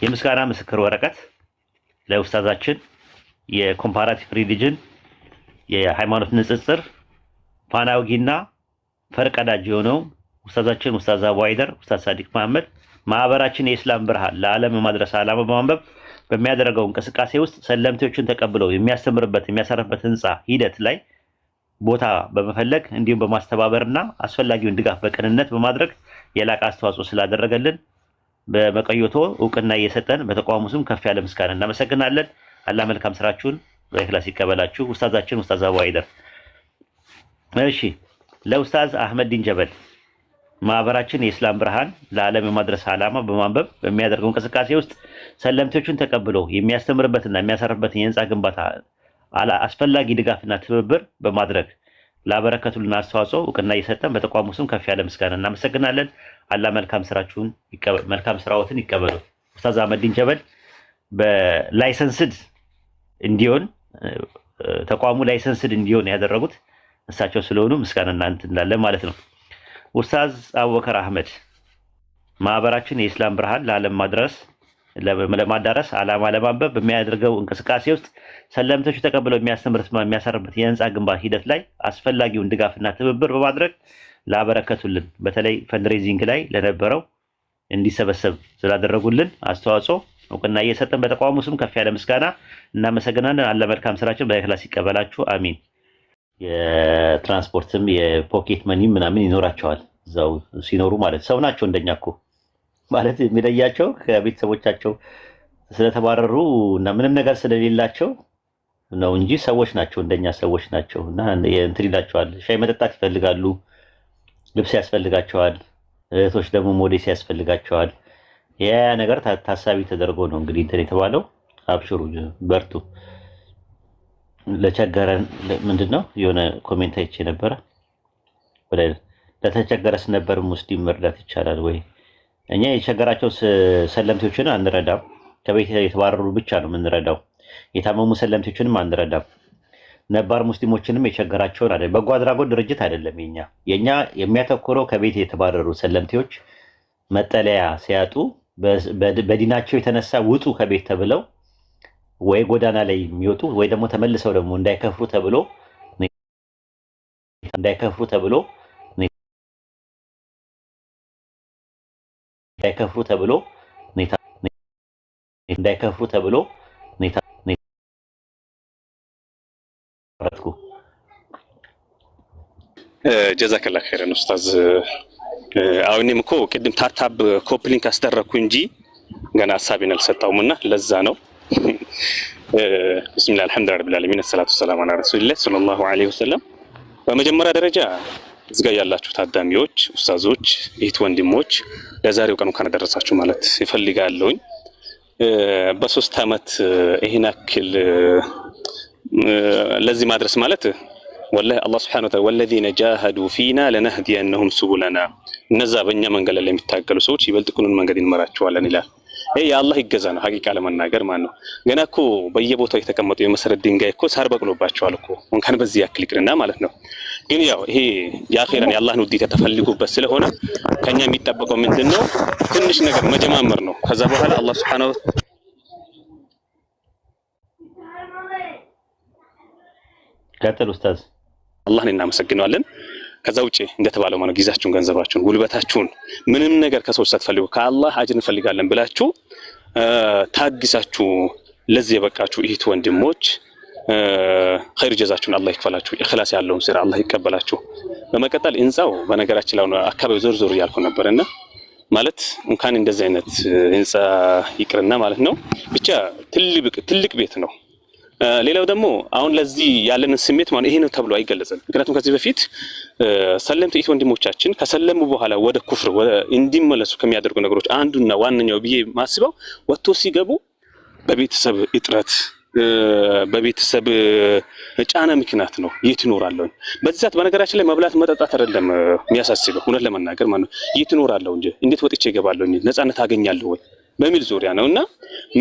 የምስጋና ምስክር ወረቀት ለኡስታዛችን የኮምፓራቲቭ ሪሊጅን የሃይማኖት ንጽጽር ፋናውጊና ፈርቀዳጅ የሆነው ኡስታዛችን ኡስታዝ አቡ አይደር ኡስታዝ ሳዲቅ መሐመድ ማህበራችን የእስላም ብርሃን ለዓለም ማድረስ ዓላማ በማንበብ በሚያደርገው እንቅስቃሴ ውስጥ ሰለምቴዎችን ተቀብለው የሚያስተምርበት የሚያሳርፍበት ህንጻ ሂደት ላይ ቦታ በመፈለግ እንዲሁም በማስተባበርና አስፈላጊውን ድጋፍ በቅንነት በማድረግ የላቀ አስተዋጽኦ ስላደረገልን በመቀየቶ እውቅና እየሰጠን በተቋሙ ስም ከፍ ያለ ምስጋና እናመሰግናለን። አላህ መልካም ስራችሁን በእኽላስ ይቀበላችሁ። ኡስታዛችን ኡስታዝ አቡ አይደር። እሺ፣ ለኡስታዝ አህመድ ዲን ጀበል ማህበራችን የእስላም ብርሃን ለዓለም የማድረስ ዓላማ በማንበብ በሚያደርገው እንቅስቃሴ ውስጥ ሰለምቴዎችን ተቀብለው የሚያስተምርበትና የሚያሳርፍበት የህንጻ ግንባታ አስፈላጊ ድጋፍና ትብብር በማድረግ ላበረከቱልን አስተዋጽኦ እውቅና እየሰጠን በተቋሙ ስም ከፍ ያለ ምስጋና እናመሰግናለን። አላህ መልካም ስራችሁን ይቀበል፣ መልካም ስራዎትን ይቀበሉ። ኡስታዝ አህመድ ዲን ጀበል በላይሰንስድ እንዲሆን ተቋሙ ላይሰንስድ እንዲሆን ያደረጉት እሳቸው ስለሆኑ ምስጋና እናንተ እንዳለ ማለት ነው። ኡስታዝ አቡበከር አህመድ ማህበራችን የእስላም ብርሃን ለዓለም ለማዳረስ ዓላማ ለማንበብ በሚያደርገው እንቅስቃሴ ውስጥ ሰለምቶቹ ተቀብለው የሚያሳርፍበት የህንጻ ግንባታ ሂደት ላይ አስፈላጊውን ድጋፍና ትብብር በማድረግ ላበረከቱልን በተለይ ፈንድሬዚንግ ላይ ለነበረው እንዲሰበሰብ ስላደረጉልን አስተዋጽኦ እውቅና እየሰጠን በተቋሙ ስም ከፍ ያለ ምስጋና እናመሰግናለን። አላህ መልካም ስራችን በእኽላስ ይቀበላችሁ። አሚን። የትራንስፖርትም የፖኬት መኒም ምናምን ይኖራቸዋል እዛው ሲኖሩ ማለት ሰው ናቸው። እንደኛ እኮ ማለት የሚለያቸው ከቤተሰቦቻቸው ስለተባረሩ እና ምንም ነገር ስለሌላቸው ነው እንጂ ሰዎች ናቸው፣ እንደኛ ሰዎች ናቸው። እና እንትን ይላቸዋል፣ ሻይ መጠጣት ይፈልጋሉ፣ ልብስ ያስፈልጋቸዋል፣ እህቶች ደግሞ ሞዴስ ያስፈልጋቸዋል። ያ ነገር ታሳቢ ተደርጎ ነው እንግዲህ እንትን የተባለው። አብሽሩ፣ በርቱ። ለቸገረን ምንድነው የሆነ ኮሜንት አይቼ ነበረ፣ ወደ ለተቸገረስ ነበር ሙስሊም መርዳት ይቻላል ወይ? እኛ የቸገራቸው ሰለምቴዎችን አንረዳም። ከቤት የተባረሩ ብቻ ነው የምንረዳው። የታመሙ ሰለምቴዎችንም አንረዳም። ነባር ሙስሊሞችንም የቸገራቸውን አይደለም። በጎ አድራጎት ድርጅት አይደለም የኛ የሚያተኮረው ከቤት የተባረሩ ሰለምቴዎች መጠለያ ሲያጡ በዲናቸው የተነሳ ውጡ ከቤት ተብለው ወይ ጎዳና ላይ የሚወጡ ወይ ደግሞ ተመልሰው ደግሞ እንዳይከፍሩ ተብሎ ጀዛከላ ኸይረን ኡስታዝ። አሁንም እኮ ቅድም ታርታብ ኮፕሊንክ አስደረኩ እንጂ ገና ሐሳቤን አልሰጣውምና ለዛ ነው። ቢስሚላህ አልሐምዱሊላህ ረቢል ዓለሚን ሰላቱ ወሰላሙ ዐላ ረሱሊላህ ሰለላሁ ዐለይሂ ወሰለም። በመጀመሪያ ደረጃ እዚህ ጋር ያላችሁ ታዳሚዎች፣ ኡስታዞች፣ እህት ወንድሞች ለዛሬው ቀን እንኳን አደረሳችሁ ማለት ይፈልጋለሁኝ። በ3 አመት ይሄን ያክል ለዚህ ማድረስ ማለት ወላሂ አላህ ሱብሓነሁ ወተዓላ ወለዚነ ጃሃዱ ፊና ለነህዲየነሁም ሱቡለና፣ እነዛ በእኛ መንገድ ላይ የሚታገሉ ሰዎች ይበልጥ ቁኑን መንገድ እንመራቸዋለን ይላል። ይሄ የአላህ ይገዛ ነው። ሀቂቃ ለመናገር ማለት ነው። ገና እኮ በየቦታው የተቀመጡ የመሰረት ድንጋይ እኮ ሳር በቅሎባቸዋል እኮ እንኳን በዚህ ያክል ይቅርና ማለት ነው። ግን ያው ይሄ የአኺራን የአላህን ውዴታ ተፈልጉበት ስለሆነ ከኛ የሚጠበቀው ምንድነው? ትንሽ ነገር መጀማመር ነው። ከዛ በኋላ አላህ ሱብሓነሁ ቀጥል ኡስታዝ። አላህን እናመሰግናለን። ከዛ ውጪ እንደተባለው ማለት ጊዜያችሁን፣ ገንዘባችሁን፣ ጉልበታችሁን ምንም ነገር ከሰው ሳትፈልጉ ከአላህ አጅር እንፈልጋለን ብላችሁ ታግሳችሁ ለዚህ የበቃችሁ እህት ወንድሞች ኸይር ጀዛችሁን አላህ ይክፈላችሁ። ኢኽላስ ያለውን ስራ አላህ ይቀበላችሁ። በመቀጠል ህንጻው በነገራችን ላይ ነው አካባቢው ዞር ዞር ያልኩ ነበርና ማለት እንኳን እንደዚህ አይነት ህንጻ ይቅርና ማለት ነው ብቻ ትልቅ ቤት ነው። ሌላው ደግሞ አሁን ለዚህ ያለን ስሜት ማለት ይሄ ነው ተብሎ አይገለጽም። ምክንያቱም ከዚህ በፊት ሰለምት እህት ወንድሞቻችን ከሰለሙ በኋላ ወደ ኩፍር እንዲመለሱ ከሚያደርጉ ነገሮች አንዱና ዋነኛው ብዬ ማስበው ወጥቶ ሲገቡ በቤተሰብ እጥረት በቤተሰብ ጫና ምክንያት ነው። የት ይኖራለሁ በዛት በነገራችን ላይ መብላት መጠጣት አይደለም የሚያሳስበው እውነት ለመናገር ማለት ነው። የት ይኖራለሁ እንጂ እንዴት ወጥቼ እገባለሁ ነፃነት አገኛለሁ ወይ በሚል ዙሪያ ነውና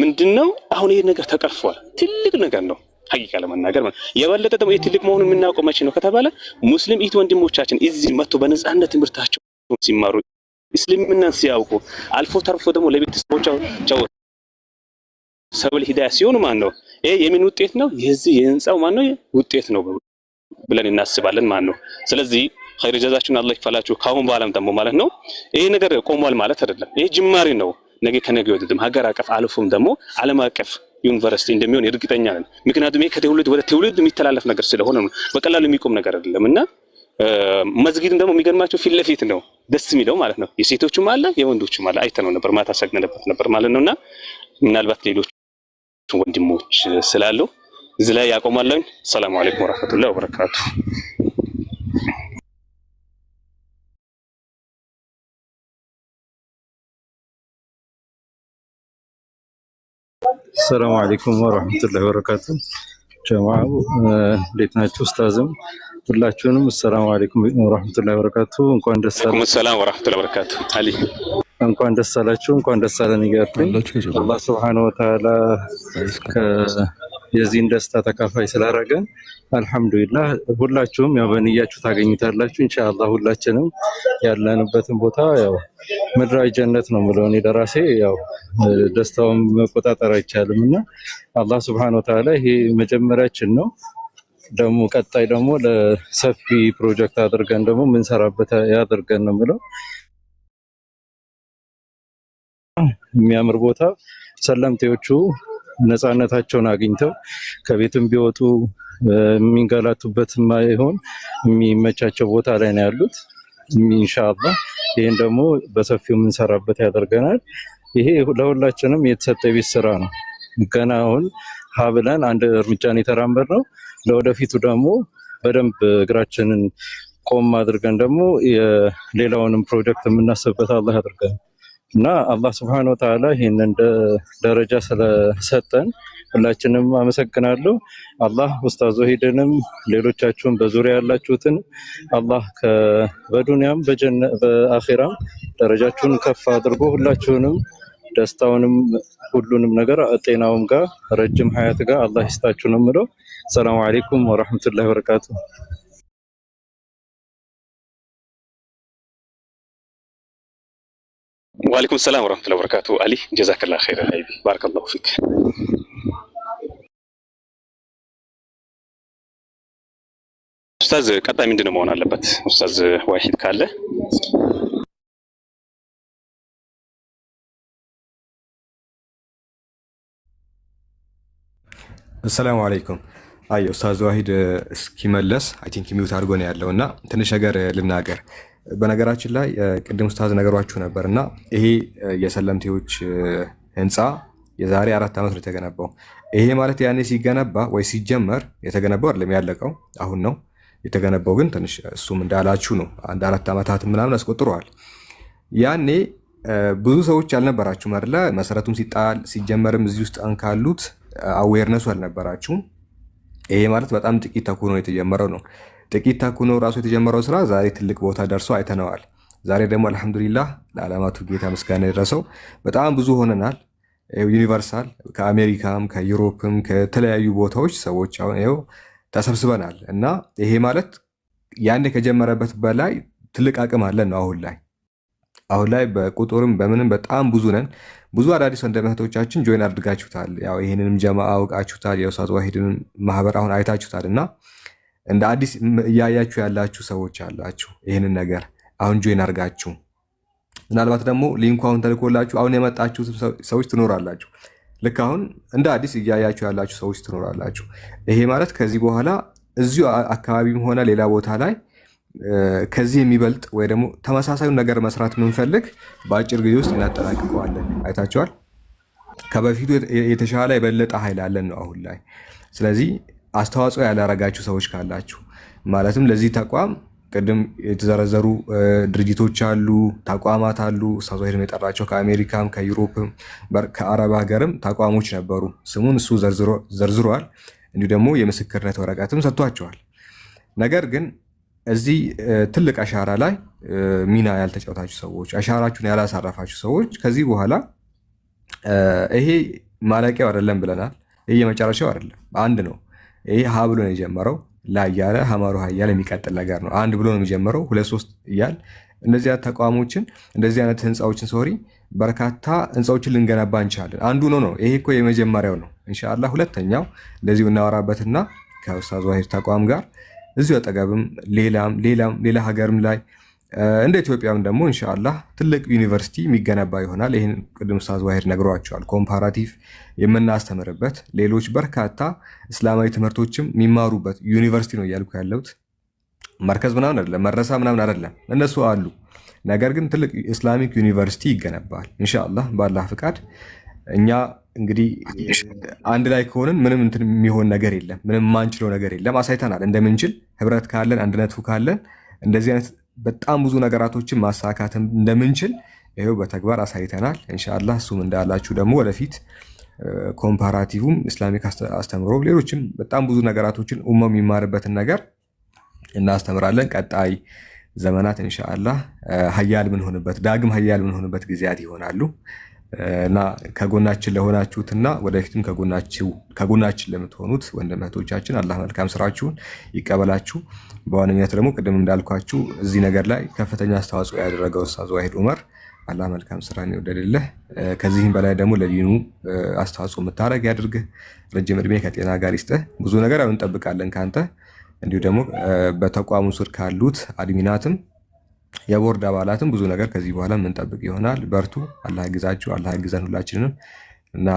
ምንድነው አሁን ይሄ ነገር ተቀርፏል። ትልቅ ነገር ነው ሐቂቃ ለመናገር ማለት የበለጠ ደግሞ ትልቅ መሆኑን የምናውቀው መቼ ነው ከተባለ ሙስሊም እህት ወንድሞቻችን እዚህ መጥቶ በነፃነት ትምህርታቸው ሲማሩ እስልምናን ሲያውቁ አልፎ ተርፎ ደግሞ ለቤተሰቦቻቸው ሰብል ሂዳያ ሲሆን ማን ነው ይሄ የምን ውጤት ነው? የዚህ የህንጻው ማን ነው ውጤት ነው ብለን እናስባለን ማን ነው። ስለዚህ ኸይር ጀዛችሁን አላህ ይክፈላችሁ። ካሁን በኋላም ደግሞ ማለት ነው ይሄ ነገር ቆሟል ማለት አይደለም። ይሄ ጅማሬ ነው። ነገ ከነገ ወዲያ ሀገር አቀፍ አልፎም ደግሞ ዓለም አቀፍ ዩኒቨርሲቲ እንደሚሆን እርግጠኛ ነን። ምክንያቱም ይሄ ከትውልድ ወደ ትውልድ የሚተላለፍ ነገር ስለሆነ ነው። በቀላሉ የሚቆም ነገር አይደለምና መስጊድም ደግሞ የሚገርማቸው ፊት ለፊት ነው ደስ የሚለው ማለት ነው። የሴቶቹም አለ የወንዶቹም አለ። አይተነው ነበር ማታ ሰግነንበት ነበር ማለት ነውና ምናልባት ሌሎች ወንድሞች ስላሉ እዚህ ላይ ያቆማለሁ። ሰላም አለይኩም ወራህመቱላሂ ወበረካቱ። ሰላም አለይኩም ወራህመቱላሂ ወበረካቱ። ጀማዓው እንዴት ናችሁ? ኡስታዝም ሁላችሁንም ሰላም አለይኩም ወራህመቱላሂ ወበረካቱ። እንኳን ደስ አላችሁ። ሰላም ወራህመቱላሂ ወበረካቱ። አሊ እንኳን ደስ አላችሁ፣ እንኳን ደስ አለን ይገርልኝ። አላህ Subhanahu Wa Ta'ala የዚህን ደስታ ተካፋይ ስላደረገን አልሐምዱሊላህ። ሁላችሁም ያው በንያችሁ ታገኙታላችሁ ኢንሻአላህ። ሁላችንም ያለንበትን ቦታ ያው ምድራዊ ጀነት ነው የምለው እኔ ለራሴ ያው ደስታውን መቆጣጠር አይቻልምና አላህ Subhanahu Wa Ta'ala ይሄ መጀመሪያችን ነው። ደግሞ ቀጣይ ደግሞ ለሰፊ ፕሮጀክት አድርገን ደግሞ ምንሰራበት ያድርገን ነው የምለው። የሚያምር ቦታ ሰለምቴዎቹ ነፃነታቸውን አግኝተው ከቤትም ቢወጡ የሚንገላቱበት ማይሆን የሚመቻቸው ቦታ ላይ ነው ያሉት። ኢንሻአላህ ይሄን ደግሞ በሰፊው የምንሰራበት ያደርገናል። ይሄ ለሁላችንም የተሰጠ ቤት ስራ ነው። ገና አሁን ሀብለን አንድ እርምጃን የተራመድነው ለወደፊቱ ደግሞ በደንብ እግራችንን ቆም አድርገን ደግሞ የሌላውንም ፕሮጀክት የምናስብበት አላህ ያድርገን እና አላህ Subhanahu Wa Ta'ala ይሄንን ደረጃ ስለሰጠን ሁላችንም አመሰግናለሁ። አላህ ኡስታዝ ወሂድንም ሌሎቻችሁም በዙሪያ ያላችሁትን አላህ በዱንያም በአኺራም ደረጃችሁን ከፍ አድርጎ ሁላችሁንም ደስታውንም ሁሉንም ነገር ጤናውም ጋር ረጅም ሀያት ጋር አላህ ይስጣችሁ ነው የምለው። ሰላም አለይኩም ወራህመቱላሂ ወበረካቱ። وعليكم السلام ورحمة الله وبركاته. علي جزاك الله خيرا حبيبي بارك الله فيك. أستاذ ቀጣይ ምንድነው መሆን አለበት? ኡስታዝ ዋሂድ ካለ السلام عليكم. አይ ኡስታዝ ዋሂድ እስኪመለስ አይ ቲንክ ሚውት አድርጎ ነው ያለውና ትንሽ ነገር ልናገር። በነገራችን ላይ ቅድም ኡስታዝ ነገሯችሁ ነበርና ይሄ የሰለምቴዎች ህንፃ የዛሬ 4 ዓመት ነው የተገነባው። ይሄ ማለት ያኔ ሲገነባ ወይ ሲጀመር የተገነባው አይደለም ያለቀው አሁን ነው የተገነባው። ግን ትንሽ እሱም እንዳላችሁ ነው አንድ 4 ዓመታት ምናምን አስቆጥሯል። ያኔ ብዙ ሰዎች አልነበራችሁም አይደለ? መሰረቱም ሲጣል ሲጀመርም እዚህ ውስጥ አንካሉት አዌርነሱ አልነበራችሁም። ይሄ ማለት በጣም ጥቂት ተኩኖ የተጀመረው ነው። ጥቂት ተኩኖ ራሱ የተጀመረው ስራ ዛሬ ትልቅ ቦታ ደርሶ አይተነዋል። ዛሬ ደግሞ አልሐምዱሊላህ ለዓለማቱ ጌታ ምስጋና ይድረሰው በጣም ብዙ ሆነናል። ዩኒቨርሳል ከአሜሪካም ከዩሮፕም ከተለያዩ ቦታዎች ሰዎች አሁን ይኸው ተሰብስበናል እና ይሄ ማለት ያኔ ከጀመረበት በላይ ትልቅ አቅም አለን ነው። አሁን ላይ በቁጥርም በምንም በጣም ብዙ ነን። ብዙ አዳዲስ ወንድሞቻችን ጆይን አድርጋችሁታል። ያው ይሄንንም ጀማዓ አውቃችሁታል። የኡስታዝ ዋሂድን ማህበር አሁን አይታችሁታል እና እንደ አዲስ እያያችሁ ያላችሁ ሰዎች አላችሁ። ይሄንን ነገር አሁን ጆይን አድርጋችሁ ምናልባት ደግሞ ሊንኩ አሁን ተልኮላችሁ አሁን የመጣችሁ ሰዎች ትኖራላችሁ። ልክ አሁን እንደ አዲስ እያያችሁ ያላችሁ ሰዎች ትኖራላችሁ። ይሄ ማለት ከዚህ በኋላ እዚሁ አካባቢም ሆነ ሌላ ቦታ ላይ ከዚህ የሚበልጥ ወይ ደግሞ ተመሳሳዩን ነገር መስራት የምንፈልግ በአጭር ጊዜ ውስጥ እናጠናቅቀዋለን። አይታችኋል። ከበፊቱ የተሻለ የበለጠ ኃይል አለን ነው አሁን ላይ። ስለዚህ አስተዋጽኦ ያላረጋችሁ ሰዎች ካላችሁ ማለትም ለዚህ ተቋም ቅድም የተዘረዘሩ ድርጅቶች አሉ፣ ተቋማት አሉ። ኡስታዝ ዋሂድ የጠራቸው ከአሜሪካም ከዩሮፕም ከአረብ ሀገርም ተቋሞች ነበሩ። ስሙን እሱ ዘርዝሯል። እንዲሁ ደግሞ የምስክርነት ወረቀትም ሰጥቷቸዋል። ነገር ግን እዚህ ትልቅ አሻራ ላይ ሚና ያልተጫወታችሁ ሰዎች፣ አሻራችሁን ያላሳረፋችሁ ሰዎች ከዚህ በኋላ ይሄ ማለቂያው አይደለም ብለናል። ይሄ የመጨረሻው አይደለም፣ አንድ ነው። ይሄ ሀ ብሎ ነው የጀመረው። ላይ ያለ ሀማሩ ሀያል የሚቀጥል ነገር ነው። አንድ ብሎ ነው የሚጀምረው፣ 2 3 እያል እንደዚህ አይነት ተቋሞችን እንደዚህ አይነት ህንፃዎችን ሶሪ በርካታ ህንፃዎችን ልንገነባ እንችላለን። አንዱ ነው። ይሄ እኮ የመጀመሪያው ነው። ኢንሻአላህ ሁለተኛው እንደዚሁ እናወራበትና ከኡስታዝ ዋሂድ ተቋም ጋር እዚሁ አጠገብም ሌላ ሀገርም ላይ እንደ ኢትዮጵያም ደግሞ ኢንሻአላህ ትልቅ ዩኒቨርሲቲ የሚገነባ ይሆናል። ይህን ቅድም ኡስታዝ ዋሂድ ነግሯቸዋል። ኮምፓራቲቭ የምናስተምርበት ሌሎች በርካታ እስላማዊ ትምህርቶችም የሚማሩበት ዩኒቨርሲቲ ነው እያልኩ ያለሁት። መርከዝ ምናምን አይደለም፣ መረሳ ምናምን አይደለም፣ እነሱ አሉ። ነገር ግን ትልቅ ኢስላሚክ ዩኒቨርሲቲ ይገነባል ኢንሻአላህ በአላህ ፍቃድ። እኛ እንግዲህ አንድ ላይ ከሆንን ምንም እንትን የሚሆን ነገር የለም፣ ምንም የማንችለው ነገር የለም። አሳይተናል እንደምንችል፣ ህብረት ካለን አንድነቱ ካለን እንደዚህ አይነት በጣም ብዙ ነገራቶችን ማሳካት እንደምንችል ይሄው በተግባር አሳይተናል ኢንሻአላህ። እሱም እንዳላችሁ ደግሞ ወደፊት ኮምፓራቲቭም ኢስላሚክ አስተምሮ ሌሎችም በጣም ብዙ ነገራቶችን ኡማው የሚማርበትን ነገር እናስተምራለን። ቀጣይ ዘመናት ኢንሻአላህ ሀያል ምንሆንበት ዳግም ሀያል ምንሆንበት ጊዜያት ይሆናሉ እና ከጎናችን ለሆናችሁትና ወደፊትም ከጎናችን ለምትሆኑት ወንድም እህቶቻችን አላህ መልካም ስራችሁን ይቀበላችሁ። በዋነኛነት ደግሞ ቅድም እንዳልኳችሁ እዚህ ነገር ላይ ከፍተኛ አስተዋጽኦ ያደረገው ኡስታዝ ዋሂድ ዑመር አላህ መልካም ስራን ይወደድልህ። ከዚህም በላይ ደግሞ ለዲኑ አስተዋጽኦ የምታደርግ ያድርግህ። ረጅም እድሜ ከጤና ጋር ይስጥህ። ብዙ ነገር እንጠብቃለን ካንተ። እንዲሁ ደግሞ በተቋሙ ስር ካሉት አድሚናትም የቦርድ አባላትም ብዙ ነገር ከዚህ በኋላ የምንጠብቅ ይሆናል። በርቱ። አላህ ያግዛችሁ፣ አላህ ያግዘን ሁላችንንም እና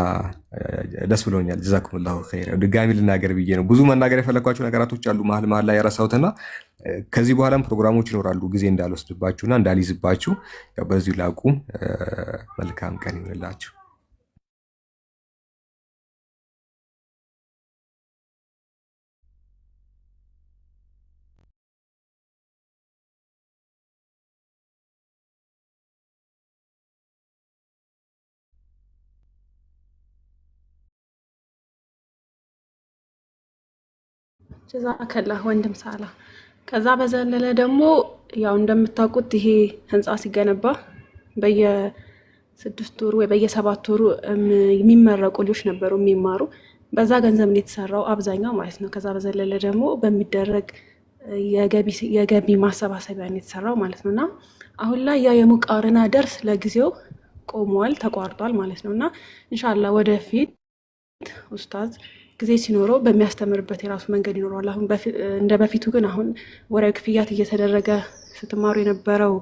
ደስ ብሎኛል። ጀዛኩሙላሁ ኸይር። ድጋሚ ልናገር ብዬ ነው። ብዙ መናገር የፈለኳቸው ነገራቶች አሉ መሀል ላይ ያረሳሁትና ከዚህ በኋላም ፕሮግራሞች ይኖራሉ። ጊዜ እንዳልወስድባችሁና እንዳልይዝባችሁ በዚሁ ላቁም። መልካም ቀን ይሁንላችሁ። ጀዛከላህ ወንድም ሳላ። ከዛ በዘለለ ደግሞ ያው እንደምታውቁት ይሄ ህንፃ ሲገነባ በየ6 ወሩ ወይ በየ7 ወሩ የሚመረቁ ልጆች ነበሩ የሚማሩ። በዛ ገንዘብ ነው የተሰራው አብዛኛው ማለት ነው። ከዛ በዘለለ ደግሞ በሚደረግ የገቢ ማሰባሰቢያ ነው የተሰራው ማለት ነውና አሁን ላይ ያ የሙቃረና ደርስ ለጊዜው ቆሟል፣ ተቋርጧል ማለት ነውና ኢንሻአላህ ወደፊት ኡስታዝ ጊዜ ሲኖረው በሚያስተምርበት የራሱ መንገድ ይኖረዋል። አሁን እንደ በፊቱ ግን አሁን ወራዊ ክፍያት እየተደረገ ስትማሩ የነበረው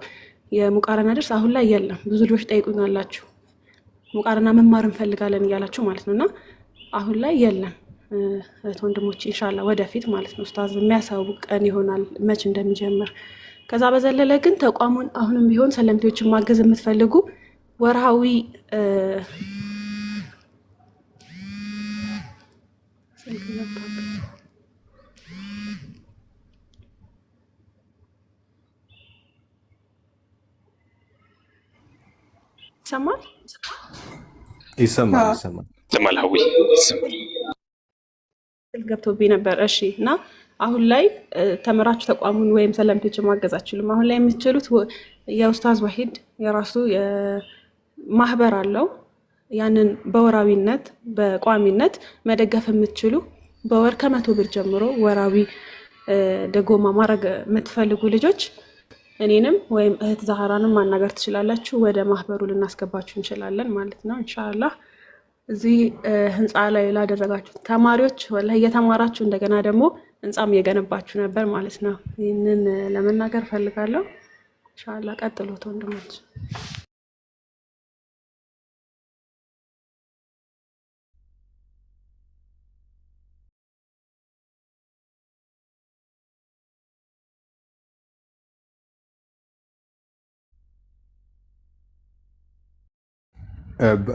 የሙቃረና ደርስ አሁን ላይ የለም። ብዙ ልጆች ጠይቁኛላችሁ ሙቃረና መማር እንፈልጋለን እያላችሁ ማለት ነውና አሁን ላይ የለም። ወንድሞች ኢንሻአላህ ወደፊት ማለት ነው ኡስታዝ የሚያሳውቀን ይሆናል መች እንደሚጀምር። ከዛ በዘለለ ግን ተቋሙን አሁንም ቢሆን ሰለምቴዎችን ማገዝ የምትፈልጉ ወርሃዊ ይሰማል ሀዊ ገብቶብኝ ነበር። እሺ። እና አሁን ላይ ተመራችሁ ተቋሙን ወይም ሰለምቴዎችን ማገዝ አትችሉም። አሁን ላይ የምትችሉት የኡስታዝ ዋሂድ የራሱ ማህበር አለው። ያንን በወራዊነት በቋሚነት መደገፍ የምትችሉ በወር ከ100 ብር ጀምሮ ወራዊ ደጎማ ማድረግ የምትፈልጉ ልጆች እኔንም ወይም እህት ዛህራንም ማናገር ትችላላችሁ። ወደ ማህበሩ ልናስገባችሁ እንችላለን ማለት ነው ኢንሻአላህ። እዚህ ህንፃ ላይ ላደረጋችሁ ተማሪዎች ወላሂ እየተማራችሁ እንደገና ደግሞ ህንፃም እየገነባችሁ ነበር ማለት ነው። ይህንን ለመናገር ፈልጋለሁ። ኢንሻአላህ ቀጥሉት ወንድሞች።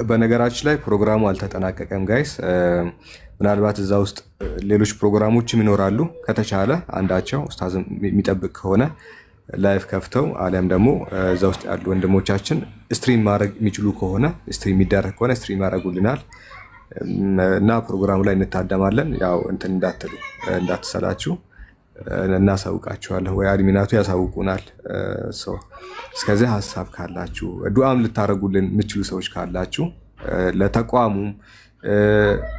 በነገራችን ላይ ፕሮግራሙ አልተጠናቀቀም ጋይስ። ምናልባት እዛ ውስጥ ሌሎች ፕሮግራሞችም ይኖራሉ። ከተቻለ አንዳቸው ኡስታዝ የሚጠብቅ ከሆነ ላይፍ ከፍተው አሊያም ደግሞ እዛ ውስጥ ያሉ ወንድሞቻችን ስትሪም ማድረግ የሚችሉ ከሆነ ስትሪም የሚደረግ ከሆነ ስትሪም ያደርጉልናል እና ፕሮግራሙ ላይ እንታደማለን። ያው እንትን እንዳትሉ እንዳትሰላችሁ እናሳውቃችኋለን ወይ አድሚናቱ ያሳውቁናል። እስከዚህ ሀሳብ ካላችሁ ዱዓም ልታደርጉልን የምችሉ ሰዎች ካላችሁ ለተቋሙም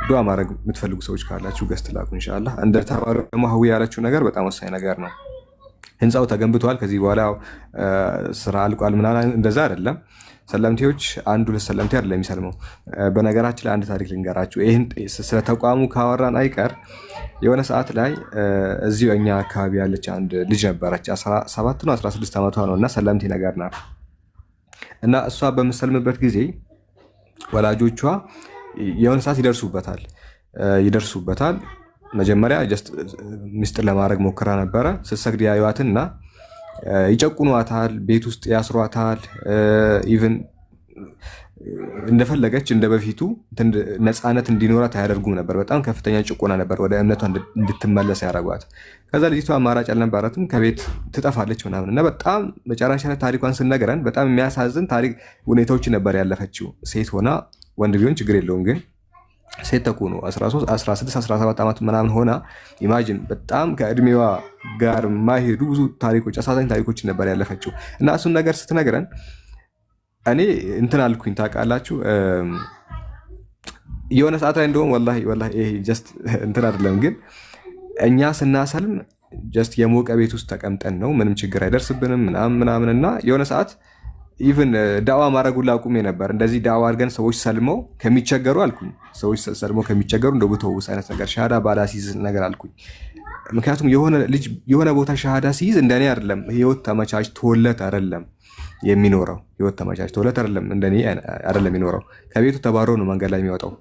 ዱዓ ማድረግ የምትፈልጉ ሰዎች ካላችሁ ገስት ላኩ ኢንሻአላህ። እንደ ተባለው ደግሞ ሀዊ ያለችው ነገር በጣም ወሳኝ ነገር ነው። ህንፃው ተገንብቷል፣ ከዚህ በኋላ ስራ አልቋል ምናምን እንደዛ አይደለም። ሰለምቴዎች አንድ ሁለት ሰለምቴ አይደለም የሚሰልመው። በነገራችን ላይ አንድ ታሪክ ልንገራችሁ። ይሄን ስለ ተቋሙ ካወራን አይቀር የሆነ ሰዓት ላይ እዚሁ እኛ አካባቢ ያለች አንድ ልጅ ነበረች። 17 ነው 16 ዓመቷ ነው እና ሰለምቴ ነገር ናት። እና እሷ በምሰልምበት ጊዜ ወላጆቿ የሆነ ሰዓት ይደርሱበታል። መጀመሪያ ጀስት ሚስጥር ለማድረግ ሞክራ ነበረ። ስትሰግድ ያዩዋትና ይጨቁኗታል፣ ቤት ውስጥ ያስሯታል። ኢቭን እንደፈለገች እንደ በፊቱ ነፃነት እንዲኖራት አያደርጉም ነበር። በጣም ከፍተኛ ጭቆና ነበር፣ ወደ እምነቷ እንድትመለስ ያደረጓት። ከዛ ልጅቷ አማራጭ አልነበራትም፣ ከቤት ትጠፋለች ምናምን እና በጣም መጨረሻ ላይ ታሪኳን ስነግረን በጣም የሚያሳዝን ታሪክ ሁኔታዎች ነበር ያለፈችው። ሴት ሆና ወንድ ቢሆን ችግር የለውም ግን ሴት ተኩኖ 13 16 17 ዓመት ምናምን ሆና ኢማጂን በጣም ከእድሜዋ ጋር ማይሄዱ ብዙ ታሪኮች አሳዛኝ ታሪኮች ነበር ያለፈችው። እና እሱን ነገር ስትነግረን እኔ እንትን አልኩኝ ታውቃላችሁ። የሆነ ሰዓት ላይ እንደውም ወላሂ ይሄ ጀስት እንትን አይደለም ግን እኛ ስናሰልም ጀስት የሞቀ ቤት ውስጥ ተቀምጠን ነው፣ ምንም ችግር አይደርስብንም ምናምን እና የሆነ ሰዓት ኢቭን ዳዋ ማድረጉን ላቁሜ ነበር። እንደዚህ ዳዋ አድርገን ሰዎች ሰልመው ከሚቸገሩ አልኩኝ፣ ሰዎች ሰልመው ከሚቸገሩ እንደው ብተውስ አይነት ነገር ሻሃዳ ባላ ሲይዝ ነገር አልኩኝ። ምክንያቱም የሆነ ቦታ ሻሃዳ ሲይዝ እንደኔ አይደለም፣ ህይወት ተመቻችቶለት አይደለም የሚኖረው። ህይወት ተመቻችቶለት አይደለም እንደኔ አይደለም የሚኖረው። ከቤቱ ተባሮ ነው መንገድ ላይ የሚወጣው።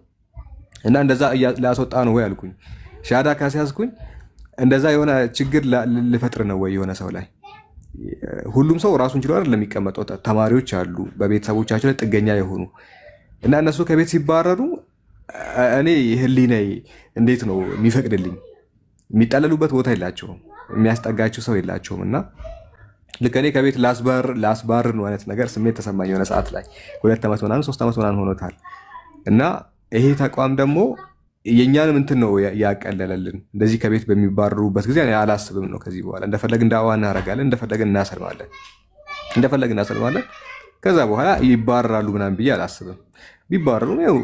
እና እንደዛ ላስወጣ ነው ወይ አልኩኝ። ሻሃዳ ካስያዝኩኝ እንደዛ የሆነ ችግር ልፈጥር ነው ወይ የሆነ ሰው ላይ? ሁሉም ሰው ራሱን ችሎ አይደለም የሚቀመጠው። ተማሪዎች አሉ በቤተሰቦቻቸው ላይ ጥገኛ የሆኑ እና እነሱ ከቤት ሲባረሩ እኔ ህሊናዬ እንዴት ነው የሚፈቅድልኝ? የሚጠለሉበት ቦታ የላቸውም፣ የሚያስጠጋቸው ሰው የላቸውም። እና ልክ እኔ ከቤት ላስባር ነው አይነት ነገር ስሜት ተሰማኝ የሆነ ሰዓት ላይ። 2 ዓመት ምናምን 3 ዓመት ምናምን ሆኖታል። እና ይሄ ተቋም ደግሞ የኛንም እንትን ነው ያቀለለልን። እንደዚህ ከቤት በሚባረሩበት ጊዜ አላስብም ነው ከዚህ በኋላ እንደፈለግን ዳዋ እናደርጋለን፣ እንደፈለግን እናሰልማለን። ከዛ በኋላ ይባረራሉ ምናምን ብዬ አላስብም። ቢባረሩ ያው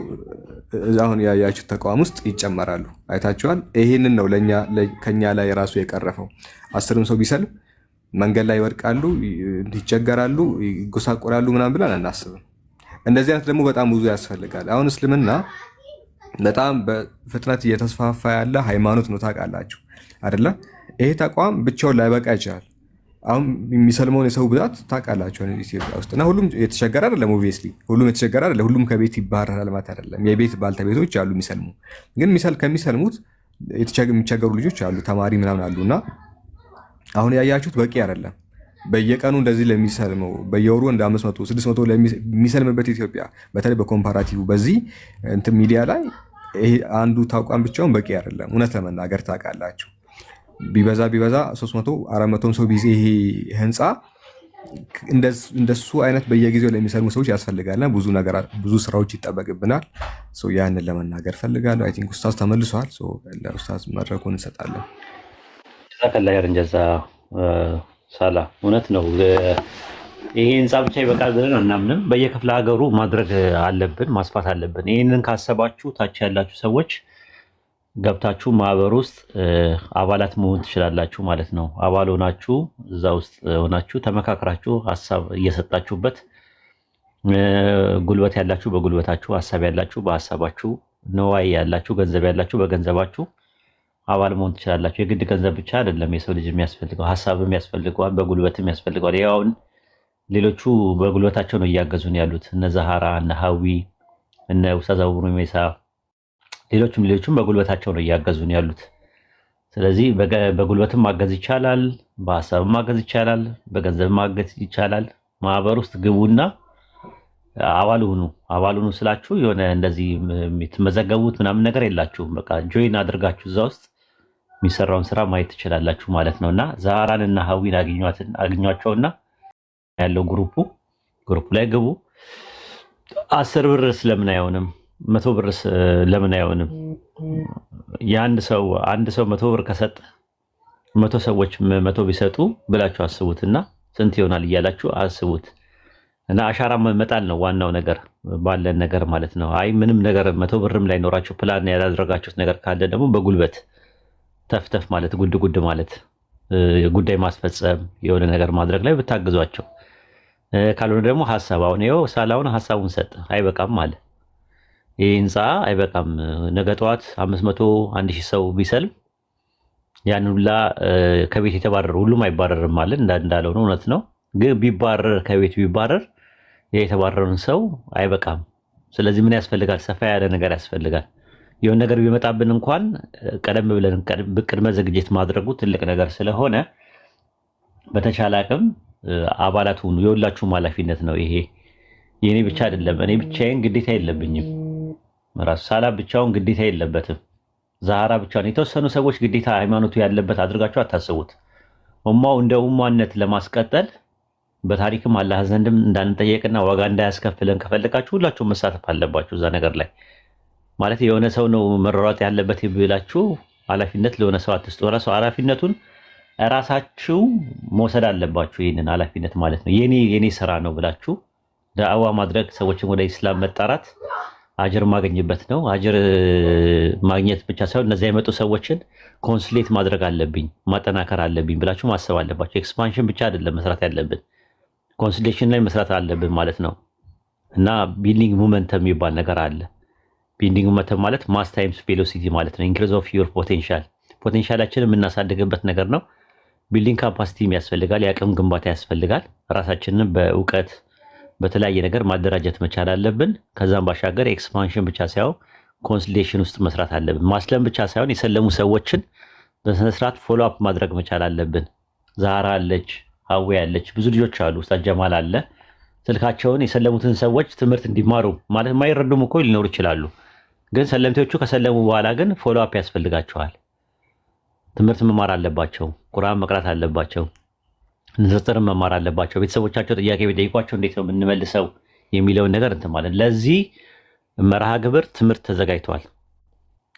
አሁን ያያችሁት ተቋም ውስጥ ይጨመራሉ። አይታችኋል። ይሄንን ነው ከኛ ላይ ራሱ የቀረፈው። 10 ሰው ቢሰልም መንገድ ላይ ይወድቃሉ፣ ይቸገራሉ፣ ይጎሳቆላሉ ምናምን ብለን አናስብም። እንደዚህ አይነት ደግሞ በጣም ብዙ ያስፈልጋል። አሁን እስልምና በጣም በፍጥነት እየተስፋፋ ያለ ሃይማኖት ነው ታውቃላችሁ አይደለ? ይሄ ተቋም ብቻውን ላይበቃ ይችላል። አሁን የሚሰልመውን የሰው ብዛት ታውቃላችሁ ኢትዮጵያ ውስጥ እና ሁሉም የተቸገረ አይደለም። ኦብቪየስሊ ሁሉም የተቸገረ አይደለም። ሁሉም ከቤት ይባረራል ማለት አይደለም። የቤት ባልተቤቶች አሉ የሚሰልሙ። ግን ከሚሰልሙት የሚቸገሩ ልጆች አሉ፣ ተማሪ ምናምን አሉና አሁን ያያችሁት በቂ አይደለም። በየቀኑ እንደዚህ ለሚሰልመው በየወሩ እንደ 500 600 ለሚሰልምበት ኢትዮጵያ በተለይ በኮምፓራቲቭ በዚህ እንትን ሚዲያ ላይ ይሄ አንዱ ተቋም ብቻውን በቂ አይደለም። እውነት ለመናገር ታውቃላችሁ ቢበዛ 300 400 ሰው ቢዜ ይሄ ህንፃ እንደሱ አይነት በየጊዜው ለሚሰልሙ ሰዎች ያስፈልጋልና ብዙ ስራዎች ይጠበቅብናል። ያንን ለመናገር ፈልጋለሁ። አይ ቲንክ ኡስታዝ ተመልሷል። ለኡስታዝ መድረኩን እንሰጣለን። እንደዛ ሳላ እውነት ነው። ይሄ ህንፃ ብቻ ይበቃል ብለን አናምንም። በየክፍለ ሀገሩ ማድረግ አለብን፣ ማስፋት አለብን። ይህንን ካሰባችሁ ታች ያላችሁ ሰዎች ገብታችሁ ማህበር ውስጥ አባላት መሆን ትችላላችሁ ማለት ነው። አባል ሆናችሁ እዛ ውስጥ ሆናችሁ ተመካክራችሁ ሀሳብ እየሰጣችሁበት፣ ጉልበት ያላችሁ በጉልበታችሁ፣ ሀሳብ ያላችሁ በሀሳባችሁ፣ ነዋይ ያላችሁ ገንዘብ ያላችሁ በገንዘባችሁ አባል መሆን ትችላላችሁ። የግድ ገንዘብ ብቻ አይደለም የሰው ልጅ የሚያስፈልገው፣ ሀሳብም ያስፈልገዋል፣ በጉልበትም ያስፈልገዋል። ያውን ሌሎቹ በጉልበታቸው ነው እያገዙን ያሉት እነ ዛሃራ፣ እነ ሀዊ፣ እነ ኡስታዝ አቡኑ ሜሳ፣ ሌሎችም በጉልበታቸው ነው እያገዙን ያሉት። ስለዚህ በጉልበትም ማገዝ ይቻላል፣ በሀሳብም ማገዝ ይቻላል፣ በገንዘብም ማገዝ ይቻላል። ማህበር ውስጥ ግቡና አባል ሁኑ ስላችሁ የሆነ እንደዚህ የምትመዘገቡት ምናምን ነገር የላችሁም። በቃ ጆይን አድርጋችሁ እዛ ውስጥ የሚሰራውን ስራ ማየት ትችላላችሁ ማለት ነውና ዛራን እና ሀዊን አግኟቸውና ያለው ግሩፕ ላይ ግቡ። 10 ብር ስለምን አይሆንም? 100 ብር ለምን አይሆንም? አንድ ሰው 100 ብር ከሰጠ 100 ሰዎች 100 ቢሰጡ ብላችሁ አስቡትና ስንት ይሆናል እያላችሁ አስቡት። እና አሻራ መጣል ነው ዋናው ነገር ባለን ነገር ማለት ነው። አይ ምንም ነገር 100 ብርም ላይ ኖራችሁ ፕላን ያላደረጋችሁት ነገር ካለ ደግሞ በጉልበት ተፍተፍ ማለት ጉድ ጉድ ማለት ጉዳይ ማስፈጸም የሆነ ነገር ማድረግ ላይ ብታግዟቸው፣ ካልሆነ ደግሞ ሐሳብ አሁን ይኸው ሳላውን ሐሳቡን ሰጥ አይበቃም አለ። ይህ ህንፃ አይበቃም ነገ ጠዋት 500 1000 ሰው ቢሰልም ያን ሁላ ከቤት የተባረረ ሁሉም አይባረርም ማለት እንዳለው ነው። እውነት ነው። ግን ቢባረር ከቤት ቢባረር የተባረረውን ሰው አይበቃም። ስለዚህ ምን ያስፈልጋል? ሰፋ ያለ ነገር ያስፈልጋል። የሆነ ነገር ቢመጣብን እንኳን ቀደም ብለን ቅድመ ዝግጅት ማድረጉ ትልቅ ነገር ስለሆነ በተቻለ አቅም አባላት ሁኑ። የሁላችሁም ኃላፊነት ነው ይሄ። የኔ ብቻ አይደለም። እኔ ብቻዬን ግዴታ የለብኝም። ራሱ ሳላ ብቻውን ግዴታ የለበትም። ዛህራ ብቻውን የተወሰኑ ሰዎች ግዴታ ሃይማኖቱ ያለበት አድርጋችሁ አታስቡት። ኡማው እንደ ኡማነት ለማስቀጠል በታሪክም አላህ ዘንድም እንዳንጠየቅና ዋጋ እንዳያስከፍለን ከፈለጋችሁ ሁላችሁም መሳተፍ አለባችሁ እዛ ነገር ላይ። ማለት የሆነ ሰው ነው መሯሯጥ ያለበት ይብላችሁ ኃላፊነት ለሆነ ሰው አትስጡ። ራሱ ኃላፊነቱን ራሳችሁ መውሰድ አለባችሁ። ይሄንን ኃላፊነት ማለት ነው የኔ ስራ ነው ብላችሁ ዳዕዋ ማድረግ፣ ሰዎችን ወደ ኢስላም መጣራት አጅር ማግኘበት ነው። አጅር ማግኘት ብቻ ሳይሆን እነዚያ የመጡ ሰዎችን ኮንስሌት ማድረግ አለብኝ ማጠናከር አለብኝ ብላችሁ ማሰብ አለባችሁ። ኤክስፓንሽን ብቻ አይደለም መስራት ያለብን፣ ኮንስሌሽን ላይ መስራት አለብን ማለት ነው። እና ቢልዲንግ ሞመንተም የሚባል ነገር አለ። ቢልዲንግ ሞመንተም ማለት ማስ ታይምስ ቬሎሲቲ ማለት ነው። ኢንክሪዝ ኦፍ ዩር ፖቴንሻል፣ ፖቴንሻላችንን የምናሳድግበት ነገር ነው። ቢልዲንግ ካፓሲቲም ያስፈልጋል፣ የአቅም ግንባታ ያስፈልጋል። ራሳችንን በእውቀት በተለያየ ነገር ማደራጀት መቻል አለብን። ከዛም ባሻገር ኤክስፓንሽን ብቻ ሳይሆን ኮንስሌሽን ውስጥ መስራት አለብን። ማስለም ብቻ ሳይሆን የሰለሙ ሰዎችን በስነስርዓት ፎሎ አፕ ማድረግ መቻል አለብን። ዛህራ አለች፣ ሀዌ አለች፣ ብዙ ልጆች አሉ፣ ኡስታዝ ጀማል አለ። ስልካቸውን የሰለሙትን ሰዎች ትምህርት እንዲማሩ ማለት የማይረዱም እኮ ሊኖሩ ይችላሉ። ግን ሰለምቴዎቹ ከሰለሙ በኋላ ግን ፎሎ አፕ ያስፈልጋቸዋል። ትምህርት መማር አለባቸው። ቁርአን መቅራት አለባቸው። ንጽጽርን መማር አለባቸው። ቤተሰቦቻቸው ጥያቄ ቢጠይቋቸው እንዴት ነው የምንመልሰው የሚለውን ነገር እንትን ማለት። ለዚህ መርሃ ግብር ትምህርት ተዘጋጅቷል።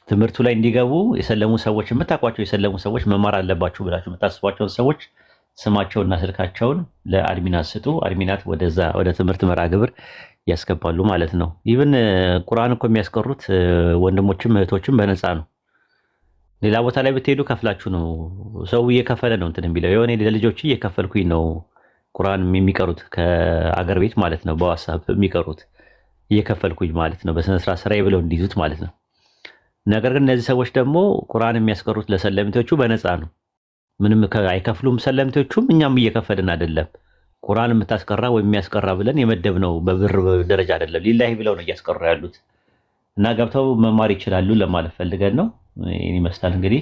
ትምህርቱ ላይ እንዲገቡ የሰለሙ ሰዎች የምታውቋቸው የሰለሙ ሰዎች መማር አለባችሁ ብላችሁ የምታስቧቸውን ሰዎች ስማቸውና ስልካቸውን ለአድሚናት ስጡ። አድሚናት ወደ ትምህርት መርሃ ግብር ያስገባሉ ማለት ነው። ኢቭን ቁርአን እኮ የሚያስቀሩት ወንድሞችም እህቶችም በነፃ ነው። ሌላ ቦታ ላይ ብትሄዱ ከፍላችሁ ነው። ሰው እየከፈለ ነው እንትን የሚለው። የሆነ ለልጆች እየከፈልኩኝ ነው ቁርአን የሚቀሩት ከአገር ቤት ማለት ነው። በዋትስአፕ የሚቀሩት እየከፈልኩኝ ማለት ነው። በስነ ስርዓት ስራዬ ብለው እንዲይዙት ማለት ነው። ነገር ግን እነዚህ ሰዎች ደግሞ ቁርአን የሚያስቀሩት ለሰለምቴዎቹ በነፃ ነው። ምንም አይከፍሉም ሰለምቴዎቹም፣ እኛም እየከፈልን አይደለም። ቁርአን የምታስቀራ ወይም የሚያስቀራ ብለን የመደብነው በብር ደረጃ አይደለም። ሊላሂ ብለው ነው እያስቀሩ ያሉት እና ገብተው መማር ይችላሉ ለማለት ፈልገን ነው። ይህን ይመስላል እንግዲህ።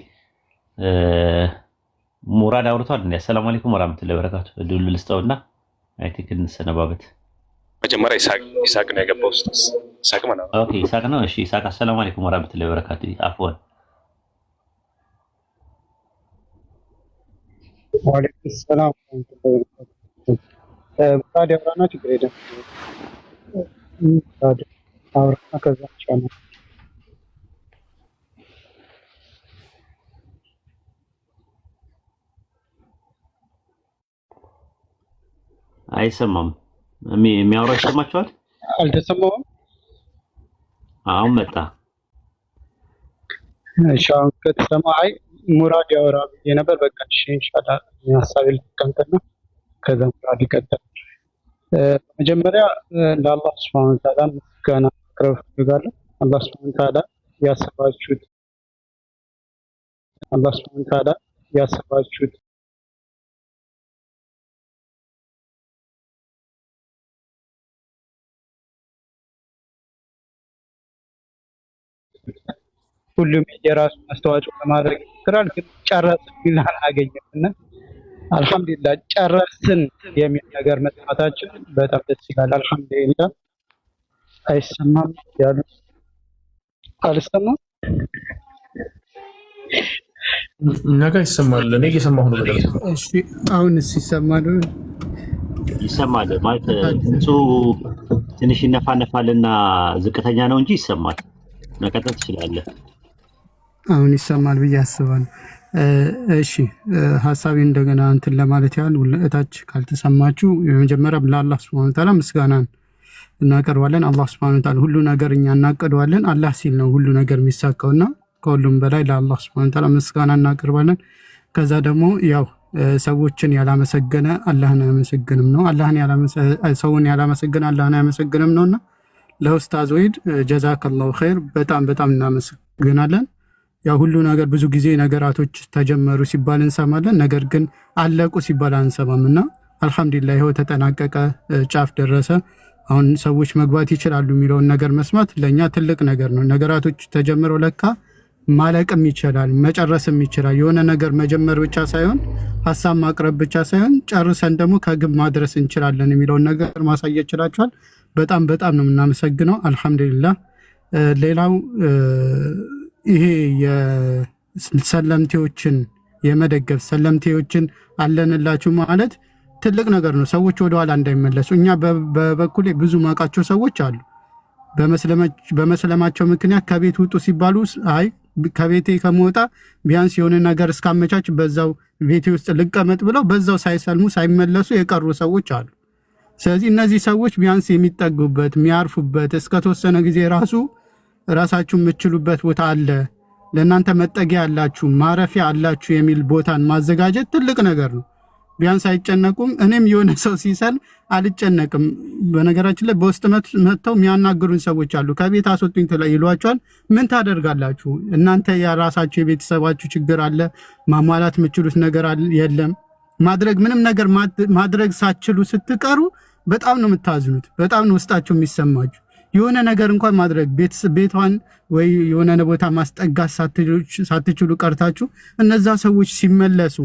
ሙራድ አውርቷል እንዴ? አሰላሙ አለይኩም ወራህመቱላሂ ወበረካቱ። እድሉ ልስጠውና አይ ቲንክ እንሰነባበት። መጀመሪያ ኢሳቅ ነው የገባው ኡስታዝ። ኢሳቅ ማለት ነው። ኦኬ ኢሳቅ ነው። እሺ ኢሳቅ አሰላሙ አለይኩም ወራህመቱላሂ ወበረካቱ። አፍወን ወአለይኩም ሰላም ወራህመቱላሂ ወበረካቱ። ታዲያ አውራና ችግር የለም። ታዲያ አውራና ከዛ ቻና አይሰማም። የሚያወራው ይሰማችኋል? አልተሰማውም። አሁን መጣ። እሺ አሁን ከተሰማ አይ ሙራድ ያወራ ብዬ ነበር። በቃ እሺ ኢንሻአላህ ሀሳቤ ልትቀንተና ከዛ ሙራድ ይቀጥላል። መጀመሪያ ለአላህ ሱብሓነሁ ወተዓላ ምስጋና ማቅረብ እፈልጋለሁ። አላህ ሱብሓነሁ ወተዓላ ያሰባችሁት ሁሉም የራሱ አስተዋጽኦ ለማድረግ ይችላል። ግን ጨረስን ግን አላገኘም እና አልሐምዱሊላህ ጨረስን የሚል ነገር መስማታችን በጣም ደስ ይላል። አልሐምዱሊላህ። አይሰማም ያሉ አልሰማም። እኛ ጋር ይሰማል። እኔ እየሰማሁ ነው በደንብ። እሺ አሁንስ ይሰማል? ይሰማል ማለት ድምፁ ትንሽ ይነፋነፋልና ዝቅተኛ ነው እንጂ ይሰማል። መቀጠል ትችላለህ። አሁን ይሰማል ብዬ አስባለሁ። እሺ ሐሳቤ እንደገና እንትን ለማለት ያህል እታች ካልተሰማችሁ የመጀመሪያ ለአላህ ሱብሓነሁ ወተዓላ ምስጋናን እናቀርባለን። አላህ ሱብሓነሁ ወተዓላ ሁሉ ነገር እኛ እናቀርባለን፣ አላህ ሲል ነው ሁሉ ነገር የሚሳካውና ከሁሉም በላይ ለአላህ ሱብሓነሁ ወተዓላ ምስጋና እናቀርባለን። ከዛ ደግሞ ያው ሰዎችን ያላመሰገነ አላህን አያመሰግንም ነው። ሰውን ያላመሰገነ አላህን አያመሰግንም ነውና ለኡስታዝ ወሒድ ጀዛከላሁ ኸይር በጣም በጣም እናመሰግናለን። ያው ሁሉ ነገር ብዙ ጊዜ ነገራቶች ተጀመሩ ሲባል እንሰማለን፣ ነገር ግን አለቁ ሲባል አንሰማምና አልሐምዱሊላህ ይኸው ተጠናቀቀ፣ ጫፍ ደረሰ። አሁን ሰዎች መግባት ይችላሉ የሚለውን ነገር መስማት ለኛ ትልቅ ነገር ነው። ነገራቶች ተጀምረው ለካ ማለቅም ይችላል መጨረስም ይችላል። የሆነ ነገር መጀመር ብቻ ሳይሆን ሐሳብ ማቅረብ ብቻ ሳይሆን ጨርሰን ደግሞ ከግብ ማድረስ እንችላለን የሚለውን ነገር ማሳየት ይችላችኋል። በጣም በጣም ነው የምናመሰግነው። አልሐምዱሊላህ። ሌላው ይሄ የሰለምቴዎችን የመደገፍ ሰለምቴዎችን አለንላችሁ ማለት ትልቅ ነገር ነው። ሰዎች ወደኋላ እንዳይመለሱ እኛ በበኩሌ ብዙ ማውቃቸው ሰዎች አሉ። በመስለማቸው ምክንያት ከቤት ውጡ ሲባሉ አይ ከቤቴ ከመውጣ ቢያንስ የሆነ ነገር እስካመቻች በዛው ቤቴ ውስጥ ልቀመጥ ብለው በዛው ሳይሰልሙ ሳይመለሱ የቀሩ ሰዎች አሉ። ስለዚህ እነዚህ ሰዎች ቢያንስ የሚጠጉበት የሚያርፉበት እስከተወሰነ ጊዜ ራሳችሁ የምትችሉበት ቦታ አለ፣ ለእናንተ መጠጊያ አላችሁ፣ ማረፊያ አላችሁ የሚል ቦታን ማዘጋጀት ትልቅ ነገር ነው። ቢያንስ አይጨነቁም። እኔም የሆነ ሰው ሲሰል አልጨነቅም። በነገራችን ላይ በውስጥ መጥተው የሚያናግሩን ሰዎች አሉ። ከቤት አስወጡኝ ይሏቸዋል። ምን ታደርጋላችሁ እናንተ? የራሳችሁ የቤተሰባችሁ ችግር አለ፣ ማሟላት የምችሉት ነገር የለም። ምንም ነገር ማድረግ ሳትችሉ ስትቀሩ በጣም ነው የምታዝኑት። በጣም ነው ውስጣችሁ የሚሰማችሁ። የሆነ ነገር እንኳን ማድረግ ቤቷን ወይ የሆነ ቦታ ማስጠጋት ሳትችሉ ቀርታችሁ እነዛ ሰዎች ሲመለሱ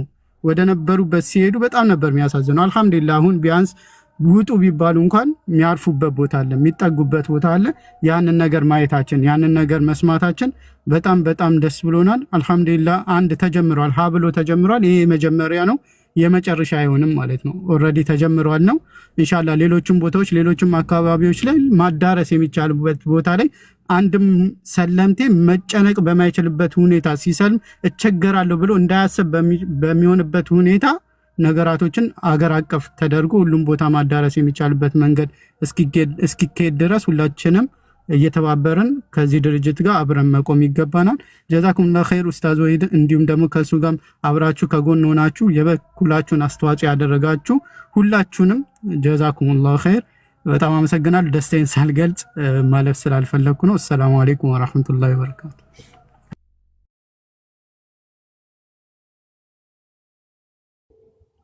ወደ ነበሩበት ሲሄዱ በጣም ነበር የሚያሳዝነው። አልሐምዱሊላህ አሁን ቢያንስ ውጡ ቢባሉ እንኳን የሚያርፉበት ቦታ አለ፣ የሚጠጉበት ቦታ አለ። ያንን ነገር ማየታችን ያንን ነገር መስማታችን በጣም በጣም ደስ ብሎናል። አልሐምዱሊላህ አንድ ተጀምሯል፣ ሀብሎ ተጀምሯል። ይሄ መጀመሪያ ነው፣ የመጨረሻ አይሆንም ማለት ነው። ኦልሬዲ ተጀምሯል ነው። ኢንሻአላህ ሌሎችም ቦታዎች ሌሎችም አካባቢዎች ላይ ማዳረስ የሚቻልበት ቦታ ላይ አንድም ሰለምቴ መጨነቅ በማይችልበት ሁኔታ ሲሰልም እቸገራለሁ ብሎ እንዳያስብ በሚሆንበት ሁኔታ ነገራቶችን አገር አቀፍ ተደርጎ ሁሉም ቦታ ማዳረስ የሚቻልበት መንገድ እስኪካሄድ ድረስ ሁላችንም እየተባበረን ከዚህ ድርጅት ጋር አብረን መቆም ይገባናል። ጀዛኩሙላህ ኸይር ኡስታዝ ወሒድ፣ እንዲሁም ደግሞ ከሱ ጋር አብራችሁ ከጎን ሆናችሁ የበኩላችሁን አስተዋጽኦ ያደረጋችሁ ሁላችሁንም ጀዛኩሙላህ ኸይር በጣም አመሰግናለሁ። ደስታዬን ሳልገልጽ ማለፍ ስላልፈለኩ ነው። ሰላም አለይኩም ወራህመቱላሂ ወበረካቱ።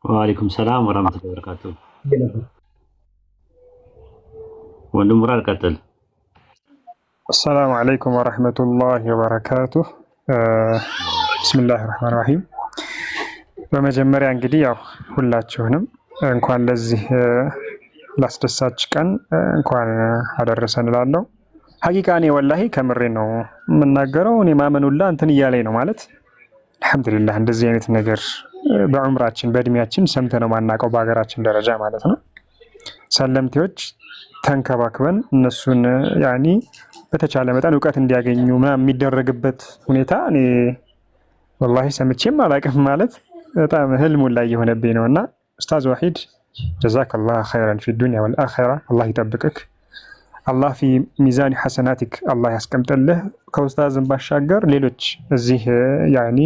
ወአለይኩም ሰላም ወራህመቱላሂ ወበረካቱ። ወንድም ሙራድ ቀጥል። السلام عليكم ورحمة الله وبركاته. بسم الله الرحمن الرحيم. በመጀመሪያ እንግዲህ ያው ሁላችሁንም እንኳን ለዚህ ላስደሳች ቀን እንኳን አደረሰን እላለሁ። ሐቂቃ እኔ ወላሂ ከምሬ ነው የምናገረው። እኔ ማመኑላ እንትን እያለኝ ነው ማለት አልሐምዱሊላህ። እንደዚህ አይነት ነገር በዑምራችን በእድሜያችን ሰምተነው ማናውቀው በሀገራችን ደረጃ ማለት ነው። ሰለምቴዎች ተንከባክበን እነሱን ያኒ በተቻለ መጠን እውቀት እንዲያገኙ የሚደረግበት ሁኔታ እኔ ወላሂ ሰምቼም አላውቅም ማለት በጣም ህልሙን ላይ የሆነብኝ ነውና ኡስታዝ ወሒድ ጀዛከላህ ኸይረን ፊ ዱንያ ወልአኺራ። አላህ ይጠብቅክ፣ አላህ ፊ ሚዛን ሐሰናቲክ አላህ ያስቀምጥልህ። ከኡስታዝን ባሻገር ሌሎች እዚህ ያኒ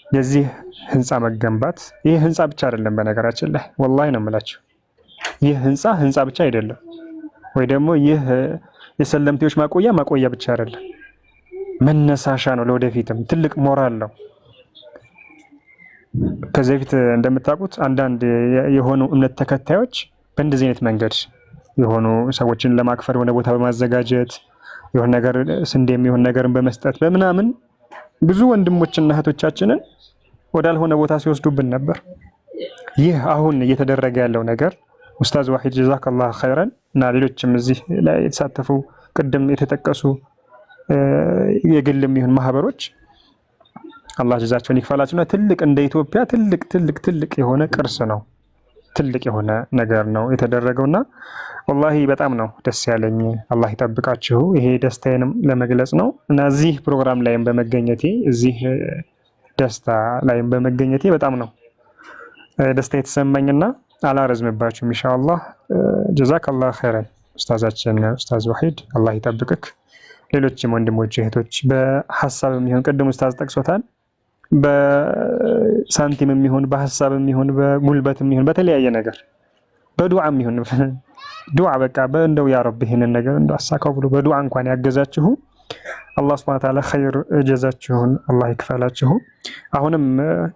የዚህ ህንፃ መገንባት ይህ ህንፃ ብቻ አይደለም። በነገራችን ላይ ወላሂ ነው የምላችሁ ይህ ህንፃ ብቻ አይደለም፣ ወይ ደግሞ ይህ የሰለምቴዎች ማቆያ ብቻ አይደለም። መነሳሻ ነው፣ ለወደፊትም ትልቅ ሞራል ነው። ከዚህ በፊት እንደምታውቁት አንዳንድ የሆኑ እምነት ተከታዮች በእንደዚህ አይነት መንገድ የሆኑ ሰዎችን ለማክፈር የሆነ ቦታ በማዘጋጀት የሆነ ነገር ስንዴም የሆነ ነገርን በመስጠት በምናምን ብዙ ወንድሞችና እህቶቻችንን ወዳልሆነ ቦታ ሲወስዱብን ነበር። ይህ አሁን እየተደረገ ያለው ነገር ኡስታዝ ወሒድ ጀዛከላህ ኸይረን እና ሌሎችም እዚህ ላይ የተሳተፉ ቅድም የተጠቀሱ የግልም ይሁን ማህበሮች አላህ ጀዛቸውን ይክፈላቸውና ትልቅ እንደ ኢትዮጵያ ትልቅ የሆነ ቅርስ ነው። ትልቅ የሆነ ነገር ነው የተደረገውና ወላሂ በጣም ነው ደስ ያለኝ። አላህ ይጠብቃችሁ። ይሄ ደስታዬንም ለመግለጽ ነው እና እዚህ ፕሮግራም ላይም በመገኘቴ እዚህ ደስታ ላይም በመገኘቴ በጣም ነው ደስታ የተሰማኝና አላረዝምባችሁም ኢንሻአላህ። ጀዛከላሁ ኸይረን ኡስታዛችን ኡስታዝ ወሒድ አላህ ይጠብቅክ። ሌሎችም ወንድሞች እህቶች በሐሳብ የሚሆን ቅድም ኡስታዝ ጠቅሶታል፣ በሳንቲም የሚሆን በሐሳብ የሚሆን በጉልበት የሚሆን በተለያየ ነገር በዱዓ የሚሆን ዱዓ በቃ በእንደው ያ ረብ ይሄንን ነገር እንደው አሳካው ብሎ በዱዓ እንኳን ያገዛችሁ አላህ Subhanahu Wa Ta'ala ኸይር ጀዛችሁን አላህ ይክፈላችሁ። አሁንም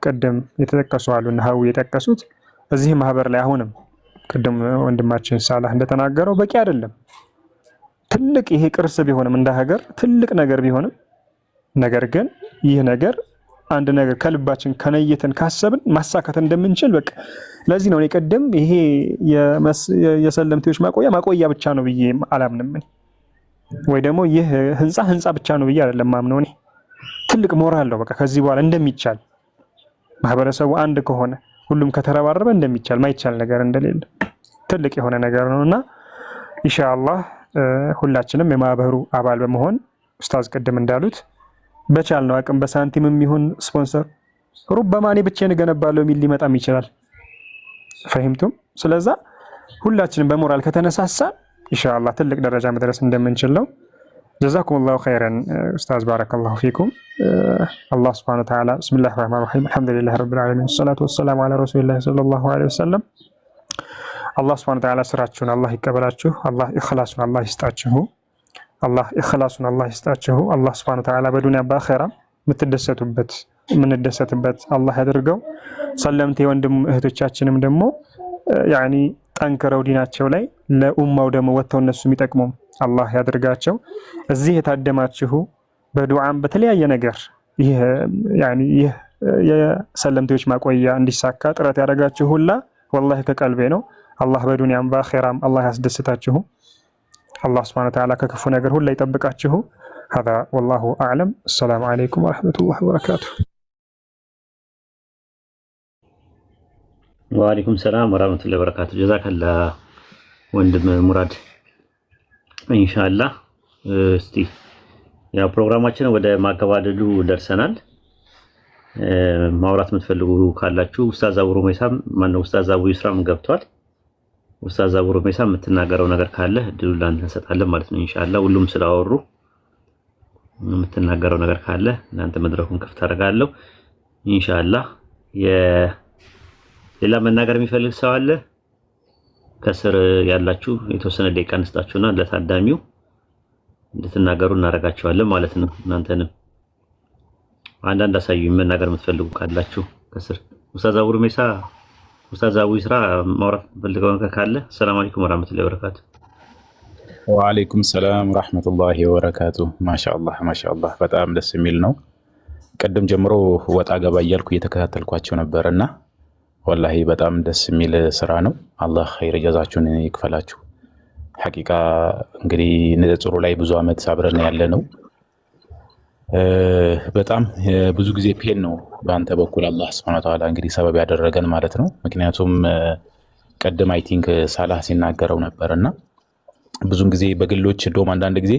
ቅድም የተጠቀሱ አሉና ሀው የጠቀሱት እዚህ ማህበር ላይ አሁንም ቅድም ወንድማችን ሳላህ እንደተናገረው በቂ አይደለም። ትልቅ ይሄ ቅርስ ቢሆንም እንደ ሀገር ትልቅ ነገር ቢሆንም ነገር ግን ይህ ነገር አንድ ነገር ከልባችን ከነየተን ካሰብን ማሳካት እንደምንችል በቃ ለዚህ ነው እኔ ቀደም ይሄ የሰለምቴዎች ማቆያ ብቻ ነው ብዬ አላምንም። ወይ ደግሞ ይህ ህንፃ ብቻ ነው ብዬ አይደለም ማምነው። እኔ ትልቅ ሞራል ነው በቃ ከዚህ በኋላ እንደሚቻል ማህበረሰቡ አንድ ከሆነ ሁሉም ከተረባረበ እንደሚቻል ማይቻል ነገር እንደሌለ ትልቅ የሆነ ነገር ነውና ኢንሻአላህ ሁላችንም የማህበሩ አባል በመሆን ኡስታዝ ቅድም እንዳሉት በቻልነው አቅም በሳንቲምም ይሁን ስፖንሰር ሩበማ እኔ ብቻዬን እገነባለሁ የሚል ሊመጣም ይችላል። ፈሂምቱም። ስለዛ ሁላችንም በሞራል ከተነሳሳ ኢንሻአላህ ትልቅ ደረጃ መድረስ እንደምንችል ነው። ጀዛኩሙላሁ ኸይረን ኡስታዝ ባረከላሁ ፊኩም። አላህ Subhanahu Wa Ta'ala ቢስሚላሂር ረህማኒር ረሂም አልሐምዱሊላሂ ረቢል ዓለሚን ሰላቱ ወሰላሙ ዐላ ረሱሊላሂ ሰለላሁ ዐለይሂ ወሰለም። አላህ Subhanahu Wa Ta'ala ስራችሁን አላህ ይቀበላችሁ። አላህ ኢኽላሱን አላህ ይስጣችሁ። አላህ ኢኽላሱን አላህ ይስጣችሁ። አላህ Subhanahu Wa Ta'ala በዱንያ በአኺራ የምንደሰትበት አላህ ያድርገው። ሰለምቴ ወንድም እህቶቻችንም ደግሞ ያኒ ጠንክረው ዲናቸው ላይ ለኡማው ደግሞ ወጥተው እነሱ የሚጠቅሙ አላህ ያድርጋቸው። እዚህ የታደማችሁ በዱዓም በተለያየ ነገር ይህ የሰለምቴዎች ማቆያ እንዲሳካ ጥረት ያደረጋችሁ ሁላ ወላሂ ከቀልቤ ነው። አላህ በዱንያም በአኺራም አላህ ያስደስታችሁ። አላህ Subhanahu Wa Ta'ala ከክፉ ነገር ሁላ ይጠብቃችሁ። هذا والله أعلم. السلام عليكم ورحمة الله وبركاته. ወአለይኩም ሰላም ወራህመቱላሂ ወበረካቱ። ጀዛከላህ ወንድም ሙራድ። ኢንሻአላህ እስቲ ያው ፕሮግራማችን ወደ ማገባደዱ ደርሰናል። ማውራት የምትፈልጉ ካላችሁ ኡስታዝ አቡ ሩሜሳም ማነው ኡስታዝ አቡ ይስራም ገብቷል። ኡስታዝ አቡ ሩሜሳም የምትናገረው ነገር ካለ እድሉን ላንተ እንሰጣለን ማለት ነው። ኢንሻአላህ ሁሉም ስላወሩ የምትናገረው ነገር ካለ እናንተ መድረኩን ክፍት አደርጋለሁ። ኢንሻአላህ ሌላ መናገር የሚፈልግ ሰው አለ? ከስር ያላችሁ የተወሰነ ደቂቃ እንስጣችሁና ለታዳሚው እንድትናገሩ እናደርጋችኋለን ማለት ነው። እናንተንም አንዳንድ አሳዩኝ መናገር የምትፈልጉ ካላችሁ ከስር። ኡስታዝ አቡ ሩሜሳ ኡስታዝ አቡ ይስራ ማውራት ፈልገው ነገር ካለ ሰላም አለይኩም ወራህመቱላሂ ወበረካቱ። ወአለይኩም ሰላም ወራህመቱላሂ ወበረካቱ። ማሻአላህ በጣም ደስ የሚል ነው። ቀደም ጀምሮ ወጣ ገባ እያልኩ እየተከታተልኳቸው ነበርና ወላሂ በጣም ደስ የሚል ስራ ነው። አላህ ኸይር ጀዛችሁን ይክፈላችሁ። ሐቂቃ እንግዲህ ንጽጽሩ ላይ ብዙ አመት አብረን ያለ ነው። በጣም ብዙ ጊዜ ፔን ነው በአንተ በኩል አላህ Subhanahu Wa Ta'ala እንግዲህ ሰበብ ያደረገን ማለት ነው። ምክንያቱም ቀደም አይ ቲንክ ሳላህ ሲናገረው ነበርና ብዙን ጊዜ በግሎች እንደውም አንዳንድ ጊዜ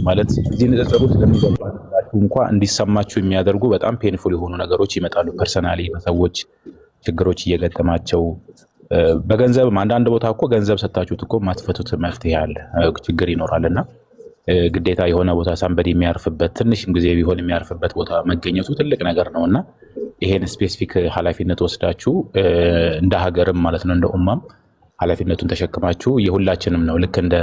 ማለት እዚህ ንጽጽሩ ስለሚገባችሁ እንኳን እንዲሰማችሁ የሚያደርጉ በጣም ፔንፉል የሆኑ ነገሮች ይመጣሉ። ፐርሰናሊ በሰዎች ችግሮች እየገጠማቸው በገንዘብ አንዳንድ ቦታ እኮ ገንዘብ ሰጣችሁት እኮ ማትፈቱት መፍትሄ አለ፣ ችግር ይኖራልና ግዴታ የሆነ ቦታ ሳምበዲ የሚያርፍበት ትንሽም ጊዜ ቢሆን የሚያርፍበት ቦታ መገኘቱ ትልቅ ነገር ነውና ይሄን ስፔሲፊክ ኃላፊነት ወስዳችሁ እንደ ሀገርም ማለት ነው እንደ ኡማም ኃላፊነቱን ተሸክማችሁ የሁላችንም ነው። ልክ እንደ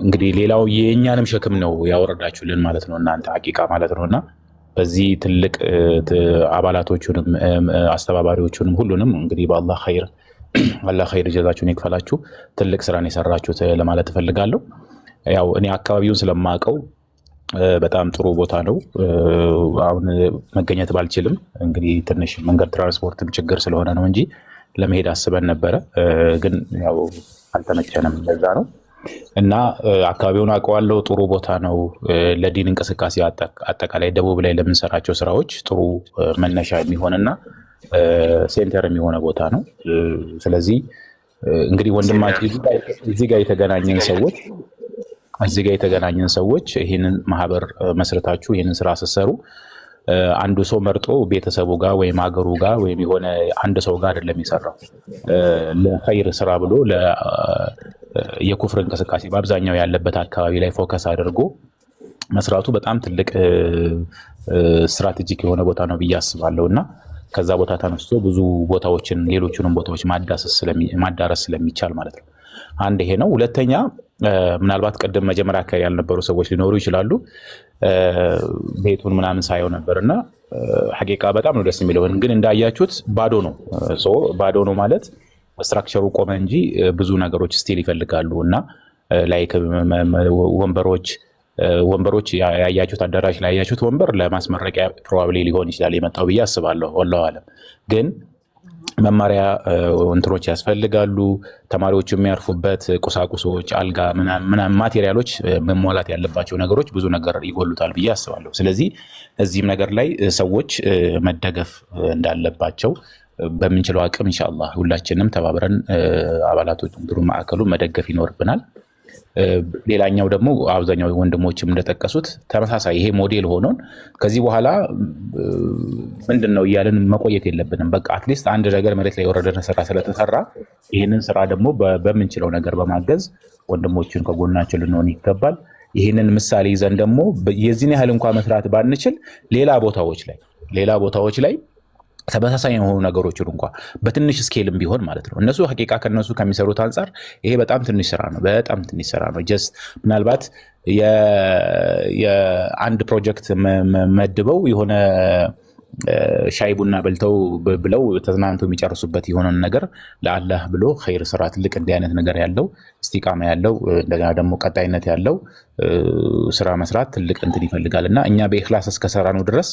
እንግዲህ ሌላው የኛንም ሸክም ነው ያወረዳችሁልን ማለት ነው እናንተ ሐቂቃ ማለት ነውና በዚህ ትልቅ አባላቶቹንም አስተባባሪዎቹንም ሁሉንም እንግዲህ በአላህ ኸይር አላህ ኸይር ጀዛችሁን ይክፈላችሁ። ትልቅ ስራን የሰራችሁት ለማለት እፈልጋለሁ። ያው እኔ አካባቢውን ስለማውቀው በጣም ጥሩ ቦታ ነው። አሁን መገኘት ባልችልም እንግዲህ ትንሽ መንገድ ትራንስፖርትም ችግር ስለሆነ ነው እንጂ ለመሄድ አስበን ነበረ፣ ግን ያው አልተመቸንም። ለዛ ነው እና አካባቢውን አውቀዋለሁ። ጥሩ ቦታ ነው ለዲን እንቅስቃሴ አጠቃላይ ደቡብ ላይ ለምንሰራቸው ስራዎች ጥሩ መነሻ የሚሆንና ሴንተር የሚሆነ ቦታ ነው። ስለዚህ እንግዲህ ወንድማችን እዚህ ጋር የተገናኘን ሰዎች ይህንን ማህበር መስረታችሁ ይህንን ስራ ስትሰሩ አንዱ ሰው መርጦ ቤተሰቡ ጋር ወይም ሀገሩ ጋር ወይም የሆነ አንድ ሰው ጋር አይደለም የሚሰራው። ለኸይር ስራ ብሎ የኩፍር እንቅስቃሴ በአብዛኛው ያለበት አካባቢ ላይ ፎከስ አድርጎ መስራቱ በጣም ትልቅ ስትራቴጂክ የሆነ ቦታ ነው ብዬ አስባለሁ እና ከዛ ቦታ ተነስቶ ብዙ ቦታዎችን ሌሎቹንም ቦታዎች ማዳረስ ስለሚቻል ማለት ነው። አንድ ይሄ ነው። ሁለተኛ ምናልባት ቀደም መጀመሪያ አካባቢ ያልነበሩ ሰዎች ሊኖሩ ይችላሉ። ቤቱን ምናምን ሳየው ነበርና ሐቂቃ በጣም ነው ደስ የሚለው። ግን እንዳያችሁት ባዶ ነው። ባዶ ነው ማለት ስትራክቸሩ ቆመ እንጂ ብዙ ነገሮች ስቲል ይፈልጋሉ እና ላይክ ወንበሮች ያያችሁት አዳራሽ ላይ ያያችሁት ወንበር ለማስመረቂያ ፕሮባብሊ ሊሆን ይችላል የመጣው ብዬ አስባለሁ። ወላሂ አለም ግን መማሪያ እንትሮች ያስፈልጋሉ። ተማሪዎች የሚያርፉበት ቁሳቁሶች፣ አልጋ ምናምን ማቴሪያሎች መሟላት ያለባቸው ነገሮች ብዙ ነገር ይጎሉታል ብዬ አስባለሁ። ስለዚህ እዚህም ነገር ላይ ሰዎች መደገፍ እንዳለባቸው በምንችለው አቅም ኢንሻአላህ ሁላችንም ተባብረን አባላቶች እንትሩ ማዕከሉ መደገፍ ይኖርብናል። ሌላኛው ደግሞ አብዛኛው ወንድሞችም እንደጠቀሱት ተመሳሳይ ይሄ ሞዴል ሆኖን ከዚህ በኋላ ምንድነው እያልን መቆየት የለብንም። በቃ አትሊስት አንድ ነገር መሬት ላይ ወረደን ስራ ስለተሰራ ይህንን ስራ ደግሞ በምንችለው ነገር በማገዝ ወንድሞችን ከጎናችን ልንሆን ይገባል። ይህንን ምሳሌ ይዘን ደግሞ የዚህን ያህል እንኳን መስራት ባንችል ሌላ ቦታዎች ላይ ተመሳሳይ የሆኑ ነገሮችን እንኳን በትንሽ ስኬልም ቢሆን ማለት ነው። እነሱ ሐቂቃ ከነሱ ከሚሰሩት አንፃር ይሄ በጣም ትንሽ ስራ ነው። ጀስት ምናልባት የአንድ ፕሮጀክት መድበው የሆነ ሻይ ቡና በልተው ብለው ተዝናንተው የሚጨርሱበት የሆነን ነገር ለአላህ ብሎ ኸይር ስራ ትልቅ እንዲህ አይነት ነገር ያለው እስቲቃማ ያለው እንደገና ደግሞ ቀጣይነት ያለው ስራ መስራት ትልቅ እንትን ይፈልጋልና እኛ በኢኽላስ እስከሰራነው ድረስ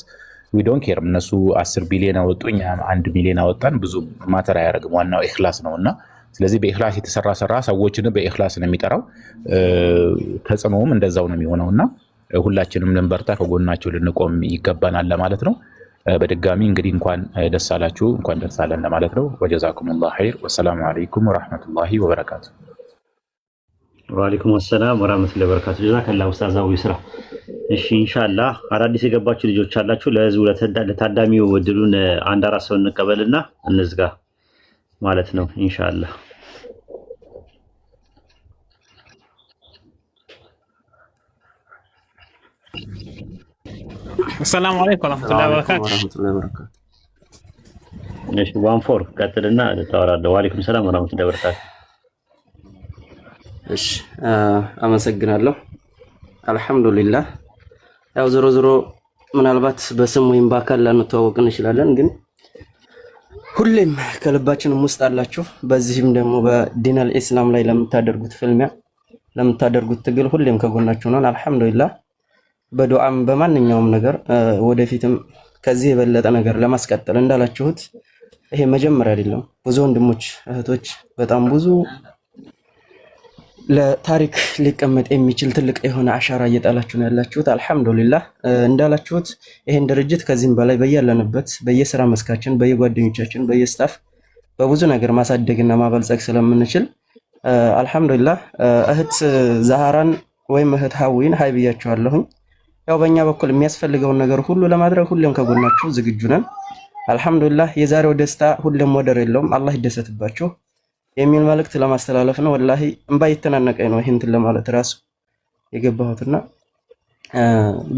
we don't care እነሱ 10 ቢሊዮን አወጡ እኛ 1 ሚሊዮን አወጣን ብዙ ማተር አያደርግም። ዋናው ኢኽላስ ነውና ስለዚህ በኢኽላስ የተሰራ ስራ ሰዎችን በኢኽላስ ነው የሚጠራው። ተጽዕኖውም እንደዛው ነው የሚሆነውና ሁላችንም ልንበርታ ከጎናቸው ልንቆም ይገባናል ለማለት ነው። በድጋሚ እንግዲህ እንኳን ደስ አላችሁ እንኳን ደስ አለን ለማለት ነው። ወጀዛኩሙላሁ ኸይር ወሰላሙ አለይኩም ወራህመቱላሂ ወበረካቱ። ወአለይኩም ሰላም ወራህመቱላሂ ወበረካቱ። ጀዛከላሁ ኡስታዛው ይስራ። እሺ ኢንሻአላህ አዳዲስ የገባችሁ ልጆች አላችሁ ለህዝቡ ለታዳሚው እድሉን አንድ አራት ሰው እንቀበልና እንዝጋ ማለት ነው ኢንሻአላህ። السلام عليكم ورحمة الله وبركاته. እሺ 14 ቀጥልና ተወራደ። ወአለይኩም ሰላም ወራህመቱላሂ ወበረካቱ። እሺ አመሰግናለሁ። አልহামዱሊላህ ያው ዞሮ ምናልባት በስም ወይም በአካል ላንተዋወቅ እንችላለን፣ ግን ሁሌም ከልባችንም ውስጥ አላችሁ። በዚህም ደግሞ በዲነል ኢስላም ላይ ለምታደርጉት ፍልሚያ ለምታደርጉት ትግል ሁሌም ከጎናችሁ ነን። አልহামዱሊላህ በዱዓም በማንኛውም ነገር ወደፊትም ከዚህ የበለጠ ነገር ለማስቀጠል እንዳላችሁት ይሄ መጀመሪያ አይደለም። ብዙ ወንድሞች እህቶች በጣም ብዙ ለታሪክ ሊቀመጥ የሚችል ትልቅ የሆነ አሻራ እየጣላችሁ ነው ያላችሁት። አልহামዱሊላህ እንዳላችሁት ይሄን ድርጅት ከዚህም በላይ በያለንበት በየስራ መስካችን በየጓደኞቻችን በየስታፍ በብዙ ነገር ማሳደግና ማበልጸግ ስለምንችል አልহামዱሊላህ እህት ዛሃራን ወይም እህት ሀዊን ሀይ ብያችኋለሁ። ያው በእኛ በኩል የሚያስፈልገውን ነገር ሁሉ ለማድረግ ሁሌም ከጎናችሁ ዝግጁ ነን። አልহামዱሊላህ የዛሬው ደስታ ሁሌም ወደር የለውም። አላህ ይደሰትባችሁ የሚል መልእክት ለማስተላለፍ ነው። ወላሂ እንባ ይተናነቀኝ ነው ይሄን ለማለት ራሱ የገባሁትና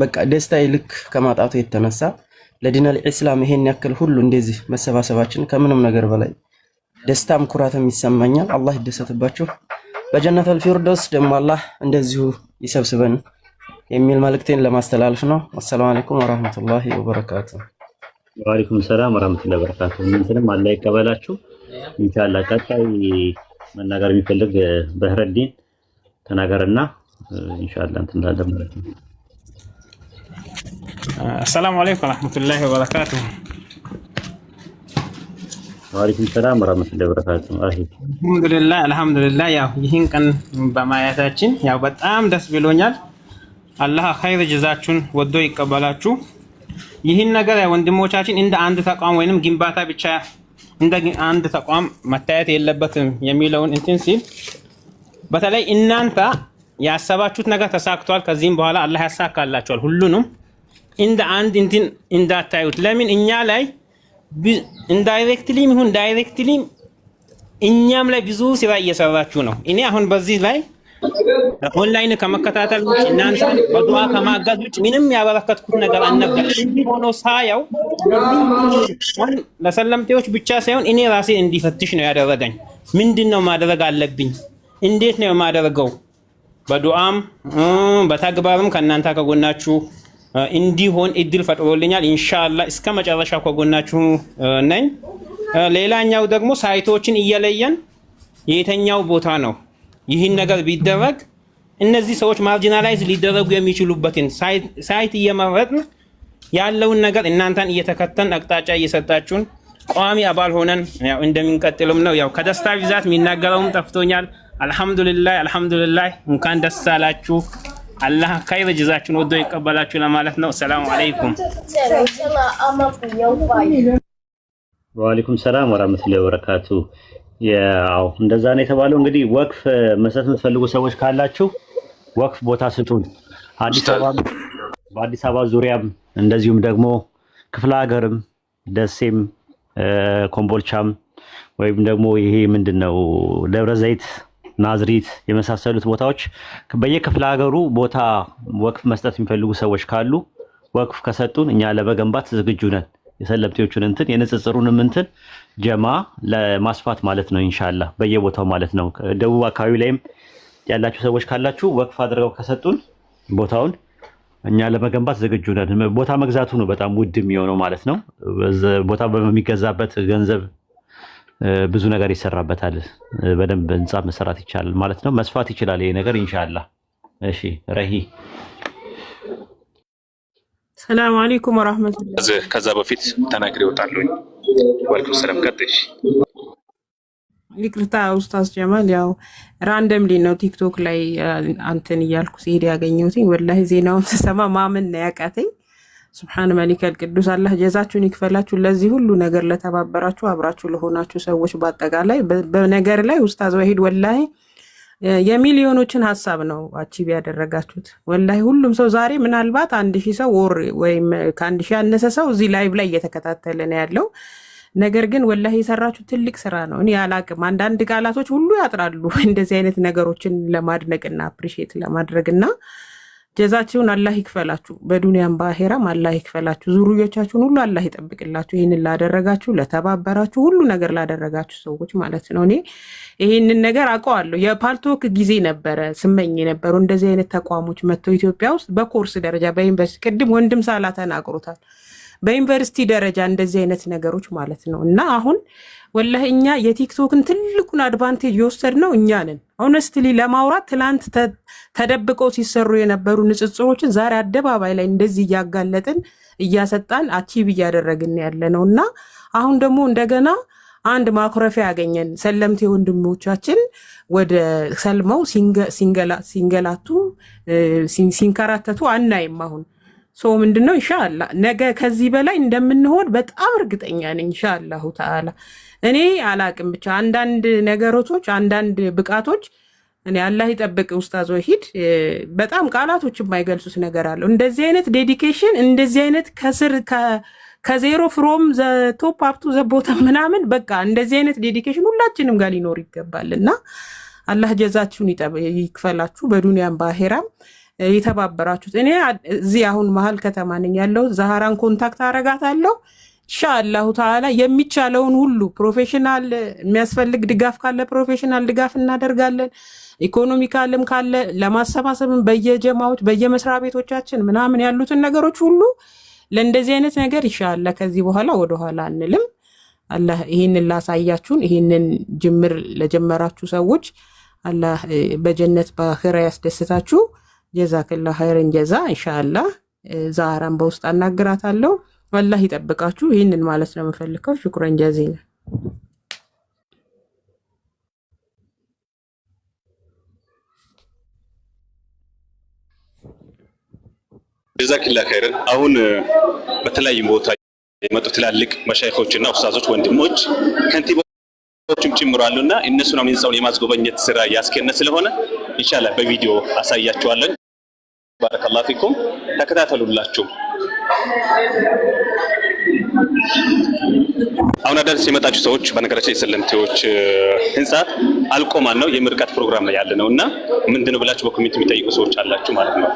በቃ ደስታዬ ልክ ከማጣቱ የተነሳ ለዲነል ኢስላም ይሄን ያክል ሁሉ እንደዚህ መሰባሰባችን ከምንም ነገር በላይ ደስታም ኩራትም ይሰማኛል። አላህ ይደሰትባችሁ። በጀነተል ፊርደውስ ደግሞ አላህ እንደዚሁ ይሰብስበን የሚል መልእክቴን ለማስተላለፍ ነው። አሰላሙ አለይኩም ወራህመቱላሂ ወበረካቱ። ወአለይኩም ሰላም ወራህመቱላሂ ወበረካቱ። እንትንም አላህ ይቀበላችሁ ኢንሻአላህ። ቀጣይ መናገር የሚፈልግ በህረዲን ተናገርና ኢንሻአላህ እንትን እንዳለ ማለት ነው። السلام عليكم ورحمة الله وبركاته. ወአለይኩም ሰላም ወራህመቱላሂ ወበረካቱ። አልহামዱሊላህ ያው ይህን ቀን በማየታችን ያው በጣም ደስ ብሎኛል። አላህ ኸይር ጀዛችሁን ወዶ ይቀበላችሁ። ይህን ነገር ወንድሞቻችን እንደ አንድ ተቋም ወይንም ግንባታ ብቻ እንደ አንድ ተቋም መታየት የለበትም የሚለውን እንትን ሲል በተለይ እናንተ ያሰባችሁት ነገር ተሳክቷል። ከዚህም በኋላ አላህ ያሳካላችኋል። ሁሉንም እንደ አንድ እንትን እንዳታዩት። ለምን እኛ ላይ ኢንዳይሬክትሊም ይሁን ዳይሬክትሊም እኛም ላይ ብዙ ስራ እየሰራችሁ ነው። እኔ አሁን በዚህ ላይ ኦንላይን ከመከታተል ውጭ እናንተ በዱዓ ከማገዝ ውጭ ምንም ያበረከትኩት ነገር አልነበረም። እንዲህ ሆኖ ሳያው ለሰለምቴዎች ብቻ ሳይሆን እኔ ራሴ እንዲፈትሽ ነው ያደረገኝ። ምንድነው ማድረግ አለብኝ? እንዴት ነው የማደርገው? በዱዓም በተግባርም ከእናንተ ከጎናችሁ እንዲሆን እድል ፈጥሮልኛል። ኢንሻአላህ እስከ መጨረሻው ከጎናችሁ ነኝ። ሌላኛው ደግሞ ሳይቶችን እየለየን የተኛው ቦታ ነው ይህን ነገር ቢደረግ እነዚህ ሰዎች ማርጂናላይዝ ሊደረጉ የሚችሉበትን ሳይት እየመረጥን ያለውን ነገር እናንተን እየተከተን አቅጣጫ እየሰጣችሁን ቋሚ አባል ሆነን ያው እንደምንቀጥልም ነው። ያው ከደስታ ብዛት የሚናገረውም ጠፍቶኛል። አልহামዱሊላህ እንኳን ደስ አላችሁ። አላህ ከይር ጅዛችሁን ወዶ ይቀበላችሁ ለማለት ነው። ሰላም አለይኩም። ወአለይኩም ሰላም ወራህመቱላሂ ወበረካቱ። ያው እንደዛ ነው የተባለው። እንግዲህ ወቅፍ መስጠት የምትፈልጉ ሰዎች ካላችሁ ወቅፍ ቦታ ስጡን። በአዲስ አበባ ዙሪያም እንደዚሁም ደግሞ ክፍለ ሀገርም ደሴም ኮምቦልቻም ወይም ደግሞ ይሄ ምንድነው ደብረ ዘይት ናዝሪት የመሳሰሉት ቦታዎች በየክፍለ ሀገሩ ቦታ ወቅፍ መስጠት የሚፈልጉ ሰዎች ካሉ ወቅፍ ከሰጡን እኛ ለመገንባት ዝግጁ ነን። የሰለምቴዎቹን እንትን የንጽጽሩንም እንትን ጀማ ለማስፋት ማለት ነው ኢንሻአላህ በየቦታው ማለት ነው። ደቡብ አካባቢ ላይም ያላችሁ ሰዎች ካላችሁ ወቅፍ አድርገው ከሰጡን ቦታውን እኛ ለመገንባት ዝግጁ ነን። ቦታ መግዛቱ ነው በጣም ውድ የሚሆነው ማለት ነው። ቦታ በሚገዛበት ገንዘብ ብዙ ነገር ይሰራበታል። በደንብ ህንጻ መሰራት ይቻላል ማለት ነው። መስፋት ይችላል ይሄ ነገር ኢንሻአላህ። እሺ ረሂ ሰላም አለይኩም ወራህመቱላህ። ከዛ በፊት ተናግሬ እወጣለሁ። ወአለይኩም ሰላም። ቀጥሽ። ይቅርታ ኡስታዝ ጀማል፣ ያው ራንደምሊ ነው ቲክቶክ ላይ አንተን እያልኩ ሲሄድ ያገኘሁትኝ። ወላሂ ዜናውን ስሰማ ማመን ነው ያቃተኝ። ሱብሃን መሊከል ቅዱስ አላህ ጀዛችሁን ይክፈላችሁ። ለዚህ ሁሉ ነገር ለተባበራችሁ አብራችሁ ለሆናችሁ ሰዎች በአጠቃላይ በነገር ላይ ኡስታዝ ወሂድ ወላሂ የሚሊዮኖችን ሀሳብ ነው አቺቭ ያደረጋችሁት። ወላሂ ሁሉም ሰው ዛሬ ምናልባት 1000 ሰው ወይም ከ1000 ያነሰ ሰው እዚህ ላይቭ ላይ እየተከታተለ ነው ያለው። ነገር ግን ወላሂ የሰራችሁ ትልቅ ስራ ነው። እኔ አላቅም፣ አንዳንድ ቃላቶች ሁሉ ያጥራሉ እንደዚህ አይነት ነገሮችን ለማድነቅና አፕሪሺየት ለማድረግና ጀዛችሁን አላህ ይክፈላችሁ፣ በዱንያም በአኺራም አላህ ይክፈላችሁ። ዙሩዮቻችሁን ሁሉ አላህ ይጠብቅላችሁ። ይሄንን ላደረጋችሁ ለተባበራችሁ ሁሉ ነገር ላደረጋችሁ ሰዎች ማለት ነው። እኔ ይሄንን ነገር አውቀዋለሁ። የፓልቶክ ጊዜ ነበረ ስመኝ የነበሩ እንደዚህ አይነት ተቋሞች መጥተው ኢትዮጵያ ውስጥ በኮርስ ደረጃ በዩኒቨርሲቲ ቅድም ወንድም ሳላ ተናግሮታል። በዩኒቨርሲቲ ደረጃ እንደዚህ አይነት ነገሮች ማለት ነው። እና አሁን ወላሂ እኛ የቲክቶክን ትልቁን አድቫንቴጅ የወሰድነው እኛ ነን። ሆነስትሊ ለማውራት ትላንት ተደብቀው ሲሰሩ የነበሩ ንጽጽሮችን ዛሬ አደባባይ ላይ እንደዚህ እያጋለጥን እያሰጣን አቺቭ እያደረግን ያለ ነው። እና አሁን ደግሞ እንደገና አንድ ማኩረፊያ ያገኘን ሰለምቴ ወንድሞቻችን ወደ ሰልመው ሲንገላቱ ሲንከራተቱ አናይም። አሁን ሶ ምንድነው ኢንሻአላህ ነገ ከዚህ በላይ እንደምንሆን በጣም እርግጠኛ ነኝ ኢንሻአላሁ ተዓላ። እኔ አላቅም ብቻ አንዳንድ ነገሮች አንዳንድ ብቃቶች እኔ አላህ ይጠብቅ ኡስታዝ ወሂድ በጣም ቃላቶች የማይገልጹት ነገር አለው። እንደዚህ አይነት ዴዲኬሽን እንደዚህ አይነት ከስር ከዜሮ ፍሮም ዘ ቶፕ አፕ ቱ ዘ ቦተም ምናምን በቃ እንደዚህ አይነት ዴዲኬሽን ሁላችንም ጋር ሊኖር ይገባልና አላህ ጀዛችሁን ይክፈላችሁ በዱንያም በአኺራም የተባበራችሁት። እኔ እዚህ አሁን መሀል ከተማ ነኝ ያለው ዛህራን ኮንታክት አረጋታለሁ ኢንሻአላሁ ተዓላ የሚቻለውን ሁሉ ፕሮፌሽናል የሚያስፈልግ ድጋፍ ካለ ፕሮፌሽናል ድጋፍ እናደርጋለን። ኢኮኖሚካልም ካለ ለማሰባሰብም በየጀማዎች በየመስሪያ ቤቶቻችን ምናምን ያሉትን ነገሮች ሁሉ ለእንደዚህ አይነት ነገር ኢንሻአላህ ከዚህ በኋላ ወደ ኋላ አንልም። አላህ ይሄንን ላሳያችሁን ይሄንን ጅምር ለጀመራችሁ ሰዎች አላህ በጀነት በአኺራ ያስደስታችሁ። ጀዛከላህ ኸይረን ጀዛ ኢንሻአላህ። ዛህራን በውስጥ አናግራታለሁ። አላህ ይጠብቃችሁ። ይሄንን ማለት ነው የምፈልገው። ሽኩረን ጀዚላ። ጀዛኪላ ኸይረን። አሁን በተለያዩ ቦታ የመጡ ትላልቅ መሻይኾችና ኡስታዞች ወንድሞች ከንቲባዎችም ጭምራሉና እነሱን አሁን ህንጻውን የማስጎበኘት ስራ ያስከነ ስለሆነ ኢንሻአላህ በቪዲዮ አሳያችኋለን። ባረከላሁ ፊኩም ተከታተሉላችሁ። አሁን አዳዲስ የመጣችሁ ሰዎች በነገራችን የሰለምቴዎች ህንጻ አልቆማል ነው የምርቃት ፕሮግራም ላይ ያለ ነውና ምንድነው ብላችሁ በኮሜንት የሚጠይቁ ሰዎች አላችሁ ማለት ነው።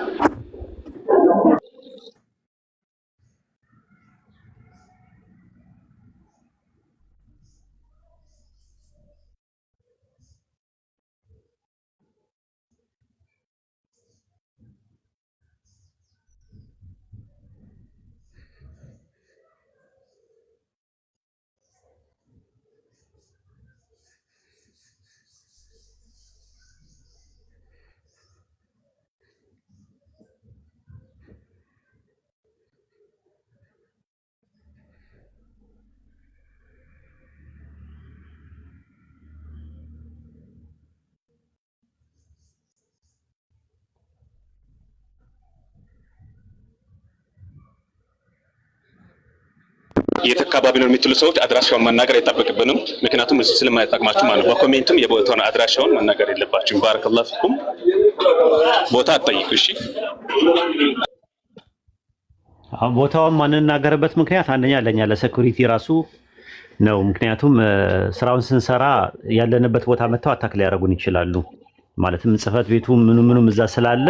የት አካባቢ ነው የምትሉ ሰዎች አድራሻውን መናገር አይጠበቅብንም፣ ምክንያቱም ስለማይጠቅማችሁ ማለት ነው። በኮሜንትም የቦታውን አድራሻውን መናገር የለባችሁም። ባረከላሁ ፊኩም። ቦታ አትጠይቁ እሺ። አሁን ቦታውን ማንናገርበት ምክንያት አንደኛ ለኛ ለሴኩሪቲ ራሱ ነው። ምክንያቱም ስራውን ስንሰራ ያለንበት ቦታ መተው አታክ ሊያደርጉን ይችላሉ። ማለትም ጽህፈት ቤቱ ምኑም እዛ ስላለ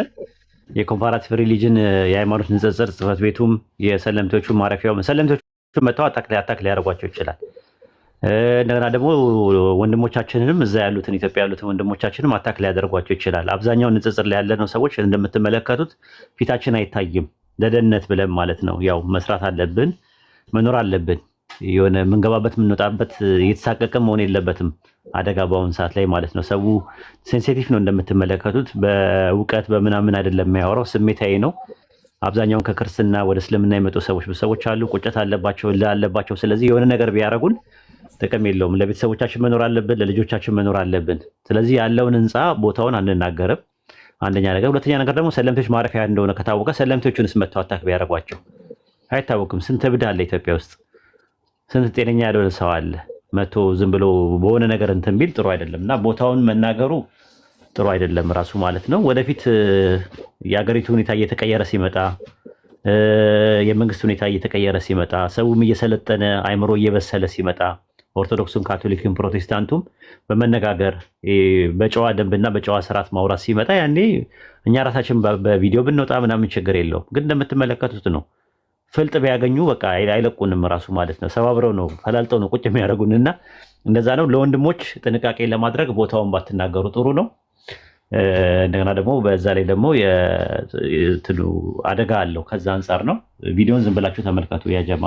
የኮምፓራቲቭ ሪሊጅን የሃይማኖት ንጽጽር ጽህፈት ቤቱም የሰለምቴዎቹ ማረፊያው ሰለምቴዎቹ መተው አታክ ሊያደርጓቸው ይችላል። እንደገና ደግሞ ወንድሞቻችንንም እዛ ያሉትን ኢትዮጵያ ያሉትን ወንድሞቻችንም አታክ ሊያደርጓቸው ይችላል። አብዛኛው ንጽጽር ላይ ያለነው ሰዎች እንደምትመለከቱት ፊታችን አይታይም፣ ለደህንነት ብለን ማለት ነው። ያው መስራት አለብን፣ መኖር አለብን። የሆነ የምንገባበት የምንወጣበት እየተሳቀቀ መሆን የለበትም አደጋ በአሁን ሰዓት ላይ ማለት ነው። ሰው ሴንሲቲቭ ነው እንደምትመለከቱት፣ በእውቀት በምናምን አይደለም የሚያወራው፣ ስሜታዊ ነው። አብዛኛውን ከክርስትና ወደ እስልምና የመጡ ሰዎች አሉ፣ ቁጭት አለባቸው። ስለዚህ የሆነ ነገር ቢያደርጉን ጥቅም የለውም። ለቤተሰቦቻችን መኖር አለብን፣ ለልጆቻችን መኖር አለብን። ስለዚህ ያለውን ህንፃ ቦታውን አንናገርም፣ አንደኛ ነገር። ሁለተኛ ነገር ደግሞ ሰለምቴዎች ማረፊያ እንደሆነ ከታወቀ ሰለምቴዎቹንስ መተው አታክ ቢያደርጓቸው አይታወቅም። ስንት እብድ አለ ኢትዮጵያ ውስጥ፣ ስንት ጤነኛ ያልሆነ ሰው አለ። መቶ ዝም ብሎ በሆነ ነገር እንትን ቢል ጥሩ አይደለም እና ቦታውን መናገሩ ጥሩ አይደለም ራሱ ማለት ነው። ወደፊት የሀገሪቱ ሁኔታ እየተቀየረ ሲመጣ፣ የመንግስት ሁኔታ እየተቀየረ ሲመጣ፣ ሰውም እየሰለጠነ አይምሮ እየበሰለ ሲመጣ፣ ኦርቶዶክሱም ካቶሊክም ፕሮቴስታንቱም በመነጋገር በጨዋ ደንብና በጨዋ ስርዓት ማውራት ሲመጣ ያኔ እኛ ራሳችን በቪዲዮ ብንወጣ ምናምን ችግር የለውም። ግን እንደምትመለከቱት ነው። ፍልጥ ቢያገኙ በቃ አይለቁንም ራሱ ማለት ነው። ሰባብረው ነው ፈላልጠው ነው ቁጭ የሚያደርጉንና እንደዛ ነው። ለወንድሞች ጥንቃቄ ለማድረግ ቦታውን ባትናገሩ ጥሩ ነው። እንደገና ደግሞ በዛ ላይ ደግሞ አደጋ አለው። ከዛ አንጻር ነው። ቪዲዮን ዝም ብላችሁ ተመልከቱ ያ ጀማ።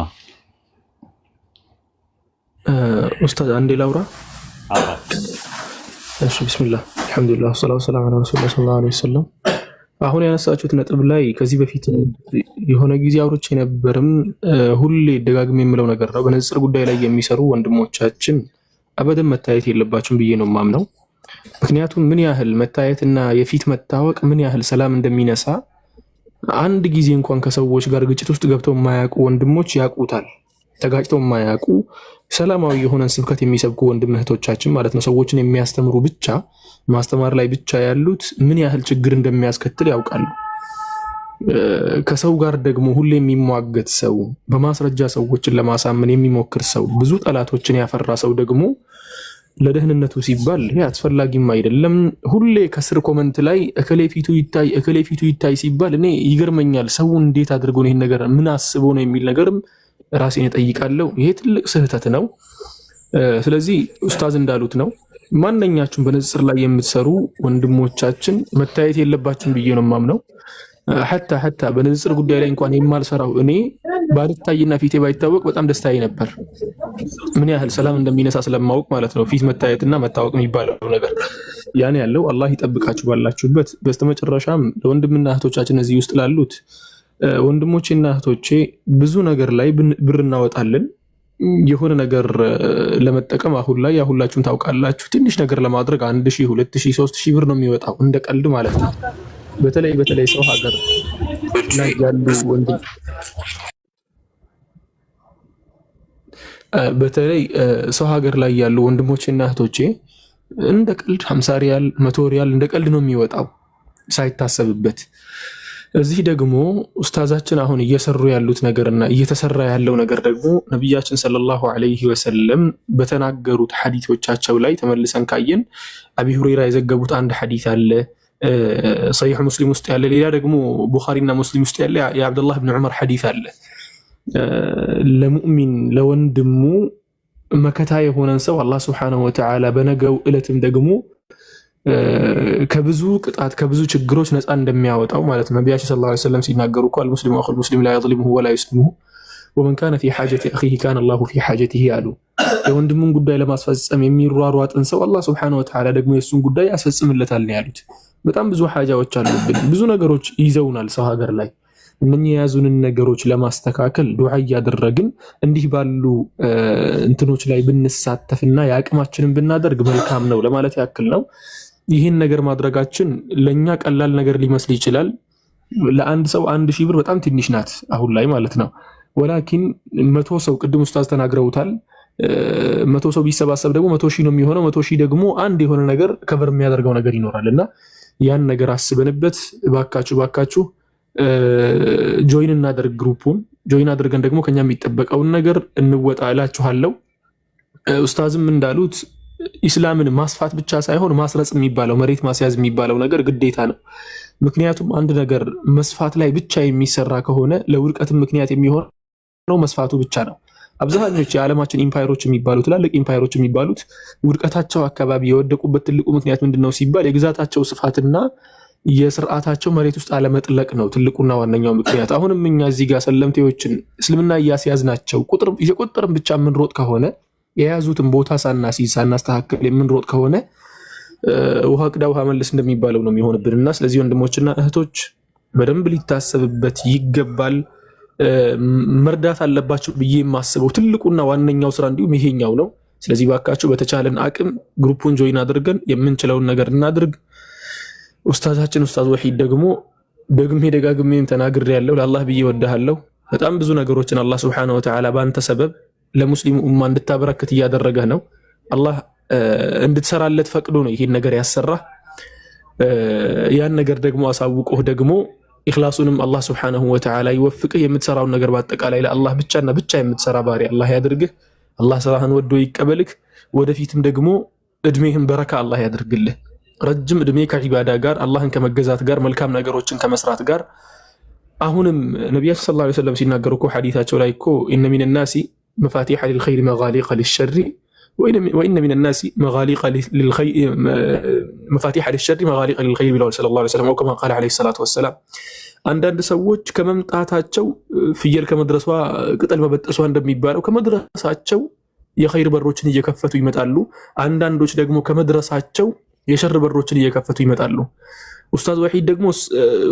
ኡስታዝ አንዴ ላውራ። እሺ ቢስሚላህ አልሐምዱሊላህ ወሰላቱ ወሰላሙ ዐላ ረሱሊላህ ሰለላሁ ዐለይሂ ወሰለም። አሁን ያነሳችሁት ነጥብ ላይ ከዚህ በፊት የሆነ ጊዜ አውርቼ ነበርም ሁሌ ደጋግሜ የምለው ነገር ነው። በንጽጽር ጉዳይ ላይ የሚሰሩ ወንድሞቻችን አበደን መታየት የለባቸውም ብዬ ነው የማምነው። ምክንያቱም ምን ያህል መታየትና የፊት መታወቅ ምን ያህል ሰላም እንደሚነሳ አንድ ጊዜ እንኳን ከሰዎች ጋር ግጭት ውስጥ ገብተው የማያውቁ ወንድሞች ያውቁታል። ተጋጭተው የማያውቁ ሰላማዊ የሆነን ስብከት የሚሰብኩ ወንድም እህቶቻችን ማለት ነው፣ ሰዎችን የሚያስተምሩ ብቻ ማስተማር ላይ ብቻ ያሉት ምን ያህል ችግር እንደሚያስከትል ያውቃሉ። ከሰው ጋር ደግሞ ሁሌ የሚሟገት ሰው፣ በማስረጃ ሰዎችን ለማሳመን የሚሞክር ሰው፣ ብዙ ጠላቶችን ያፈራ ሰው ደግሞ ለደህንነቱ ሲባል ይሄ አስፈላጊም አይደለም። ሁሌ ከስር ኮመንት ላይ እከሌ ፊቱ ይታይ ሲባል እኔ ይገርመኛል። ሰው እንዴት አድርጎ ነው ይሄን ነገር ምን አስቦ ነው የሚል ነገርም ራሴን እጠይቃለሁ። ይሄ ትልቅ ስህተት ነው። ስለዚህ ኡስታዝ እንዳሉት ነው። ማንኛችሁም በንጽጽር ላይ የምትሰሩ ወንድሞቻችን መታየት የለባችሁም ብዬ ነው የማምነው። ሐታ በንጽጽር ጉዳይ ላይ እንኳን የማልሰራው እኔ ባልታይና ፊቴ ባይታወቅ በጣም ደስታዬ ነበር። ምን ያህል ሰላም እንደሚነሳ ስለማወቅ ማለት ነው። ፊት መታየትና መታወቅ የሚባለው ነገር ያን ያለው አላህ ይጠብቃችሁ ባላችሁበት። በስተመጨረሻም ለወንድምና እህቶቻችን እዚህ ውስጥ ላሉት ወንድሞቼና እህቶቼ ብዙ ነገር ላይ ብር እናወጣለን። የሆነ ነገር ለመጠቀም አሁን ላይ ሁላችሁም ታውቃላችሁ፣ ትንሽ ነገር ለማድረግ 1000፣ 2000፣ 3000 ብር ነው የሚወጣው እንደ ቀልድ ማለት ነው። በተለይ ሰው ሀገር ላይ ያሉ ወንድም በተለይ ሰው ሀገር ላይ ያሉ ወንድሞቼና እህቶቼ እንደ ቀልድ 50 ሪያል 100 ሪያል እንደ ቀልድ ነው የሚወጣው ሳይታሰብበት። እዚህ ደግሞ ኡስታዛችን አሁን እየሰሩ ያሉት ነገርና እየተሰራ ያለው ነገር ደግሞ ነቢያችን ሰለላሁ ዐለይሂ ወሰለም በተናገሩት ሐዲሶቻቸው ላይ ተመልሰን ካየን አቢ ሁረይራ የዘገቡት አንድ ሐዲስ አለ ሰሒህ ሙስሊም ውስጥ ያለ፣ ሌላ ደግሞ ቡኻሪና ሙስሊም ውስጥ ያለ የአብዱላህ ብን ዑመር ሐዲስ አለ። ለሙእሚን ለወንድሙ መከታ የሆነን ሰው አላህ ሱብሓነሁ ወተዓላ በነገው ዕለትም ደግሞ ከብዙ ቅጣት ከብዙ ችግሮች ነፃ እንደሚያወጣው ማለት ነው። ነቢያችን ሰለላሁ ዐለይሂ ወሰለም ሲናገሩ እኮ አልሙስሊሙ አኹል ሙስሊም ላ የዝሊሙሁ ወላ ዩስሊሙሁ ወመን ካነ ፊ ሐጀቲ አኺሂ ካነ አላሁ ፊ ሐጀቲሂ አሉ። የወንድሙን ጉዳይ ለማስፈጸም የሚሯሯጥን ሰው አላህ ሱብሓነሁ ወተዓላ ደግሞ የእሱን ጉዳይ ያስፈጽምለታል ነው ያሉት። በጣም ብዙ ሐጃዎች አሉብን፣ ብዙ ነገሮች ይዘውናል ሰው ሀገር ላይ። እነኚህ የያዙንን ነገሮች ለማስተካከል ዱዓ እያደረግን እንዲህ ባሉ እንትኖች ላይ ብንሳተፍና የአቅማችንን ብናደርግ መልካም ነው ለማለት ያክል ነው። ይህን ነገር ማድረጋችን ለኛ ቀላል ነገር ሊመስል ይችላል። ለአንድ ሰው 1000 ብር በጣም ትንሽ ናት አሁን ላይ ማለት ነው። ወላኪን 100 ሰው ቅድም ኡስታዝ ተናግረውታል። 100 ሰው ቢሰባሰብ ደግሞ 100,000 ነው የሚሆነው። 100,000 ደግሞ አንድ የሆነ ነገር ከበር የሚያደርገው ነገር ይኖራልና ያን ነገር አስበንበት ባካችሁ ጆይን እናደርግ። ግሩፑን ጆይን አድርገን ደግሞ ከኛ የሚጠበቀውን ነገር እንወጣ እላችኋለሁ። ኡስታዝም እንዳሉት ኢስላምን ማስፋት ብቻ ሳይሆን ማስረጽ የሚባለው መሬት ማስያዝ የሚባለው ነገር ግዴታ ነው። ምክንያቱም አንድ ነገር መስፋት ላይ ብቻ የሚሰራ ከሆነ ለውድቀትም ምክንያት የሚሆነው መስፋቱ ብቻ ነው። አብዛኞቹ የዓለማችን ኢምፓየሮች የሚባሉት ትላልቅ ኢምፓየሮች የሚባሉት ውድቀታቸው አካባቢ የወደቁበት ትልቁ ምክንያዝ ምንድነው ሲባል የግዛታቸው ስፋትና የስርዓታቸው መሬት ውስጥ አለመጥለቅ ነው ትልቁና ዋነኛው ምክንያት። አሁንም እኛ እዚህ ጋር ሰለምቴዎችን እስልምና እያስያዝናቸው ቁጥር እየቆጠርን ብቻ የምንሮጥ ከሆነ የያዙትን ቦታ ሳናስተካክል የምንሮጥ ከሆነ ውሃ ቅዳ ውሃ መልስ እንደሚባለው ነው የሚሆንብንና ስለዚህ ወንድሞችና እህቶች በደንብ ሊታሰብበት ይገባል። መርዳት አለባቸው ብዬ የማስበው ትልቁና ዋነኛው ስራ እንዲሁም ይሄኛው ነው። ስለዚህ ባካችሁ በተቻለን አቅም ግሩፑን ጆይን አድርገን የምንችለውን ነገር እናድርግ። ኡስታዛችን ኡስታዝ ወሒድ ደግሞ ደጋግሜም ተናግሬያለሁ፣ ለአላህ ብዬ ወድሃለሁ። በጣም ብዙ ነገሮችን አላህ ሱብሓነሁ ወተዓላ በአንተ ሰበብ ለሙስሊሙ ኡማ እንድታበረክት እያደረገህ ነው። አላህ እንድትሰራለት ፈቅዶ ነው ይሄን ነገር ያሰራህ። ያን ነገር ደግሞ አሳውቆህ ደግሞ ኢኽላሱንም አላህ ሱብሓነሁ ወተዓላ ይወፍቅህ። የምትሰራውን ነገር በአጠቃላይ ለአላህ ብቻና ብቻ የምትሰራ ባሪያ አላህ ያድርግህ። አላህ ስራህን ወዶ ይቀበልህ። ወደፊትም ደግሞ እድሜህን በረካ አላህ ያድርግልህ። ረጅም እድሜ ከዒባዳ ጋር አላህን ከመገዛት ጋር መልካም ነገሮችን ከመስራት ጋር። አሁንም ነቢያችን ሰለላሁ ዐለይሂ ወሰለም ሲናገሩ እኮ ሐዲታቸው ላይ እኮ ኢነ ሚነ ናሲ መፋቲሐ ሊልኸይሪ መጋሊቀ ሊሸሪ ወኢነ ሚነ ናሲ መፋቲሐ ሊሸሪ መጋሊቀ ሊልኸይሪ ብለዋል ሰለላሁ ዐለይሂ ወሰለም ከማ ቃለ ዐለይሂ ሰላቱ ወሰላም። አንዳንድ ሰዎች ከመምጣታቸው ፍየል ከመድረሷ ቅጠል መበጠሷ እንደሚባለው ከመድረሳቸው የኸይር በሮችን እየከፈቱ ይመጣሉ። አንዳንዶች ደግሞ ከመድረሳቸው የሸር በሮችን እየከፈቱ ይመጣሉ። ኡስታዝ ወሒድ ደግሞ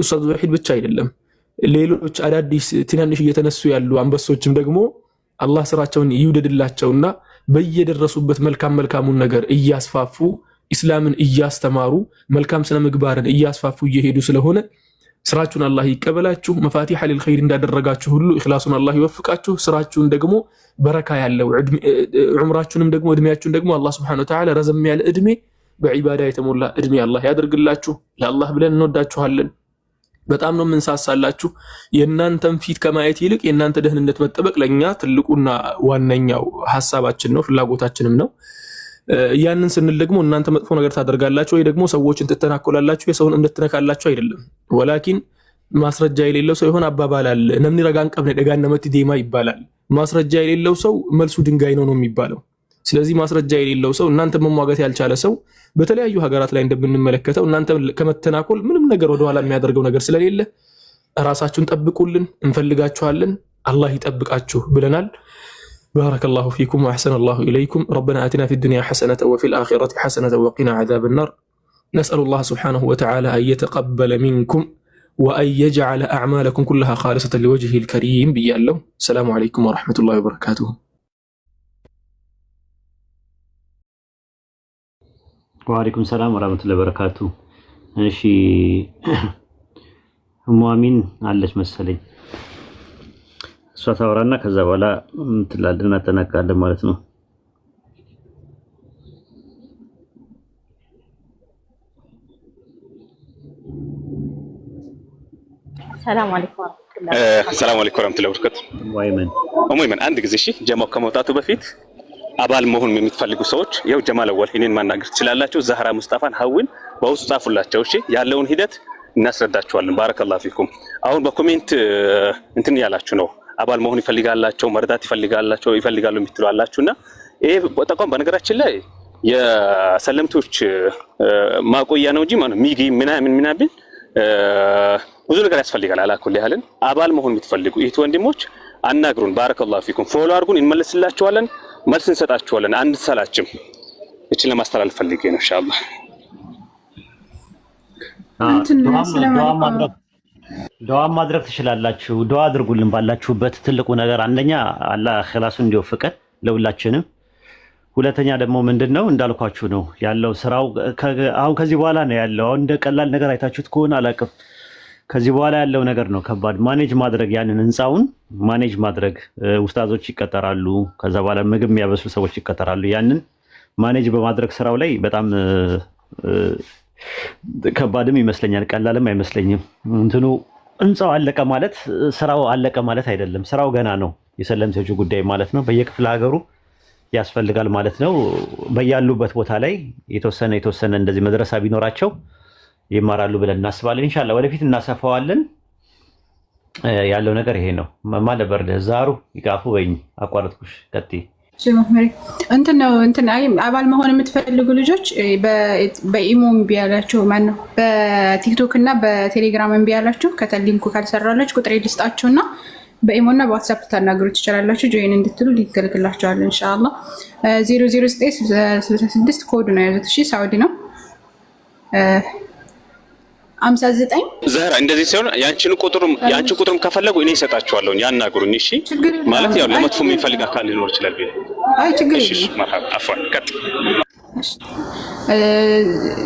ኡስታዝ ወሒድ ብቻ አይደለም፣ ሌሎች አዳዲስ ትናንሽ እየተነሱ ያሉ አንበሶችም ደግሞ አላህ ስራቸውን ይውደድላቸውና በየደረሱበት መልካሙን ነገር እያስፋፉ ኢስላምን እያስተማሩ መልካም ስነ ምግባርን እያስፋፉ እየሄዱ ስለሆነ ስራችሁን አላህ ይቀበላችሁ። መፋቲሐ ሊልኸይር እንዳደረጋችሁ ሁሉ ኢኽላሱን አላህ ይወፍቃችሁ። ስራችሁን ደግሞ በረካ ያለው ዑምራችሁንም ደግሞ እድሜያችሁን ደግሞ አላህ ሱብሓነሁ ወተዓላ ረዘም ያለ እድሜ በዒባዳ የተሞላ እድሜ አላህ ያደርግላችሁ። ለአላህ ብለን እንወዳችኋለን። በጣም ነው የምንሳሳላችሁ። የእናንተን ፊት ከማየት ይልቅ የእናንተ ደህንነት መጠበቅ ለእኛ ትልቁና ዋነኛው ሀሳባችን ነው፣ ፍላጎታችንም ነው። ያንን ስንል ደግሞ እናንተ መጥፎ ነገር ታደርጋላችሁ ወይ ደግሞ ሰዎችን ትተናኮላላችሁ፣ የሰውን እምነት ትነካላችሁ አይደለም። ወላኪን ማስረጃ የሌለው ሰው የሆነ አባባል አለ፣ ነምኒ ረጋን ቀብነ ደጋነመት ዴማ ይባላል። ማስረጃ የሌለው ሰው መልሱ ድንጋይ ነው የሚባለው። ስለዚህ ማስረጃ የሌለው ሰው እናንተ መሟገት ያልቻለ ሰው በተለያዩ ሀገራት ላይ እንደምንመለከተው እናንተ ከመተናኮል ምንም ነገር ወደኋላ የሚያደርገው ነገር ስለሌለ ራሳችሁን ጠብቁልን፣ እንፈልጋችኋለን። አላህ ይጠብቃችሁ ብለናል። ባረከላሁ ፊኩም ወአሕሰነ አላሁ ኢለይኩም። ረበና አቲና ፊ ዱንያ ሐሰነተ ወፊ ልአኺረቲ ሐሰነተ ወቂና ዐዛበ ናር። ነስአሉላህ ሱብሓነሁ ወተዓላ አን የተቀበለ ሚንኩም ወአን የጅዐለ አዕማለኩም ኩለሃ ኻሊሰተን ሊወጅሂል ከሪም ብያለሁ። ሰላሙ ዐለይኩም ወረሕመቱላሂ ወበረካቱሁ። ወአለይኩም ሰላም ወራህመቱላሂ ወበረካቱ። እሺ ሙአሚን አለች መሰለኝ እሷ ታወራና ከዛ በኋላ እንትላለን እናጠናቅቃለን ማለት ነው። ሰላም አለይኩም ወራህመቱላሂ ወበረካቱ። ወይመን አንድ ጊዜ እሺ፣ ጀማው ከመውጣቱ በፊት አባል መሆን የምትፈልጉ ሰዎች ያው ጀማል አወል እኔን ማናገር ትችላላችሁ። ዛህራ ሙስጣፋን ሀዊን በውስጥ ጻፉላቸው። እሺ፣ ያለውን ሂደት እናስረዳችኋለን። ባረከላሁ ፊኩም። አሁን በኮሜንት እንትን ያላችሁ ነው አባል መሆን ይፈልጋላችሁ፣ መርዳት ይፈልጋሉ የምትሉ አላችሁና ይሄ ተቋም በነገራችን ላይ የሰለምቶች ማቆያ ነው እንጂ ማለት ሚጊ ምናምን ብዙ ነገር ያስፈልጋል። አላኩል ያህልን አባል መሆን የምትፈልጉ እህት ወንድሞች አናግሩን። ባረከላሁ ፊኩም። ፎሎ አድርጉን፣ እንመልስላችኋለን፣ መልስ እንሰጣችኋለን። አንሰላችም። እቺን ለማስተላለፍ ፈልጌ ነው ኢንሻአላህ። ዱዓ ማድረግ ትችላላችሁ። ዱዓ አድርጉልን ባላችሁበት። ትልቁ ነገር አንደኛ አላህ ኺላሱን እንዲወፍቀን ለሁላችንም፣ ሁለተኛ ደግሞ ምንድነው እንዳልኳችሁ ነው ያለው ስራው አሁን ከዚህ በኋላ ነው ያለው። አሁን እንደ ቀላል ነገር አይታችሁት ከሆነ አላውቅም። ከዚህ በኋላ ያለው ነገር ነው ከባድ። ማኔጅ ማድረግ ያንን ህንፃውን ማኔጅ ማድረግ ኡስታዞች ይቀጠራሉ። ከዛ በኋላ ምግብ የሚያበስሉ ሰዎች ይቀጠራሉ። ያንን ማኔጅ በማድረግ ስራው ላይ በጣም ከባድም ይመስለኛል፣ ቀላልም አይመስለኝም። እንትኑ ህንፃው አለቀ ማለት ስራው አለቀ ማለት አይደለም። ስራው ገና ነው። የሰለምቴዎቹ ጉዳይ ማለት ነው በየክፍለ ሀገሩ ያስፈልጋል ማለት ነው። በያሉበት ቦታ ላይ የተወሰነ እንደዚህ መድረሳ ቢኖራቸው ይማራሉ ብለን እናስባለን። ኢንሻአላህ ወደፊት እናሰፋዋለን። ያለው ነገር ይሄ ነው። ማለበርደ ዛሩ ይቃፉ ወይኝ አቋረጥኩሽ። ቀጥይ። እንትን አባል መሆን የምትፈልጉ ልጆች በኢሞ እምቢ ያላችሁ ማነው በቲክቶክ እና በቴሌግራም እምቢ ያላችሁ ከሊንኩ ካልሰራላችሁ ቁጥሬ ልስጣችሁና በኢሞ እና በዋትስአፕ ታናግሩ ትችላላችሁ። ጆይን እንድትሉ ሊገልግላችኋል ኢንሻአላህ። 00966 ኮድ ነው ያዙት። እሺ ሳውዲ ነው 59 ዛህራ እንደዚህ ሲሆን ያንቺን ቁጥርም ከፈለጉ እኔ እሰጣቸዋለሁ። ያናግሩኝ። እሺ ማለት ያው ለመጥፎ የሚፈልግ አካል ሊኖር ይችላል። አይ ችግር እሺ መርሐባ አፍዋን ቀጥ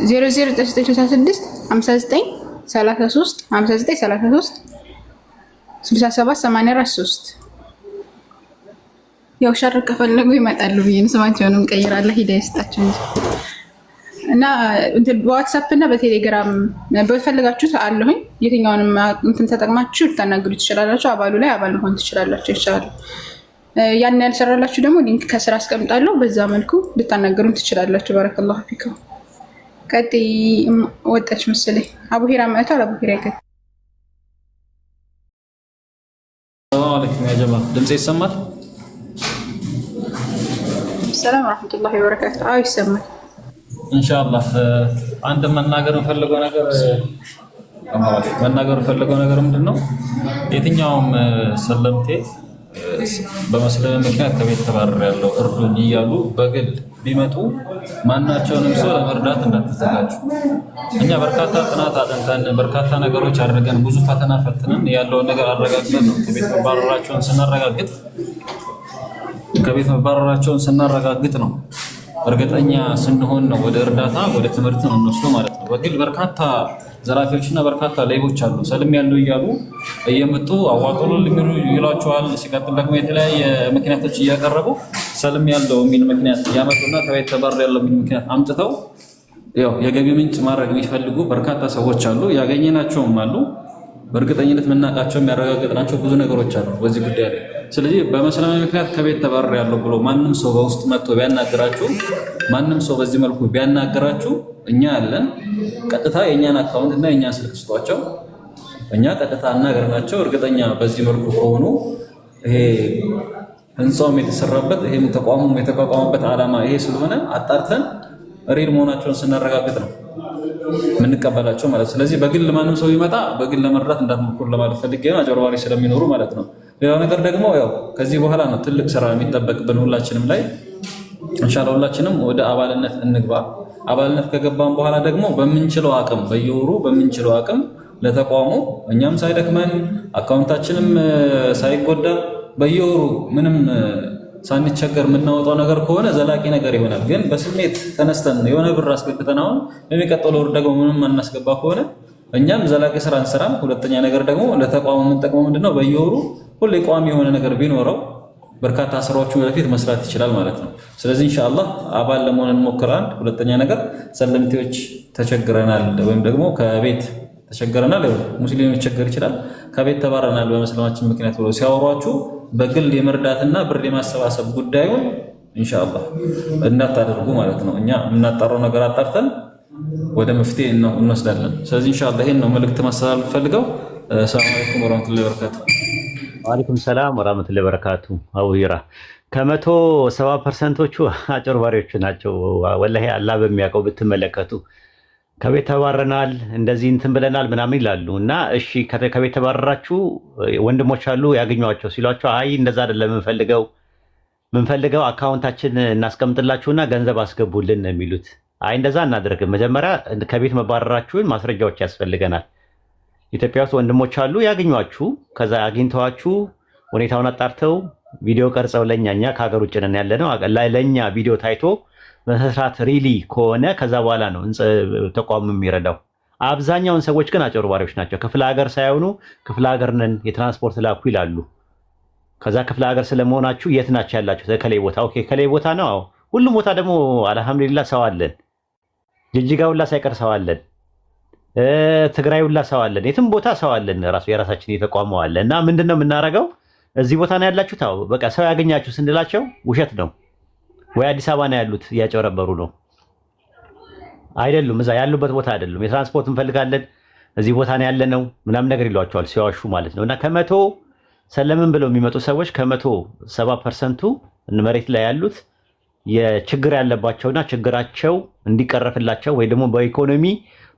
00966 59 33 59 33 67 84 3 ያው ሸር ከፈለጉ ይመጣሉ ብዬ ስማቸውን እንቀይራለን። ሂዳያ ይስጣችሁ እንጂ እና በዋትስአፕ እና በቴሌግራም በፈለጋችሁት አለሁኝ። የትኛውንም እንትን ተጠቅማችሁ ልታናግሩ ትችላላችሁ። አባሉ ላይ አባል መሆን ትችላላችሁ። ይቻላል። ያን ያልሰራላችሁ ደግሞ ሊንክ ከስራ አስቀምጣለሁ። በዛ መልኩ ልታናግሩን ትችላላችሁ። ባረከላሁ ፊኩም። ቀጥይ። ወጣች መሰለኝ። አቡ ሂራ መጥቷል። አቡ ሂራ ይከ ሰላም አለይኩም ያ ጀማዓ፣ ድምጼ ይሰማል? ሰላም ወራህመቱላሂ ወበረካቱ። አዎ ይሰማል። ኢንሻአላህ አንድ መናገር ፈልገው ነገር ምንድነው የትኛውም ሰለምቴ በመስለም ምክንያት ከቤት ተባረር ያለው እርዱኝ እያሉ በግል ቢመጡ ማናቸውንም ሰው ለመርዳት እንዳትዘጋጁ። እኛ በርካታ ጥናት አጥንተን በርካታ ነገሮች አድርገን ብዙ ፈተና ፈትነን ያለውን ነገር አረጋግጠን ነው ከቤት መባረራቸውን ስናረጋግጥ ነው እርግጠኛ ስንሆን ነው ወደ እርዳታ ወደ ትምህርት ነው እንወስደው ማለት ነው። በግል በርካታ ዘራፊዎችና በርካታ ሌቦች አሉ። ሰልም ያለው እያሉ እየመጡ አዋጦሉን ሊሚሩ ይሏቸዋል። ሲቀጥል ደግሞ የተለያየ ምክንያቶች እያቀረቡ ሰልም ያለው የሚል ምክንያት ያመጡና ከቤት ተባረር ያለው የሚል ምክንያት አምጥተው ያው የገቢ ምንጭ ማድረግ የሚፈልጉ በርካታ ሰዎች አሉ። ያገኘናቸውም አሉ። በእርግጠኝነት መናቃቸው የሚያረጋግጥናቸው ብዙ ነገሮች አሉ በዚህ ጉዳይ ላይ። ስለዚህ በመስለም ምክንያት ከቤት ተባረር ያለው ብሎ ማንም ሰው በውስጥ መጥቶ ቢያናግራችሁ፣ ማንም ሰው በዚህ መልኩ ቢያናግራችሁ እኛ ያለን ቀጥታ የኛን አካውንት እና የኛን ስልክ ስጧቸው። እኛ ቀጥታ አናገርናቸው። እርግጠኛ በዚህ መልኩ ከሆኑ ይሄ ህንጻውም የተሰራበት ይሄም ተቋሙም የተቋቋመበት ዓላማ ይሄ ስለሆነ አጣርተን ሪል መሆናቸውን ስናረጋግጥ ነው የምንቀበላቸው ማለት። ስለዚህ በግል ማንም ሰው ይመጣ በግል ለመርዳት እንዳትሞክሩ ለማለት ፈልጌ ነው። አጭበርባሪ ስለሚኖሩ ማለት ነው። ሌላው ነገር ደግሞ ያው ከዚህ በኋላ ነው ትልቅ ስራ የሚጠበቅብን ሁላችንም ላይ። ኢንሻአላህ ሁላችንም ወደ አባልነት እንግባ። አባልነት ከገባን በኋላ ደግሞ በምንችለው አቅም በየወሩ በምንችለው አቅም ለተቋሙ እኛም ሳይደክመን አካውንታችንም ሳይጎዳ በየወሩ ምንም ሳንቸገር የምናወጣው ነገር ከሆነ ዘላቂ ነገር ይሆናል። ግን በስሜት ተነስተን የሆነ ብር አስገብተን አሁን በሚቀጥለው ወር ደግሞ ምንም አናስገባ ከሆነ እኛም ዘላቂ ስራ እንሰራም። ሁለተኛ ነገር ደግሞ ለተቋሙ የምንጠቅመው ምንድነው በየወሩ ሁሌ ቋሚ የሆነ ነገር ቢኖረው በርካታ ስራዎችን ወደፊት መስራት ይችላል ማለት ነው። ስለዚህ ኢንሻአላህ አባል ለመሆን እንሞክራለን። ሁለተኛ ነገር ሰለምቴዎች ተቸግረናል ወይም ደግሞ ከቤት ተቸግረናል፣ ሙስሊም ሊቸገር ይችላል፣ ከቤት ተባረናል በመስለማችን ምክንያት ብለው ሲያወሯችሁ በግል የመርዳትና ብር የማሰባሰብ ጉዳዩን ኢንሻአላህ እንዳታደርጉ ማለት ነው። እኛ የምናጣራው ነገር አጣርተን ወደ መፍትሄ እንወስዳለን። ስለዚህ ኢንሻአላህ ይሄን ነው መልእክት ማስተላለፍ ፈልገው። ሰላም አለይኩም ወራህመቱላሂ ወበረካቱ። ወአለይኩም ሰላም ወራህመቱላሂ ወበረካቱ። አውይራ ከ170%ዎቹ አጭበርባሪዎች ናቸው። ወላሂ አላህ በሚያውቀው ብትመለከቱ ከቤት ተባረናል እንደዚህ እንትን ብለናል ምናምን ይላሉ። እና እሺ ከቤት ተባረራችሁ ወንድሞች አሉ ያገኟቸው ሲሏቸው አይ እንደዛ አይደለም ምንፈልገው አካውንታችን እናስቀምጥላችሁና ገንዘብ አስገቡልን ነው የሚሉት። አይ እንደዛ እናደርግም፣ መጀመሪያ ከቤት መባረራችሁን ማስረጃዎች ያስፈልገናል። ኢትዮጵያ ውስጥ ወንድሞች አሉ ያገኟችሁ፣ ከዛ አግኝተዋችሁ ሁኔታውን አጣርተው ቪዲዮ ቀርጸው ለኛ ከሀገር ውጭ ነን ያለነው ለኛ ቪዲዮ ታይቶ በስርዓት ሪሊ ከሆነ ከዛ በኋላ ነው ተቋሙ የሚረዳው። አብዛኛውን ሰዎች ግን አጭበርባሪዎች ናቸው። ክፍለ ሀገር ሳይሆኑ ክፍለ ሀገር ነን የትራንስፖርት ላኩ ይላሉ። ከዛ ክፍለ ሀገር ስለመሆናችሁ የት ናቸው ያላችሁ? ከላይ ቦታ። ኦኬ ከላይ ቦታ ነው። ሁሉም ቦታ ደግሞ አልሐምዱሊላህ ሰው አለን። ጅጅጋ ሁላ ሳይቀር ሰው አለን። ትግራይ ሁላ ሰው አለን። የትም ቦታ ሰው አለን። ራሱ የራሳችን የተቋሙ አለ። እና ምንድነው የምናደርገው? እዚህ ቦታ ነው ያላችሁ ታው በቃ ሰው ያገኛችሁ ስንላቸው ውሸት ነው ወይ አዲስ አበባ ነው ያሉት እያጨረበሩ ነው አይደሉም። እዛ ያሉበት ቦታ አይደሉም። የትራንስፖርት እንፈልጋለን እዚህ ቦታ ነው ያለነው ምናምን ነገር ይሏቸዋል ሲዋሹ ማለት ነው። እና ከመቶ ሰለምን ብለው የሚመጡ ሰዎች ከ170%ቱ መሬት ላይ ያሉት የችግር ያለባቸውና ችግራቸው እንዲቀረፍላቸው ወይ ደግሞ በኢኮኖሚ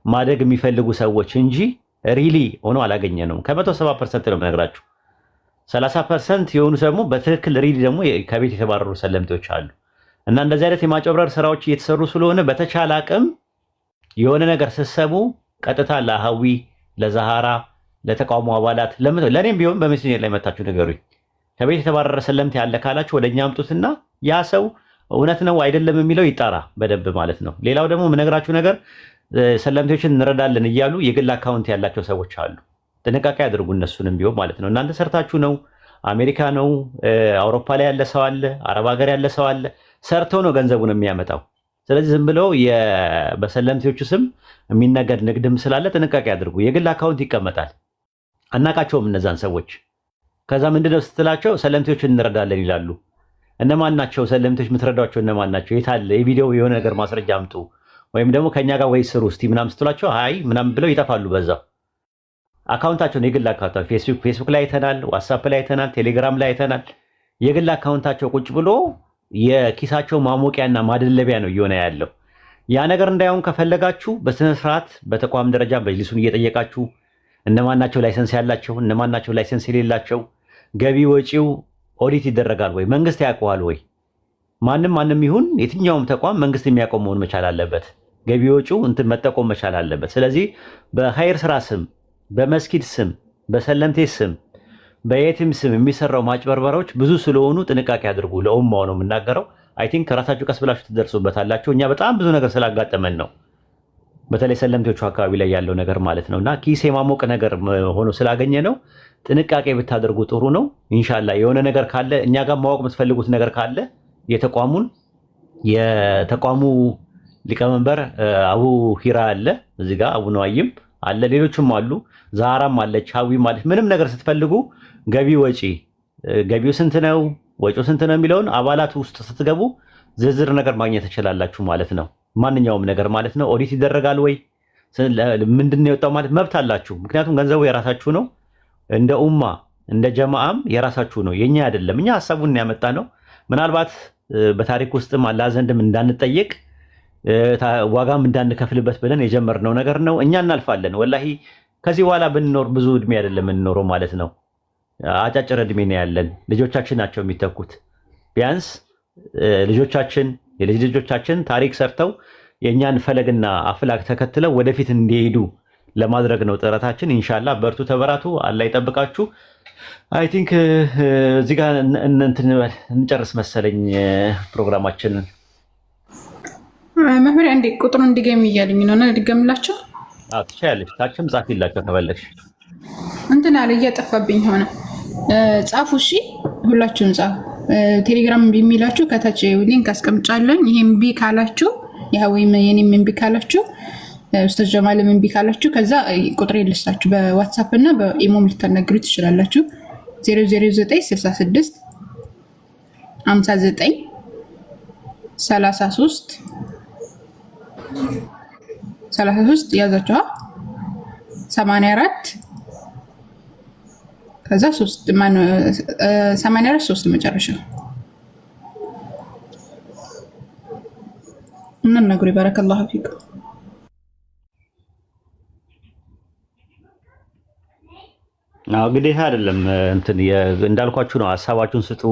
ማደግ የሚፈልጉ ሰዎች እንጂ ሪሊ ሆኖ አላገኘነውም። ከ170% ነው የምነግራችሁ። 30% የሆኑ ደግሞ በትክክል ሪሊ ደግሞ ከቤት የተባረሩ ሰለምቴዎች አሉ። እና እንደዚህ አይነት የማጨብረር ስራዎች እየተሰሩ ስለሆነ በተቻለ አቅም የሆነ ነገር ስትሰሙ ቀጥታ ለሀዊ ለዛሃራ ለተቋሙ አባላት ለኔም ቢሆን በሜሴንጀር ላይ መታችሁ ንገሩኝ። ከቤት የተባረረ ሰለምቴ ያለ ካላችሁ ወደኛ አምጡትና ያ ሰው እውነት ነው አይደለም የሚለው ይጣራ በደንብ ማለት ነው። ሌላው ደግሞ የምነግራችሁ ነገር ሰለምቴዎችን እንረዳለን እያሉ የግል አካውንት ያላቸው ሰዎች አሉ። ጥንቃቄ አድርጉ እነሱንም ቢሆን ማለት ነው። እናንተ ሰርታችሁ ነው፣ አሜሪካ ነው፣ አውሮፓ ላይ ያለ ሰው አለ፣ አረብ ሀገር ያለ ሰው አለ፣ ሰርተው ነው ገንዘቡን የሚያመጣው። ስለዚህ ዝም ብለው በሰለምቴዎቹ ስም የሚነገድ ንግድም ስላለ ጥንቃቄ አድርጉ። የግል አካውንት ይቀመጣል። አናቃቸውም እነዛን ሰዎች። ከዛ ምንድነው ስትላቸው ሰለምቴዎችን እንረዳለን ይላሉ። እነማን ናቸው ሰለምቴዎች የምትረዷቸው? እነማን ናቸው? የታለ የቪዲዮ የሆነ ነገር ማስረጃ አምጡ፣ ወይም ደግሞ ከኛ ጋር ወይ ስሩ እስቲ ምናምን ስትሏቸው አይ ምናምን ብለው ይጠፋሉ። በዛው አካውንታቸውን የግል አካውንታቸው ፌስቡክ ላይ አይተናል፣ ዋትስአፕ ላይ አይተናል፣ ቴሌግራም ላይ አይተናል። የግል አካውንታቸው ቁጭ ብሎ የኪሳቸው ማሞቂያና ማደለቢያ ነው እየሆነ ያለው። ያ ነገር እንዳይሆን ከፈለጋችሁ በስነ ስርዓት በተቋም ደረጃ በጅሊሱን እየጠየቃችሁ እነማን ናቸው ላይሰንስ ያላቸው፣ እነማን ናቸው ላይሰንስ የሌላቸው፣ ገቢ ወጪው ኦዲት ይደረጋል ወይ፣ መንግስት ያውቀዋል ወይ? ማንም ይሁን የትኛውም ተቋም መንግስት የሚያውቀው መሆን መቻል አለበት። ገቢ ወጪው እንትን መጠቆም መቻል አለበት። ስለዚህ በኸይር ስራ ስም፣ በመስጊድ ስም፣ በሰለምቴ ስም፣ በየቲም ስም የሚሰራው ማጭበርበሮች ብዙ ስለሆኑ ጥንቃቄ አድርጉ። ለኡማው ነው የምናገረው። አይ ቲንክ ራሳችሁ ቀስ ብላችሁ ትደርሱበታላችሁ። እኛ በጣም ብዙ ነገር ስላጋጠመን ነው፣ በተለይ ሰለምቴዎቹ አካባቢ ላይ ያለው ነገር ማለት ነው። እና ኪስ የማሞቅ ነገር ሆኖ ስላገኘ ነው። ጥንቃቄ ብታደርጉ ጥሩ ነው። ኢንሻአላህ የሆነ ነገር ካለ እኛ ጋር ማወቅ የምትፈልጉት ነገር ካለ የተቋሙ ሊቀመንበር አቡ ሂራ አለ እዚህ ጋር፣ አቡ ነዋይም አለ፣ ሌሎችም አሉ፣ ዛራም አለች፣ ሀዊም አለች። ምንም ነገር ስትፈልጉ ገቢው ስንት ነው ወጪው ስንት ነው የሚለውን አባላት ውስጥ ስትገቡ ዝርዝር ነገር ማግኘት ትችላላችሁ ማለት ነው። ማንኛውም ነገር ማለት ነው። ኦዲት ይደረጋል ወይ ምንድነው የወጣው ማለት መብት አላችሁ። ምክንያቱም ገንዘቡ የራሳችሁ ነው። እንደ ኡማ እንደ ጀማዓም የራሳችሁ ነው፣ የኛ አይደለም። እኛ ሀሳቡን ያመጣ ነው። ምናልባት በታሪክ ውስጥም አላህ ዘንድም እንዳንጠየቅ ዋጋም እንዳንከፍልበት ብለን የጀመርነው ነገር ነው። እኛ እናልፋለን። ወላሂ ከዚህ በኋላ ብንኖር ብዙ እድሜ አይደለም የምንኖረው ማለት ነው። አጫጭር እድሜ ነው ያለን። ልጆቻችን ናቸው የሚተኩት። ቢያንስ ልጆቻችን የልጅ ልጆቻችን ታሪክ ሰርተው የእኛን ፈለግና አፍላክ ተከትለው ወደፊት እንዲሄዱ ለማድረግ ነው ጥረታችን። ኢንሻአላህ በርቱ፣ ተበራቱ፣ አላህ ይጠብቃችሁ። አይ ቲንክ እዚህ ጋር እንጨርስ መሰለኝ ፕሮግራማችንን። መምህር አንዴ ቁጥሩን እንዲገም እያለኝ ነው እና ድገምላቸው። ትችያለሽ። ታችም ጻፊላቸው ከፈለግሽ። እንትን አለ እያጠፋብኝ ሆነ። ጻፉ እሺ፣ ሁላችሁም ጻፉ። ቴሌግራም የሚላችሁ ከታች ሊንክ አስቀምጫለሁ። ይሄም እምቢ ካላችሁ ወይም የኔም እምቢ ካላችሁ ኡስታዝ ጀማልም እምቢ ካላችሁ ከዛ ቁጥሬ ልስጣችሁ። በዋትስአፕ እና በኢሞም ልታናግሩ ትችላላችሁ። 00966 59 33 ያዛችሁ 84 ከዛ 3 ማነው 84 3 መጨረሻ እና ነግሪ ባረከላሁ ፊኩም። ግዴታ አይደለም እንትን እንዳልኳችሁ ነው። ሀሳባችሁን ስጡ፣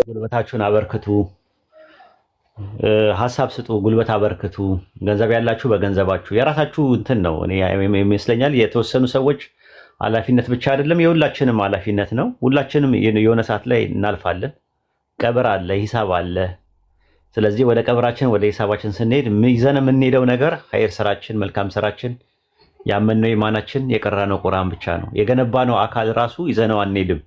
ጉልበታችሁን አበርክቱ። ሀሳብ ስጡ፣ ጉልበት አበርክቱ። ገንዘብ ያላችሁ በገንዘባችሁ የራሳችሁ እንትን ነው። እኔ ይመስለኛል የተወሰኑ ሰዎች ኃላፊነት ብቻ አይደለም የሁላችንም ኃላፊነት ነው። ሁላችንም የሆነ ሰዓት ላይ እናልፋለን። ቀብር አለ፣ ሂሳብ አለ። ስለዚህ ወደ ቀብራችን ወደ ሂሳባችን ስንሄድ ይዘን የምንሄደው ነገር ኸይር ስራችን፣ መልካም ስራችን፣ ያመነው ኢማናችን፣ የቀራነው ቁርአን ብቻ ነው። የገነባነው አካል ራሱ ይዘነው አንሄድም።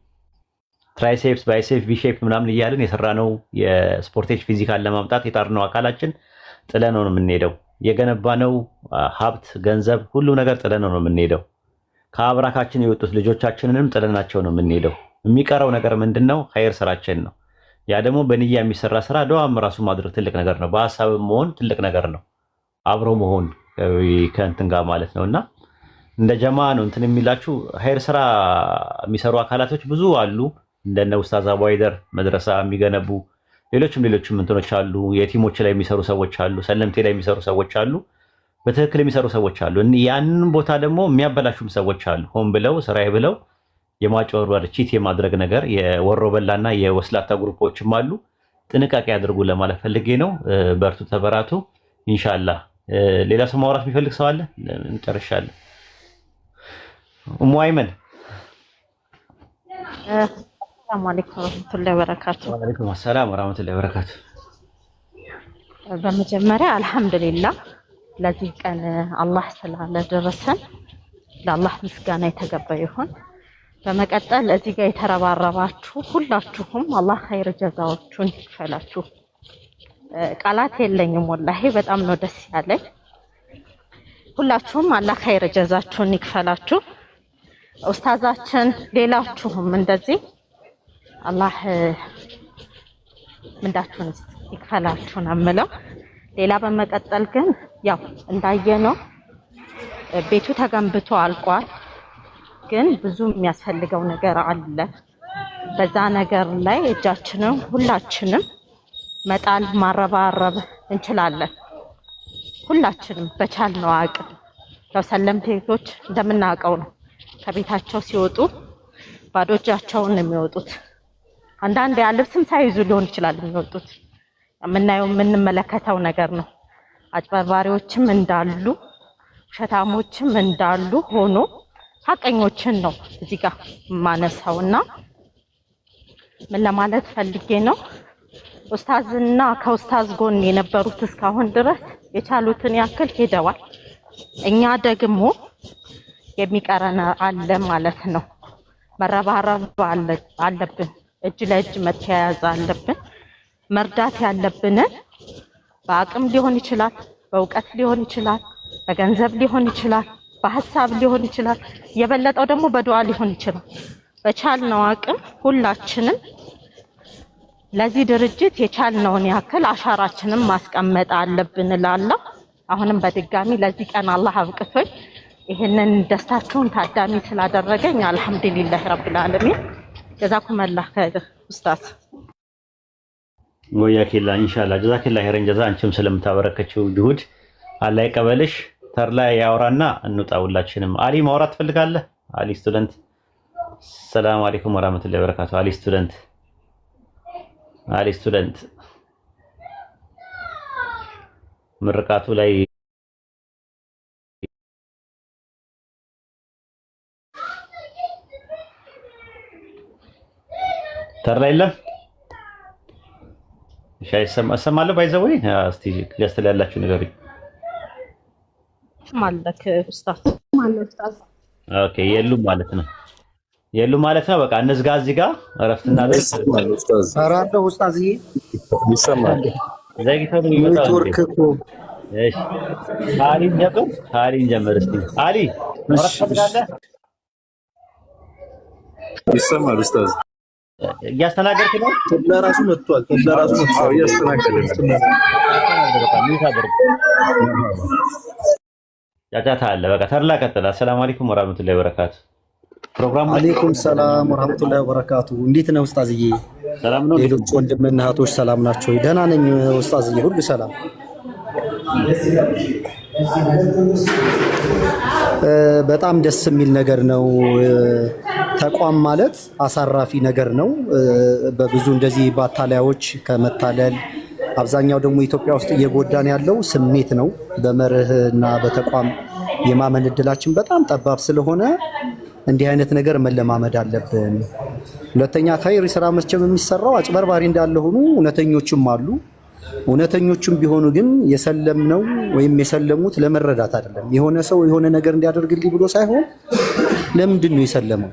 ትራይሴፕስ ባይሴፕስ ቢሼፕ ምናምን እያልን የሰራነው የስፖርቴጅ ፊዚካል ለማምጣት የጣርነው አካላችን ጥለነው ነው የምንሄደው። የገነባነው ሀብት፣ ገንዘብ፣ ሁሉ ነገር ጥለነው ነው የምንሄደው። ከአብራካችን የወጡት ልጆቻችንንም ጥለናቸው ነው የምንሄደው። የሚቀረው ነገር ምንድነው? ኸይር ስራችን ነው። ያ ደግሞ በንያ የሚሰራ ስራ ዱዓም ራሱ ማድረግ ትልቅ ነገር ነው። በሐሳብ መሆን ትልቅ ነገር ነው። አብሮ መሆን ከእንትን ጋር ማለት ነውና እንደ ጀማ ነው እንትን የሚላችሁ ኸይር ስራ የሚሰሩ አካላቶች ብዙ አሉ። እንደነ ኡስታዝ አቡይደር መድረሳ የሚገነቡ ሌሎችም እንትኖች አሉ። የቲሞች ላይ የሚሰሩ ሰዎች አሉ። ሰለምቴ ላይ የሚሰሩ ሰዎች አሉ። በትክክል የሚሰሩ ሰዎች አሉ። ያንን ቦታ ደግሞ የሚያበላሹም ሰዎች አሉ። ሆን ብለው ስራዬ ብለው የማጭበርበር ቺት የማድረግ ነገር የወሮ በላና የወስላታ ግሩፖችም አሉ። ጥንቃቄ አድርጉ ለማለት ፈልጌ ነው። በርቱ፣ ተበራቱ ኢንሻአላህ። ሌላ ሰው ማውራት የሚፈልግ ሰው አለ? እንጨርሻለን። ኡሙ አይመን ሰላም አለይኩም ወራህመቱላሂ ወበረካቱ። ወአለይኩም ሰላም ወራህመቱላሂ ወበረካቱ። በመጀመሪያ አልሐምዱሊላህ ለዚህ ቀን አላህ ስላደረሰን ለአላህ ምስጋና የተገባ ይሁን። በመቀጠል እዚህ ጋር የተረባረባችሁ ሁላችሁም አላህ ኸይር ጀዛዎቹን ይክፈላችሁ። ቃላት የለኝም ወላሂ በጣም ነው ደስ ያለኝ። ሁላችሁም አላህ ኸይር ጀዛችሁን ይክፈላችሁ። ኡስታዛችን ሌላችሁም እንደዚህ አላህ ምንዳችሁን ይክፈላችሁ ነው የምለው። ሌላ በመቀጠል ግን ያው እንዳየነው ቤቱ ተገንብቶ አልቋል። ግን ብዙ የሚያስፈልገው ነገር አለ። በዛ ነገር ላይ እጃችንን ሁላችንም መጣል ማረባረብ እንችላለን። ሁላችንም በቻልነው አቅም ያው ሰለምቴቶች እንደምናውቀው ነው ከቤታቸው ሲወጡ ባዶ እጃቸውን ነው የሚወጡት። አንዳንድ ልብስም ሳይዙ ሊሆን ይችላል የሚወጡት። የምናየው የምንመለከተው ነገር ነው። አጭበርባሪዎችም እንዳሉ ሸታሞችም እንዳሉ ሆኖ ሐቀኞችን ነው እዚህ ጋር ማነሳውና ምን ለማለት ፈልጌ ነው፣ ኡስታዝና ከኡስታዝ ጎን የነበሩት እስካሁን ድረስ የቻሉትን ያክል ሄደዋል። እኛ ደግሞ የሚቀረን አለ ማለት ነው። መረባረብ አለብን። እጅ ለእጅ መተያያዝ አለብን። መርዳት ያለብንን በአቅም ሊሆን ይችላል፣ በእውቀት ሊሆን ይችላል፣ በገንዘብ ሊሆን ይችላል፣ በሐሳብ ሊሆን ይችላል። የበለጠው ደግሞ በዱዓ ሊሆን ይችላል። በቻልነው አቅም ሁላችንም ለዚህ ድርጅት የቻልነውን ያክል አሻራችንን ማስቀመጥ አለብን እላለሁ። አሁንም በድጋሚ ለዚህ ቀን አላህ አብቅቶኝ ይሄንን ደስታችሁን ታዳሚ ስላደረገኝ አልሐምዱሊላህ ረብል ዓለሚን። ጀዛኩሙላህ ኸይር ኡስታዝ። ወያኪላ ኢንሻአላህ ጀዛኪላህ ኸይረን ጀዛ። አንቺም ስለምታበረከችው ጅሁድ አላህ ይቀበልሽ። ተርላ ያወራና እንውጣ ሁላችንም። አሊ ማውራት ትፈልጋለህ? አሊ ስቱደንት። ሰላም አለይኩም ወራህመቱላሂ ወበረካቱ። አሊ ስቱደንት ምርቃቱ ላይ ተርላ የለም። እሺ እሰማለሁ። ባይዘው እስቲ ገዝተህ ያላችሁ ንገሩኝ። ማለክ ኡስታዝ ኦኬ የሉም ማለት ነው። የሉም ማለት ነው። በቃ እንዝጋ እዚህ ጋር እረፍትና ኡስታዝ አራዶ ኡስታዝዬ ይሰማል። ዘይግተው ይመጣል። ኔትወርክ እኮ እሺ አሊን ጀምር እስቲ አሊ ወራፈዳለህ ይሰማል ኡስታዝ እያስተናገድክ ነው። ለራሱ መጥቷል። ለራሱ መጥቷል። እያስተናገድክ ነው። ጫጫታ አለ። በቃ ተርላ ቀጥል። አሰላሙ አለይኩም ወራህመቱላሂ ወበረካቱ። ፕሮግራሙ አለይኩም ሰላም ወራህመቱላሂ ወበረካቱ። እንዴት ነው ኡስታዝዬ? ሰላም ነው። ሌሎች ወንድምና እህቶች ሰላም ናቸው? ደህና ነኝ ኡስታዝዬ፣ ሁሉ ሰላም። በጣም ደስ የሚል ነገር ነው። ተቋም ማለት አሳራፊ ነገር ነው። በብዙ እንደዚህ ባታሊያዎች ከመታለል አብዛኛው ደግሞ ኢትዮጵያ ውስጥ እየጎዳን ያለው ስሜት ነው። በመርህና በተቋም የማመን እድላችን በጣም ጠባብ ስለሆነ እንዲህ አይነት ነገር መለማመድ አለብን። ሁለተኛ ኸይር ስራ መስቸም የሚሰራው አጭበርባሪ እንዳለ ሆኖ እውነተኞችም አሉ። እውነተኞችም ቢሆኑ ግን የሰለምነው ወይም የሰለሙት ለመረዳት አይደለም። የሆነ ሰው የሆነ ነገር እንዲያደርግልኝ ብሎ ሳይሆን ለምንድን ነው የሰለመው?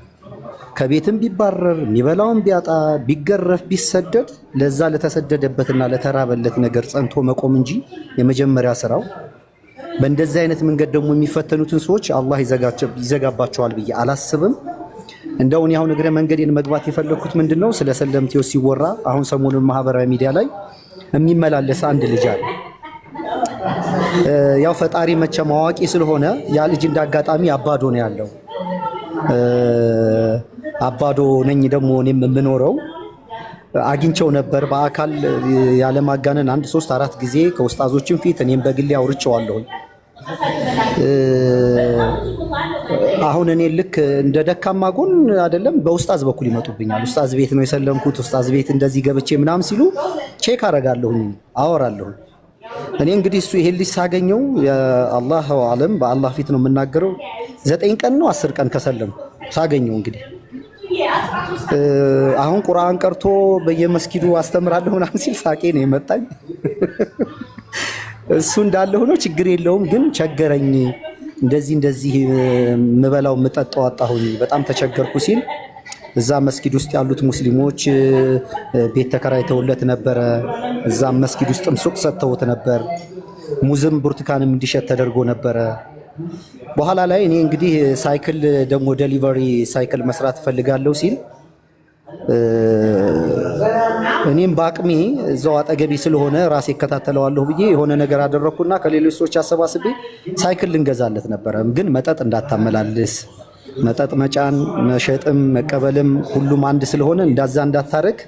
ከቤትም ቢባረር የሚበላውን ቢያጣ ቢገረፍ ቢሰደድ ለዛ ለተሰደደበትና ለተራበለት ነገር ጸንቶ መቆም እንጂ የመጀመሪያ ስራው በእንደዚህ አይነት መንገድ ደግሞ የሚፈተኑትን ሰዎች አላህ ይዘጋባቸዋል ብዬ አላስብም። እንደውን ያሁን እግረ መንገዴን መግባት የፈለኩት ምንድነው ስለ ሰለምቴው ሲወራ አሁን ሰሞኑን ማህበራዊ ሚዲያ ላይ የሚመላለስ አንድ ልጅ አለ። ያው ፈጣሪ መቼም አዋቂ ስለሆነ ያ ልጅ እንዳጋጣሚ አባዶ ነው ያለው። አባዶ ነኝ ደግሞ እኔም የምኖረው አግኝቸው ነበር በአካል ያለማጋነን 1 3 4 ጊዜ ከኡስታዞችም ፊት እኔም በግሌ አውርቼዋለሁ። አሁን እኔ ልክ እንደ ደካማ ጎን አይደለም በኡስታዝ በኩል ይመጡብኛል። ኡስታዝ ቤት ነው የሰለምኩት፣ ኡስታዝ ቤት እንደዚህ ገብቼ ምናምን ሲሉ ቼክ አረጋለሁኝ፣ አወራለሁ። እኔ እንግዲህ እሱ ይሄን ልጅ ሳገኘው አላሁ አለም በአላህ ፊት ነው የምናገረው 9 ቀን ነው 10 ቀን ከሰለምኩ ሳገኘው እንግዲህ አሁን ቁርአን ቀርቶ በየመስጊዱ አስተምራለሁ ምናምን ሲል ሳቄ ነው የመጣኝ። እሱ እንዳለ ሆኖ ችግር የለውም ግን ቸገረኝ፣ እንደዚህ ምበላው ምጠጣው አጣሁኝ፣ በጣም ተቸገርኩ ሲል እዛ መስጊድ ውስጥ ያሉት ሙስሊሞች ቤት ተከራይተውለት ነበረ። እዛ መስጊድ ውስጥም ሱቅ ሰጥተውት ነበር። ሙዝም ብርቱካንም እንዲሸጥ ተደርጎ ነበረ። በኋላ ላይ እኔ እንግዲህ ሳይክል ደግሞ ዴሊቨሪ ሳይክል መስራት ፈልጋለሁ ሲል እኔም በአቅሜ እዛው አጠገቢ ስለሆነ ራሴ እከታተለዋለሁ ብዬ የሆነ ነገር አደረኩና ከሌሎች ሰዎች አሰባስቤ ሳይክል ልንገዛለት ነበረ። ግን መጠጥ እንዳታመላልስ፣ መጠጥ መጫን መሸጥም መቀበልም ሁሉም አንድ ስለሆነ እንዳዛ እንዳታረግ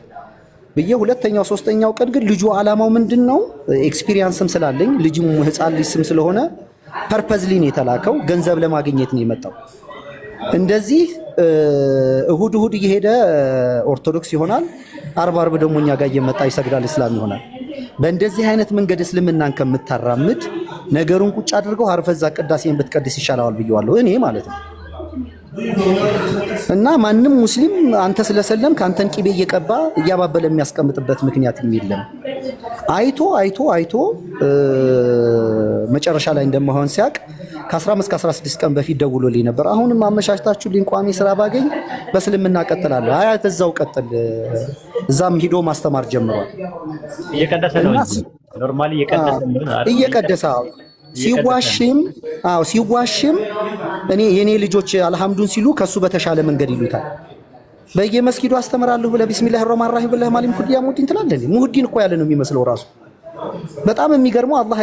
ብዬ ሁለተኛው ሶስተኛው ቀን ግን ልጁ አላማው ምንድነው ኤክስፒሪየንስም ስላለኝ ልጅም ህፃን ልጅ ስም ስለሆነ ፐርፐዝሊ ነው የተላከው፣ ገንዘብ ለማግኘት ነው የመጣው። እንደዚህ እሁድ እሁድ እየሄደ ኦርቶዶክስ ይሆናል፣ አርብ ደግሞ እኛ ጋር እየመጣ ይሰግዳል፣ እስላም ይሆናል። በእንደዚህ አይነት መንገድ እስልምናን ከምታራምድ ነገሩን ቁጭ አድርገው አርፈዛ ቅዳሴን ብትቀድስ ይሻላል ብየዋለሁ እኔ ማለት ነው። እና ማንም ሙስሊም አንተ ስለሰለም ካንተን ቂቤ እየቀባ እያባበለ የሚያስቀምጥበት ምክንያት የለም። አይቶ መጨረሻ ላይ እንደማይሆን ሲያቅ ከ15 ከ16 ቀን በፊት ደውሎልኝ ነበር። አሁንም አመሻሽታችሁልኝ ቋሚ ስራ ባገኝ በእስልምና ቀጥላለሁ። አያ ተዛው ቀጥል። እዛም ሂዶ ማስተማር ጀምሯል። እየቀደሰ ነው ኖርማሊ እየቀደሰ ሲዋሽም እኔ የኔ ልጆች አልሐምዱን ሲሉ ከሱ በተሻለ መንገድ ይሉታል። በየመስጊዱ አስተምራለሁ ብለህ ቢስሚላሂር ረህማኒር ረሂም ብለህ ማሊም ኩዲያ ሙዲን ትላለህ። ሙዲን እኮ ያለ ነው የሚመስለው ራሱ። በጣም የሚገርመው አላህ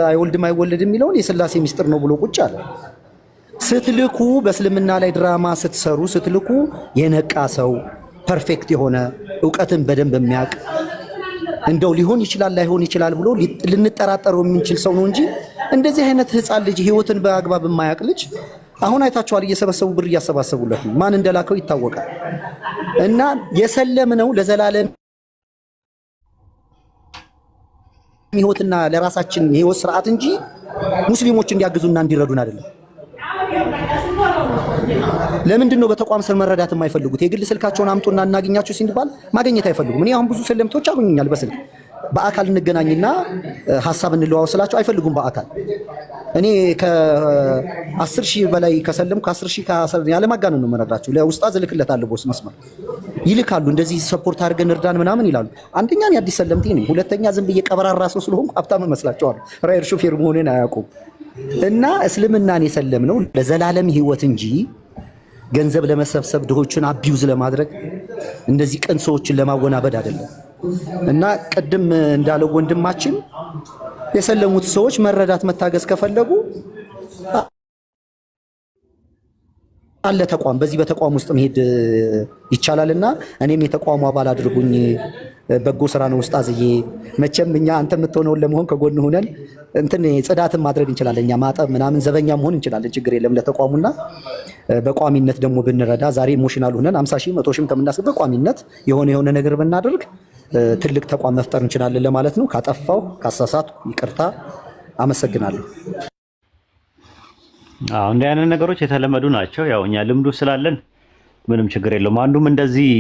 አይወልድም የሚለውን የሥላሴ ሚስጥር ነው ብሎ ቁጭ አለ። ስትልኩ በእስልምና ላይ ድራማ ስትሰሩ ስትልኩ የነቃ ሰው ፐርፌክት የሆነ ዕውቀትን በደንብ የሚያውቅ እንደው ሊሆን ይችላል ላይሆን ይችላል ብሎ ልንጠራጠረው የምንችል ሰው ነው እንጂ እንደዚህ አይነት ህፃን ልጅ ህይወትን በአግባብ የማያውቅ ልጅ አሁን አይታችኋል። እየሰበሰቡ ብር እያሰባሰቡለት ነው። ማን እንደላከው ይታወቃል። እና የሰለምነው ለዘላለም ህይወትና ለራሳችን ህይወት ስርዓት እንጂ ሙስሊሞች እንዲያግዙና እንዲረዱን አይደለም። ለምንድን ነው በተቋም ስር መረዳት የማይፈልጉት? የግል ስልካቸውን አምጡና እናገኛቸው ሲባል ማግኘት አይፈልጉም። እኔ አሁን ብዙ ሰለምቶች አሉኛል በስልክ በአካል እንገናኝና ሐሳብ እንለዋወጥ ስላቸው አይፈልጉም። በአካል እኔ ከ10 ሺህ በላይ ከሰለምኩ 10 ሺህ ያለማጋነን ነው የምነግራቸው። ለኡስታዝ እልክለታለሁ ቦስ መስመር ይልካሉ። እንደዚህ ሰፖርት አድርገን እርዳን ምናምን ይላሉ። አንደኛ እኔ አዲስ ሰለምቴ ነኝ፣ ሁለተኛ ዝም ብዬ ቀበራራ ሰው ስለሆንኩ ሀብታም እመስላቸዋለሁ። ራይድ ሹፌር መሆኔን አያውቁም። እና እስልምናን የሰለምነው ለዘላለም ህይወት እንጂ ገንዘብ ለመሰብሰብ ድሆችን አቢዩዝ ለማድረግ እንደዚህ ቅን ሰዎችን ለማወናበድ አይደለም። እና ቅድም እንዳለው ወንድማችን የሰለሙት ሰዎች መረዳት መታገዝ ከፈለጉ አለ ተቋም፣ በዚህ በተቋም ውስጥ መሄድ ይቻላልና እኔም የተቋሙ አባል አድርጉኝ። በጎ ስራ ነው ኡስታዝዬ። መቼም እኛ አንተ የምትሆነውን ለመሆን ከጎን ሆነን እንትን ጽዳትን ማድረግ እንችላለን። እኛ ማጠብ ምናምን ዘበኛ መሆን እንችላለን። ችግር የለም ለተቋሙና በቋሚነት ደግሞ ብንረዳ ዛሬ ኢሞሽናል ሆነን 50 ሺህ 100 ሺህ ከምናስብ በቋሚነት የሆነ ነገር ብናደርግ ትልቅ ተቋም መፍጠር እንችላለን ለማለት ነው። ካጠፋው ካሳሳትኩ ይቅርታ፣ አመሰግናለሁ። እንዲህ አይነት ነገሮች የተለመዱ ናቸው። ያው እኛ ልምዱ ስላለን ምንም ችግር የለውም። አንዱም እንደዚህ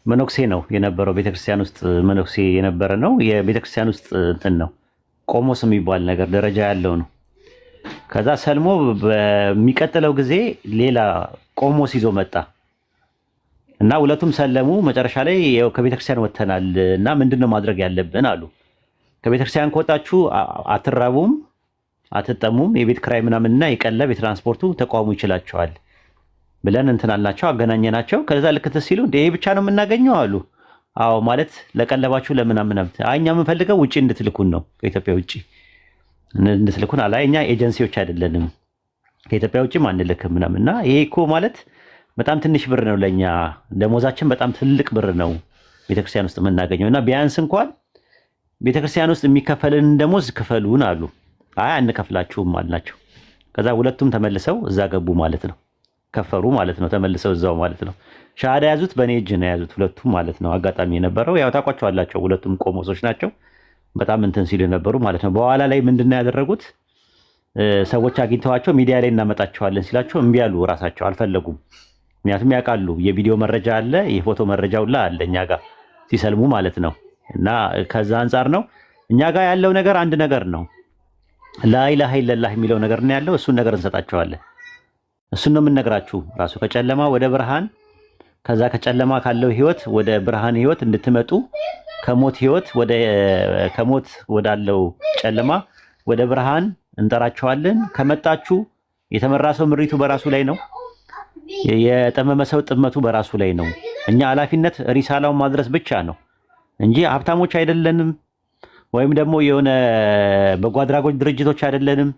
መነኩሴ ነው የነበረው፣ ቤተክርስቲያን ውስጥ መነኩሴ የነበረ ነው። የቤተክርስቲያን ውስጥ እንትን ነው ቆሞስ የሚባል ነገር ደረጃ ያለው ነው። ከዛ ሰልሞ በሚቀጥለው ጊዜ ሌላ ቆሞስ ይዞ መጣ እና ሁለቱም ሰለሙ። መጨረሻ ላይ ያው ከቤተክርስቲያን ወጥተናል እና ምንድነው ማድረግ ያለብን አሉ። ከቤተክርስቲያን ከወጣችሁ አትራቡም፣ አትጠሙም፣ የቤት ክራይ ምናምንና የቀለብ የትራንስፖርቱ ተቋሙ ይችላቸዋል ብለን እንትን አልናቸው፣ አገናኘናቸው። ከዛ ልክ እንትን ሲሉ እንደ ይሄ ብቻ ነው የምናገኘው አሉ። አዎ ማለት ለቀለባችሁ ለምናምን እኛ የምንፈልገው ውጪ እንድትልኩን ነው፣ ከኢትዮጵያ ውጪ እንድትልኩን አላ። እኛ ኤጀንሲዎች አይደለንም፣ ከኢትዮጵያ ውጪ አንልክም ምናምን እና ይሄ እኮ ማለት በጣም ትንሽ ብር ነው ለኛ፣ ደሞዛችን በጣም ትልቅ ብር ነው ቤተክርስቲያን ውስጥ የምናገኘው እና ቢያንስ እንኳን ቤተክርስቲያን ውስጥ የሚከፈልን ደሞዝ ክፈሉን አሉ። አይ አንከፍላችሁም አልናቸው። ከዛ ሁለቱም ተመልሰው እዛ ገቡ ማለት ነው፣ ከፈሩ ማለት ነው፣ ተመልሰው እዛው ማለት ነው። ሻሃዳ ያዙት፣ በእኔ እጅ ነው ያዙት ሁለቱም ማለት ነው። አጋጣሚ የነበረው ያው ታውቋቸዋላቸው፣ ሁለቱም ቆሞሶች ናቸው። በጣም እንትን ሲሉ የነበሩ ማለት ነው። በኋላ ላይ ምንድነው ያደረጉት? ሰዎች አግኝተዋቸው ሚዲያ ላይ እናመጣቸዋለን ሲላቸው እምቢ አሉ። ራሳቸው አልፈለጉም። ምክንያቱም ያውቃሉ፣ የቪዲዮ መረጃ አለ፣ የፎቶ መረጃው ሁላ አለ እኛ ጋር ሲሰልሙ ማለት ነው። እና ከዛ አንጻር ነው እኛ ጋር ያለው ነገር አንድ ነገር ነው፣ ላኢላሃ ኢለላህ የሚለው ነገር ነው ያለው። እሱን ነገር እንሰጣቸዋለን። እሱን ነው የምንነግራችሁ ራሱ ከጨለማ ወደ ብርሃን፣ ከዛ ከጨለማ ካለው ህይወት ወደ ብርሃን ህይወት እንድትመጡ፣ ከሞት ህይወት ከሞት ወዳለው ጨለማ ወደ ብርሃን እንጠራቸዋለን። ከመጣችሁ የተመራ ሰው ምሪቱ በራሱ ላይ ነው፣ የጠመመ ሰው ጥመቱ በራሱ ላይ ነው። እኛ ኃላፊነት ሪሳላውን ማድረስ ብቻ ነው እንጂ ሀብታሞች አይደለንም፣ ወይም ደግሞ የሆነ በጎ አድራጎት ድርጅቶች አይደለንም፣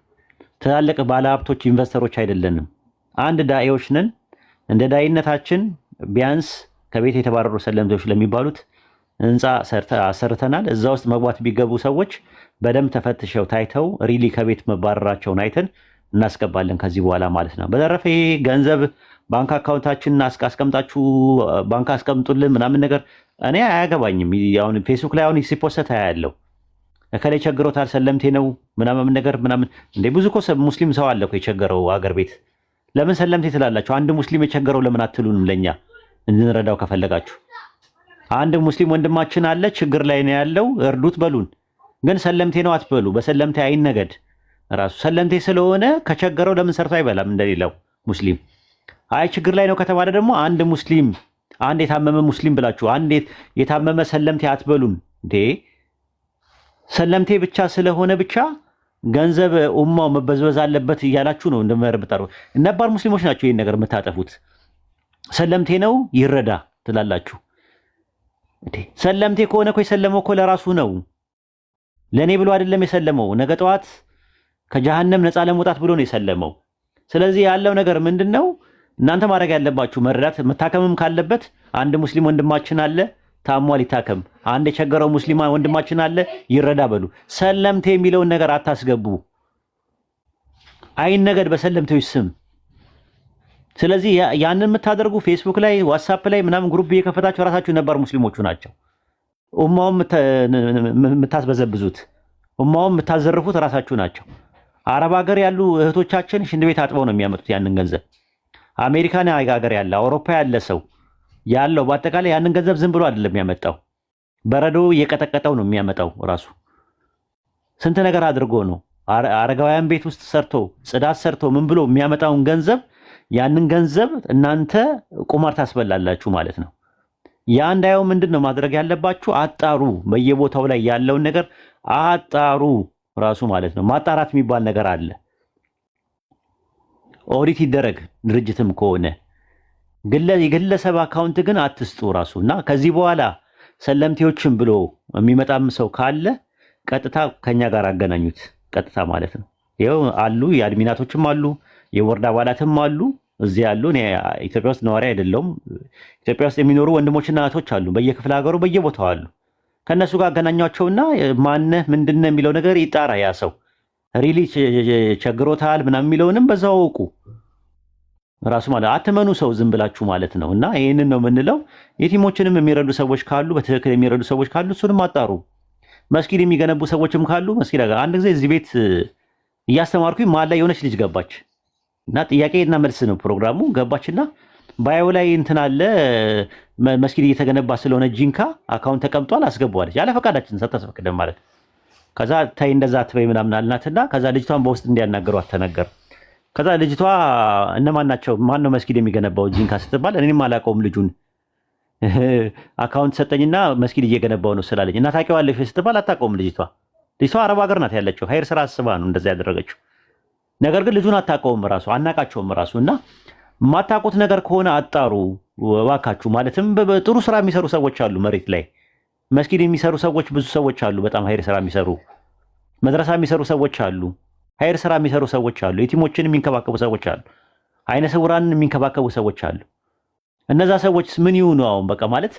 ትላልቅ ባለሀብቶች ኢንቨስተሮች አይደለንም። አንድ ዳኢዎች ነን። እንደ ዳኢነታችን ቢያንስ ከቤት የተባረሩ ሰለምቶች ለሚባሉት ህንፃ አሰርተናል። እዛ ውስጥ መግባት ቢገቡ ሰዎች በደንብ ተፈትሸው ታይተው ሪሊ ከቤት መባረራቸውን አይተን እናስገባለን ከዚህ በኋላ ማለት ነው። በተረፈ ገንዘብ ባንክ አካውንታችንን አስቀምጣችሁ ባንክ አስቀምጡልን ምናምን ነገር እኔ አያገባኝም። አሁን ፌስቡክ ላይ አሁን ሲፖስት ያለው እከሌ ቸግሮታል ሰለምቴ ነው ምናምን ነገር ምናምን እንዴ ብዙ እኮ ሙስሊም ሰው አለ እኮ የቸገረው አገር ቤት። ለምን ሰለምቴ ትላላችሁ? አንድ ሙስሊም የቸገረው ለምን አትሉንም? ለኛ እንድንረዳው ከፈለጋችሁ አንድ ሙስሊም ወንድማችን አለ ችግር ላይ ነው ያለው እርዱት በሉን። ግን ሰለምቴ ነው አትበሉ። በሰለምቴ አይነገድ። ራሱ ሰለምቴ ስለሆነ ከቸገረው ለምን ሰርቶ አይበላም እንደሌላው ሙስሊም? አይ ችግር ላይ ነው ከተባለ ደግሞ አንድ ሙስሊም አንድ የታመመ ሙስሊም ብላችሁ አንድ የታመመ ሰለምቴ አትበሉን እንዴ። ሰለምቴ ብቻ ስለሆነ ብቻ ገንዘብ ኡማው መበዝበዝ አለበት እያላችሁ ነው እንደመርብጣሩ። ነባር ሙስሊሞች ናቸው ይሄን ነገር የምታጠፉት። ሰለምቴ ነው ይረዳ ትላላችሁ እንዴ። ሰለምቴ ከሆነ እኮ የሰለመው እኮ ለራሱ ነው፣ ለኔ ብሎ አይደለም የሰለመው። ነገ ጠዋት ከጀሃነም ነፃ ለመውጣት ብሎ ነው የሰለመው። ስለዚህ ያለው ነገር ምንድነው? እናንተ ማድረግ ያለባችሁ መረዳት፣ መታከምም ካለበት አንድ ሙስሊም ወንድማችን አለ ታሟል ይታከም፣ አንድ የቸገረው ሙስሊም ወንድማችን አለ ይረዳ በሉ። ሰለምቴ የሚለውን ነገር አታስገቡ። አይነገድ በሰለምቴዎች ስም። ስለዚህ ያንን የምታደርጉ ፌስቡክ ላይ ዋትስአፕ ላይ ምናምን ግሩፕ እየከፈታችሁ ራሳችሁ ነባር ሙስሊሞቹ ናቸው። ኡማውን የምታስበዘብዙት ኡማውን የምታዘርፉት ራሳችሁ ናቸው። አረብ ሀገር ያሉ እህቶቻችን ሽንት ቤት አጥበው ነው የሚያመጡት ያንን ገንዘብ። አሜሪካን ሀገር ያለ አውሮፓ ያለ ሰው ያለው በአጠቃላይ ያንን ገንዘብ ዝም ብሎ አይደለም የሚያመጣው፣ በረዶ እየቀጠቀጠው ነው የሚያመጣው። ራሱ ስንት ነገር አድርጎ ነው። አረጋውያን ቤት ውስጥ ሰርቶ ጽዳት ሰርቶ ምን ብሎ የሚያመጣውን ገንዘብ ያንን ገንዘብ እናንተ ቁማር ታስበላላችሁ ማለት ነው። ያ እንዳየው ምንድነው ማድረግ ያለባችሁ? አጣሩ። በየቦታው ላይ ያለውን ነገር አጣሩ ራሱ ማለት ነው። ማጣራት የሚባል ነገር አለ። ኦዲት ይደረግ ድርጅትም ከሆነ የግለሰብ አካውንት ግን አትስጡ ራሱና ከዚህ በኋላ ሰለምቴዎችን ብሎ የሚመጣም ሰው ካለ ቀጥታ ከኛ ጋር አገናኙት። ቀጥታ ማለት ነው። ይኸው አሉ፣ የአድሚናቶችም አሉ፣ የቦርድ አባላትም አሉ እዚህ ያሉ። እኔ ኢትዮጵያ ውስጥ ነዋሪ አይደለሁም። ኢትዮጵያ ውስጥ የሚኖሩ ወንድሞችና እህቶች አሉ፣ በየክፍለ ሀገሩ በየቦታው አሉ። ከነሱ ጋር አገናኟቸውና ማነህ ምንድነው የሚለው ነገር ይጣራ። ያ ሰው ሪሊ ቸግሮታል ምናምን የሚለውንም በዛው አውቁ ራሱ ማለት አትመኑ ሰው ዝም ብላችሁ ማለት ነው። እና ይሄንን ነው የምንለው። የቲሞችንም የሚረዱ ሰዎች ካሉ በትክክል የሚረዱ ሰዎች ካሉ እሱንም አጣሩ። መስጊድ የሚገነቡ ሰዎችም ካሉ መስጊድ አንድ ጊዜ እዚህ ቤት እያስተማርኩኝ መሀል ላይ የሆነች ልጅ ገባች እና ጥያቄና መልስ ነው ፕሮግራሙ። ገባችና ባዮ ላይ እንትን አለ መስጊድ እየተገነባ ስለሆነ ጂንካ አካውንት ተቀምጧል አስገባዋለች። ያለ ፈቃዳችን ሳታስፈቅደን ማለት። ከዛ ታይ እንደዛ አትበይ ምናምን አልናትና ከዛ ልጅቷን በውስጥ እንዲያናገሯት ተነገር። ከዛ ልጅቷ እነማን ናቸው ማን ነው መስጊድ የሚገነባው ጂንካ ስትባል እኔም አላውቀውም ልጁን አካውንት ሰጠኝና መስጊድ እየገነባው ነው ስላለኝ እና ታውቂዋለሽ ስትባል አታውቀውም ልጅቷ አረብ ሀገር ናት ያለችው። ሀይር ስራ አስባ ነው እንደዛ ያደረገችው። ነገር ግን ልጁን አታውቀውም ራሱ አናቃቸውም ራሱ። እና የማታውቁት ነገር ከሆነ አጣሩ እባካችሁ። ማለትም ጥሩ ስራ የሚሰሩ ሰዎች አሉ መሬት ላይ መስጊድ የሚሰሩ ሰዎች ብዙ ሰዎች አሉ። በጣም ሀይር ስራ የሚሰሩ መድረሳ የሚሰሩ ሰዎች አሉ። ሀይር ስራ የሚሰሩ ሰዎች አሉ። የቲሞችን የሚንከባከቡ ሰዎች አሉ። አይነ ስውራንን የሚንከባከቡ ሰዎች አሉ። እነዛ ሰዎች ምን ይሁኑ አሁን? በቃ ማለት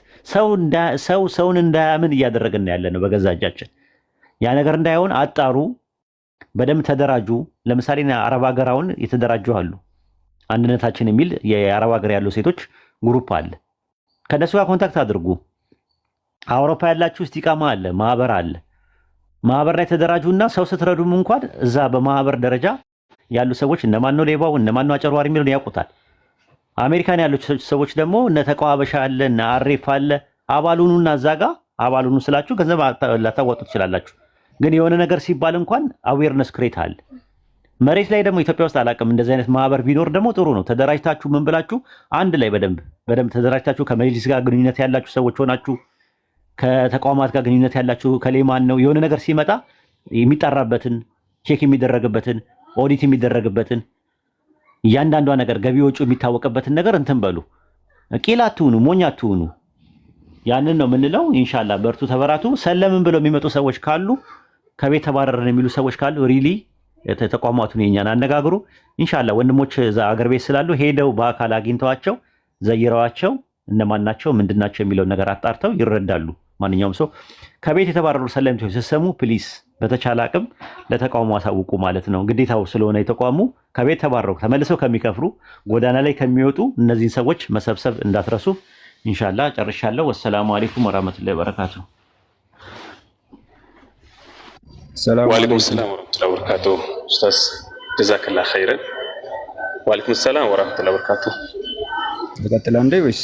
ሰውን እንዳያምን እያደረግን ያለ ነው በገዛ እጃችን። ያ ነገር እንዳይሆን አጣሩ፣ በደንብ ተደራጁ። ለምሳሌ አረብ ሀገር አሁን የተደራጁ አሉ። አንድነታችን የሚል የአረብ ሀገር ያሉ ሴቶች ግሩፕ አለ። ከነሱ ጋር ኮንታክት አድርጉ። አውሮፓ ያላችሁ እስቲቃማ አለ፣ ማህበር አለ። ማህበር ላይ ተደራጁና ሰው ስትረዱም እንኳን እዛ በማህበር ደረጃ ያሉ ሰዎች እነማን ነው ሌባው እነማን ነው አጨርዋሪ የሚለውን ያውቁታል። አሜሪካን ያሉ ሰዎች ደግሞ እነ ተቋበሻ አለ እነ አሬፍ አለ። አባሉኑና እዛ ጋር አባሉኑ ስላችሁ ገንዘብ ላታዋጡ ትችላላችሁ። ግን የሆነ ነገር ሲባል እንኳን አዌርነስ ክሬት አለ። መሬት ላይ ደግሞ ኢትዮጵያ ውስጥ አላውቅም እንደዚህ አይነት ማህበር ቢኖር ደግሞ ጥሩ ነው። ተደራጅታችሁ ምን ብላችሁ አንድ ላይ በደንብ ተደራጅታችሁ ከመጅሊስ ጋር ግንኙነት ያላችሁ ሰዎች ሆናችሁ ከተቋማት ጋር ግንኙነት ያላችሁ ከሌማን ነው የሆነ ነገር ሲመጣ የሚጣራበትን ቼክ የሚደረግበትን ኦዲት የሚደረግበትን እያንዳንዷ ነገር ገቢ ወጪ የሚታወቅበትን ነገር እንትን በሉ። ቂል አትሁኑ፣ ሞኝ አትሁኑ። ያንን ነው የምንለው። ኢንሻአላህ በርቱ፣ ተበራቱ። ሰለምን ብለው የሚመጡ ሰዎች ካሉ ከቤት ተባረረን የሚሉ ሰዎች ካሉ ሪሊ ተቋማቱን የኛን አነጋግሩ። ኢንሻአላህ ወንድሞች እዛ አገር ቤት ስላሉ ሄደው በአካል አግኝተዋቸው ዘይረዋቸው እነማን ናቸው ምንድናቸው የሚለው ነገር አጣርተው ይረዳሉ። ማንኛውም ሰው ከቤት የተባረሩ ሰለምቶች ሲሰሙ ፕሊስ በተቻለ አቅም ለተቋሙ አሳውቁ ማለት ነው። ግዴታው ስለሆነ የተቋሙ ከቤት ተባረሩ ተመልሰው ከሚከፍሩ ጎዳና ላይ ከሚወጡ እነዚህን ሰዎች መሰብሰብ እንዳትረሱ። ኢንሻአላህ ጨርሻለሁ። ወሰላሙ አለይኩም ወራህመቱላሂ ወበረካቱ። ወአለይኩም ሰላም ወራህመቱላሂ ወበረካቱ። ኡስታዝ ጀዛከላህ ኸይረን። ወአለይኩም ሰላም ወራህመቱላሂ ወበረካቱ። ልቀጥል እንዴ ወይስ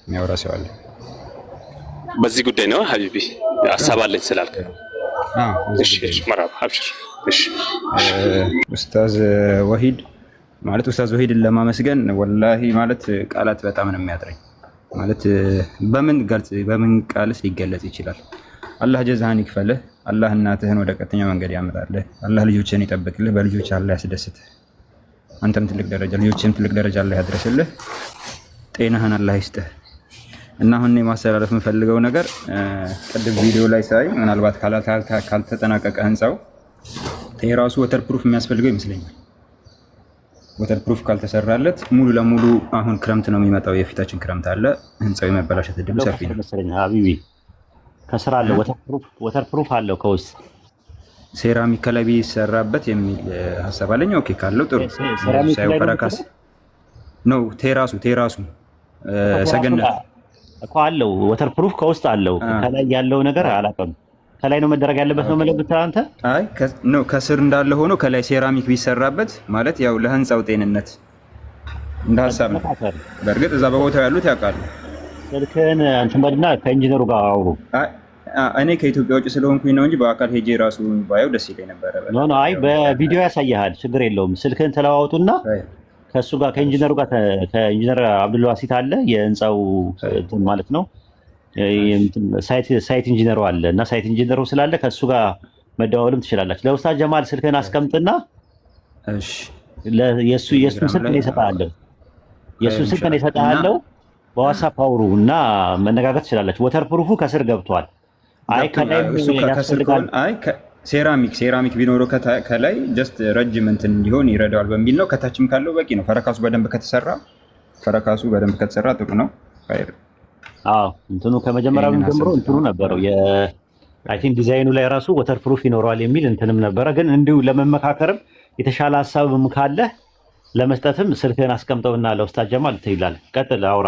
የሚያወራ ሰው አለ? በዚህ ጉዳይ ነው ሀቢቢ ሀሳብ አለኝ ስላልክ። እሺ መርሐባ አብሽር። እሺ ኡስታዝ ወሂድ ማለት ኡስታዝ ወሂድን ለማመስገን ወላሂ ማለት ቃላት በጣም ነው የሚያጥረኝ። ማለት በምን ቃልስ ሊገለጽ ይችላል? አላህ ጀዛህን ይክፈልህ። አላህ እናትህን ወደ ቀጥተኛ መንገድ ያምጣልህ። አላህ ልጆችህን ይጠብቅልህ። በልጆች አላህ ያስደስትህ። አንተም ትልቅ ደረጃ ልጆችህም ትልቅ ደረጃ አላህ ያድርስልህ። ጤናህን አላህ ይስጥህ። እና አሁን ማስተላለፍ የምፈልገው ነገር ቅድም ቪዲዮ ላይ ሳይ ምናልባት ካልተጠናቀቀ ህንፃው የራሱ ወተር ፕሩፍ የሚያስፈልገው ይመስለኛል። ወተር ፕሩፍ ካልተሰራለት ሙሉ ለሙሉ አሁን ክረምት ነው የሚመጣው፣ የፊታችን ክረምት አለ። ህንፃው የመበላሸት እድሉ ሰፊ ነው መሰለኝ። ሀቢቢ ከስራ አለ ወተር ፕሩፍ አለው ከውስጥ ሴራሚክ ከላይ ቢሰራበት የሚል ሀሳብ አለኝ። ኦኬ ካለው ጥሩ ሳይው ፈረካስ ነው። ቴራሱ ሰገነት እኮ አለው ወተር ፕሩፍ ከውስጥ አለው። ከላይ ያለው ነገር አላውቅም። ከላይ ነው መደረግ ያለበት ነው መለብት አንተ። አይ ነው ከስር እንዳለ ሆኖ ከላይ ሴራሚክ ቢሰራበት ማለት ያው ለህንፃው ጤንነት እንደ ሀሳብ ነው። በእርግጥ እዛ በቦታው ያሉት ያውቃሉ። ስልክህን እንትን በልና ከኢንጂነሩ ጋር አውሩ። እኔ ከኢትዮጵያ ውጭ ስለሆንኩኝ ነው እንጂ በአካል ሄጄ ራሱ ባየው ደስ ይለኝ ነበረ። ኖ አይ በቪዲዮ ያሳያል፣ ችግር የለውም። ስልክህን ተለዋወጡና ከሱ ጋር ከኢንጂነሩ ጋር ከኢንጂነር አብዱልዋሲት አለ የህንፃው ማለት ነው ሳይት ኢንጂነሩ አለ እና ሳይት ኢንጂነሩ ስላለ ከሱ ጋር መደዋወልም ትችላላችሁ። ለኡስታዝ ጀማል ስልክህን አስቀምጥና እሺ የሱን ስልክ ነው ይሰጣለሁ። የሱን ስልክ ነው ይሰጣለሁ። በዋትስአፕ አውሩ እና መነጋገር ትችላላችሁ። ወተር ፕሩፉ ከስር ገብቷል። አይ ከላይ ያስፈልጋል። አይ ሴራሚክ ቢኖረው ከላይ ጀስት ረጅም እንትን እንዲሆን ይረዳዋል በሚል ነው። ከታችም ካለው በቂ ነው። ፈረካሱ በደንብ ከተሰራ ጥሩ ነው። አዎ እንትኑ ከመጀመሪያው ጀምሮ እንትኑ ነበረው አይ ቲንክ ዲዛይኑ ላይ ራሱ ወተር ፕሩፍ ይኖረዋል የሚል እንትንም ነበረ። ግን እንዲሁ ለመመካከርም የተሻለ ሀሳብም ካለ ለመስጠትም ስልክህን አስቀምጠውና ለኡስታዝ ጀማል ትይላለህ። ቀጥል አውራ።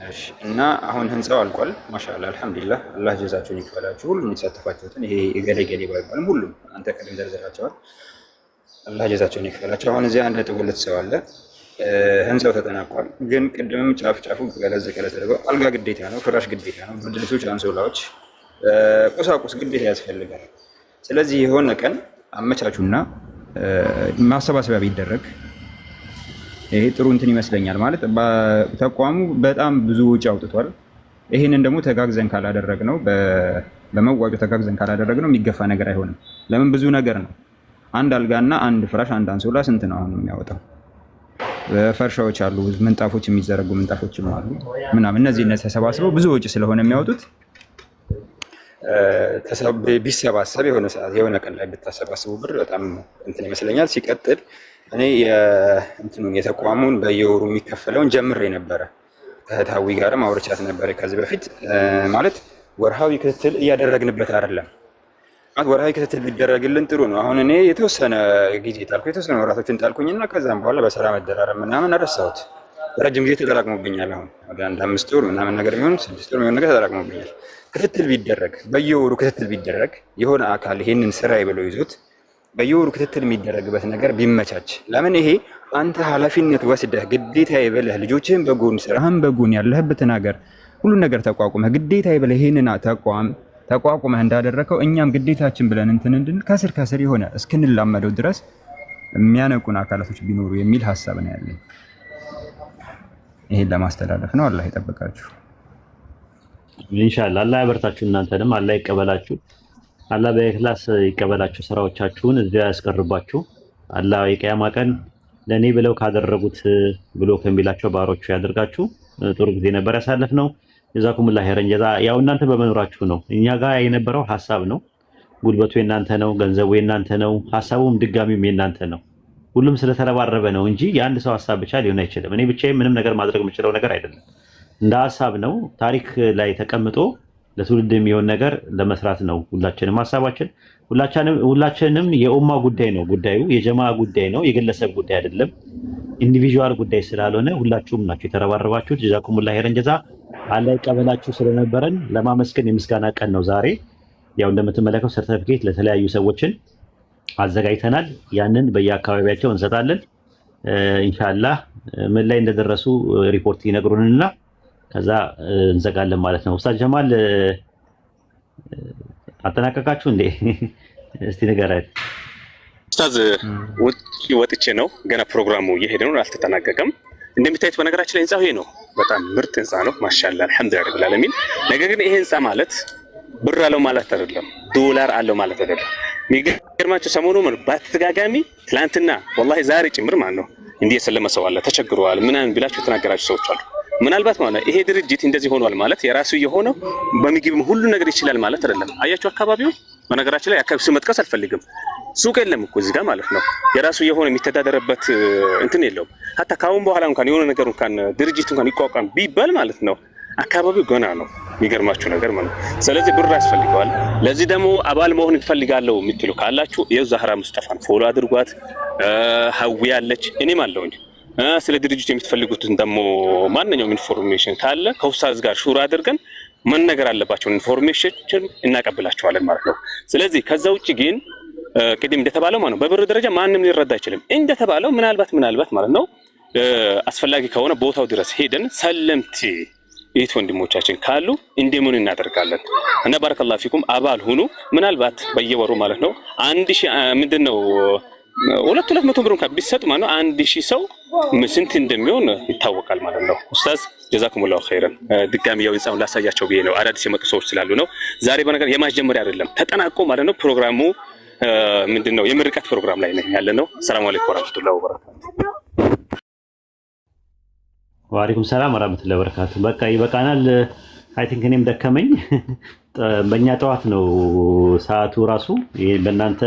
እሺ እና አሁን ህንጻው አልቋል። ማሻአላህ አልሐምዱሊላህ። አላህ ጀዛችሁን ይክፈላችሁ። ሁሉም የተሳተፋችሁትን ይሄ ገለገሌ ባይባልም ሁሉም አንተ ቀደም ዘርዝራቸዋል። አላህ ጀዛችሁን ይክፈላችሁ። አሁን እዚህ 1.2 ሰው አለ። ህንጻው ተጠናቋል። ግን ቅድምም ጫፉ ገለዘ ተደርገው አልጋ ግዴታ ነው፣ ፍራሽ ግዴታ ነው፣ ብርድ ልብሶች፣ አንሶላዎች፣ ቁሳቁስ ግዴታ ያስፈልጋል። ስለዚህ የሆነ ቀን አመቻቹና ማሰባሰቢያ ቢደረግ ይሄ ጥሩ እንትን ይመስለኛል። ማለት ተቋሙ በጣም ብዙ ወጪ አውጥቷል። ይሄንን ደግሞ ተጋግዘን ካላደረግነው በመዋጮ ተጋግዘን ካላደረግነው የሚገፋ ነገር አይሆንም። ለምን ብዙ ነገር ነው። አንድ አልጋና አንድ ፍራሽ አንድ አንሶላ ስንት ነው አሁን የሚያወጣው? ፈርሻዎች አሉ፣ ምንጣፎች የሚዘረጉ ምንጣፎችም አሉ ምናምን። እነዚህ ተሰባስበው ብዙ ወጪ ስለሆነ የሚያወጡት ቢሰባሰብ የሆነ ሰዓት የሆነ ቀን ላይ ብታሰባስቡ ብር በጣም እንትን ይመስለኛል። ሲቀጥል እኔ እንትኑን የተቋሙን በየወሩ የሚከፈለውን ጀምሬ ነበረ። ከህታዊ ጋርም አውርቻት ነበረ ከዚህ በፊት ማለት ወርሃዊ ክትትል እያደረግንበት አይደለም። ማለት ወርሃዊ ክትትል ቢደረግልን ጥሩ ነው። አሁን እኔ የተወሰነ ጊዜ ጣልኩ፣ የተወሰነ ወራቶችን ጣልኩኝና ከዛም በኋላ በስራ መደራረብ ምናምን አረሳሁት። ረጅም ጊዜ ተጠራቅሞብኛል። አሁን ወደ 5 ወር ምናምን ነገር ቢሆን 6 ወር የሚሆን ነገር ተጠራቅሞብኛል። ክትትል ቢደረግ በየወሩ ክትትል ቢደረግ የሆነ አካል ይሄንን ስራዬ ብሎ ይዞት በየወሩ ክትትል የሚደረግበት ነገር ቢመቻች። ለምን ይሄ አንተ ኃላፊነት ወስደህ ግዴታዬ ብለህ ልጆችህን በጎን ስራህን በጎን ያለህበትን ሀገር ሁሉን ነገር ተቋቁመህ ግዴታዬ ብለህ ይሄንን ተቋቁመህ እንዳደረከው እኛም ግዴታችን ብለን እንትን እንድን ከስር የሆነ እስክንላመደው ድረስ የሚያነቁን አካላቶች ቢኖሩ የሚል ሀሳብ ነው ያለኝ። ይሄን ለማስተላለፍ ነው። አላህ ይጠብቃችሁ ኢንሻአላህ። አላህ ያበርታችሁ፣ እናንተንም አላህ ይቀበላችሁ። አላህ በእክላስ ይቀበላችሁ፣ ስራዎቻችሁን እዚያ ያስቀርባችሁ። አላህ የቂያማ ቀን ለኔ ብለው ካደረጉት ብሎ ከሚላቸው ባሮቹ ያደርጋችሁ። ጥሩ ጊዜ ነበር ያሳለፍነው። ጀዛኩሙላህ ኸይረን ጀዛ። ያው እናንተ በመኖራችሁ ነው። እኛ ጋር የነበረው ሀሳብ ነው። ጉልበቱ የናንተ ነው፣ ገንዘቡ የናንተ ነው፣ ሀሳቡም ድጋሚም የናንተ ነው። ሁሉም ስለተረባረበ ነው እንጂ የአንድ ሰው ሀሳብ ብቻ ሊሆን አይችልም። እኔ ብቻዬን ምንም ነገር ማድረግ የምችለው ነገር አይደለም። እንደ ሀሳብ ነው፣ ታሪክ ላይ ተቀምጦ ለትውልድ የሚሆን ነገር ለመስራት ነው ሁላችንም ሀሳባችን። ሁላችንም የኡማ ጉዳይ ነው ጉዳዩ፣ የጀማ ጉዳይ ነው፣ የግለሰብ ጉዳይ አይደለም፣ ኢንዲቪጁዋል ጉዳይ ስላልሆነ ሁላችሁም ናችሁ የተረባረባችሁት። ጀዛኩሙላህ ኸይረን ጀዛ። አላህ ይቀበላችሁ። ስለነበረን ለማመስገን የምስጋና ቀን ነው ዛሬ። ያው እንደምትመለከው ሰርቲፊኬት ለተለያዩ ሰዎችን አዘጋጅተናል። ያንን በየአካባቢያቸው እንሰጣለን። ኢንሻአላህ ምን ላይ እንደደረሱ ሪፖርት ይነግሩንና ከዛ እንዘጋለን ማለት ነው። ኡስታዝ ጀማል አጠናቀቃችሁ እንዴ? እስቲ ንገረን። ኡስታዝ ወጥቼ ነው ገና ፕሮግራሙ እየሄደ ነው፣ አልተጠናቀቀም። እንደምታዩት በነገራችን ላይ ህንጻው ይሄ ነው። በጣም ምርጥ ህንጻ ነው። ማሻአላህ አልሐምዱሊላህ ረብል ዓለሚን። ነገር ግን ይሄ ህንጻ ማለት ብር አለው ማለት አይደለም፣ ዶላር አለው ማለት አይደለም። የሚገርማቸው ሰሞኑ በተደጋጋሚ ትላንትና ወላሂ ዛሬ ጭምር ማለት ነው እንዲህ የሰለመ ሰው አለ ተቸግሯል ምናምን ብላችሁ የተናገራችሁ ሰዎች አሉ። ምናልባት ማለት ይሄ ድርጅት እንደዚህ ሆኗል ማለት የራሱ የሆነው በምግብ ሁሉ ነገር ይችላል ማለት አይደለም። አያችሁ አካባቢው በነገራችን ላይ አካባቢ ስም መጥቀስ አልፈልግም። ሱቅ የለም እኮ እዚህ ጋር ማለት ነው። የራሱ የሆነ የሚተዳደርበት እንትን የለውም። ሀታ ካሁን በኋላ እንኳን የሆነ ነገር እንኳን ድርጅት እንኳን ይቋቋም ቢባል ማለት ነው አካባቢው ገና ነው። የሚገርማችሁ ነገር ማለት ነው። ስለዚህ ብር ያስፈልገዋል። ለዚህ ደግሞ አባል መሆን ትፈልጋለሁ የምትሉ ካላችሁ የዛህራ ሙስጠፋን ፎሎ አድርጓት። ሀዊ ያለች እኔም አለሁኝ። ስለ ድርጅቱ የምትፈልጉትን ደግሞ ማንኛውም ኢንፎርሜሽን ካለ ከኡስታዝ ጋር ሹራ አድርገን መነገር አለባቸውን ኢንፎርሜሽን እናቀብላቸዋለን ማለት ነው። ስለዚህ ከዛ ውጭ ግን ቅድም እንደተባለው ማለት ነው በብር ደረጃ ማንም ሊረዳ አይችልም። እንደተባለው ምናልባት ማለት ነው አስፈላጊ ከሆነ ቦታው ድረስ ሄደን ሰለምቲ እህት ወንድሞቻችን ካሉ እንደምን እናደርጋለን እና ባረከላሁ ፊኩም አባል ሁኑ። ምናልባት በየወሩ ማለት ነው 1000 ምንድነው 200 ብር እንኳን ቢሰጥ ማለት ነው 1000 ሰው ስንት እንደሚሆን ይታወቃል ማለት ነው። ኡስታዝ ጀዛኩሙላሁ ኸይረን። ድጋሚ ያው ይጻው ላሳያቸው ብዬ ነው አዳዲስ የመጡ ሰዎች ስላሉ ነው። ዛሬ በነገር የማስጀመሪያ አይደለም ተጠናቆ ማለት ነው ፕሮግራሙ ምንድነው የምርቀት ፕሮግራም ላይ ነው ያለነው። ሰላም አለይኩም ወራህመቱላሂ ወበረካቱ። ወአለይኩም ሰላም ወራህመቱላሂ ወበረካቱ። በቃ ይበቃናል። አይ ቲንክ እኔም ደከመኝ። በእኛ ጠዋት ነው ሰዓቱ ራሱ። በእናንተ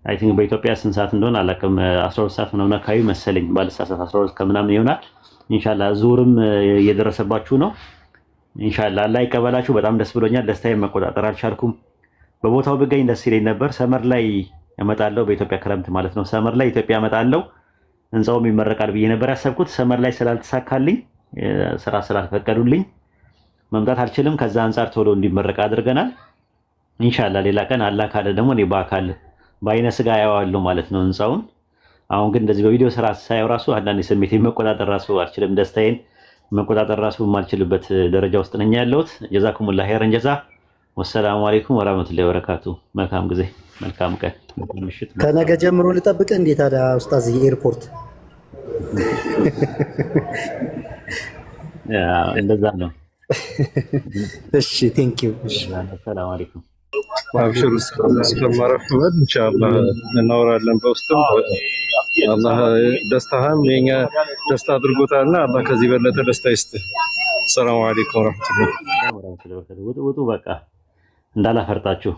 አይ ቲንክ በኢትዮጵያ ስንት ሰዓት እንደሆነ አላውቅም። 12 ሰዓት ምናምን አካባቢ መሰለኝ ባልሳሳት 12 ከምናምን ይሆናል። ኢንሻአላህ ዙርም እየደረሰባችሁ ነው። ኢንሻአላህ አላህ ይቀበላችሁ። በጣም ደስ ብሎኛል። ደስታዬን መቆጣጠር አልቻልኩም። በቦታው ብገኝ ደስ ይለኝ ነበር። ሰመር ላይ እመጣለሁ፣ በኢትዮጵያ ክረምት ማለት ነው። ሰመር ላይ ኢትዮጵያ እመጣለሁ። ህንጻውም ይመረቃል ብዬ ነበር ያሰብኩት። ሰመር ላይ ስላልተሳካልኝ ስራ ስላልፈቀዱልኝ መምጣት አልችልም። ከዛ አንፃር ቶሎ እንዲመረቅ አድርገናል። ኢንሻአላህ ሌላ ቀን አላህ ካለ ደግሞ እኔ በአካል በአይነ ስጋ ያየዋለሁ ማለት ነው ህንጻውን። አሁን ግን እንደዚህ በቪዲዮ ስራ ሳየው ራሱ አንዳንድ ስሜቴን መቆጣጠር ራሱ አልችልም። ደስታዬን መቆጣጠር ራሱ የማልችልበት ደረጃ ውስጥ ነኝ ያለሁት። ጀዛኩሙላህ ኸይረን ጀዛ። ወሰላሙ አለይኩም ወራህመቱላሂ ወበረካቱ። መልካም ጊዜ፣ መልካም ቀን፣ ምሽት። ከነገ ጀምሮ ልጠብቅ እንዴ ታዲያ ኡስታዝ ኤርፖርት? እንደዛ ነው። እሺ ቴንክ ዩ። እሺ ሰላም አለይኩም። አብሽሩ ስለማረፍበት ኢንሻአላህ እናወራለን በውስጥም። አላህ ደስታህም የኛ ደስታ አድርጎታልና አላህ ከዚህ በለጠ ደስታ ይስጥ። ሰላም አለይኩም ወራህመቱላህ። ውጡ በቃ እንዳላፈርጣችሁ።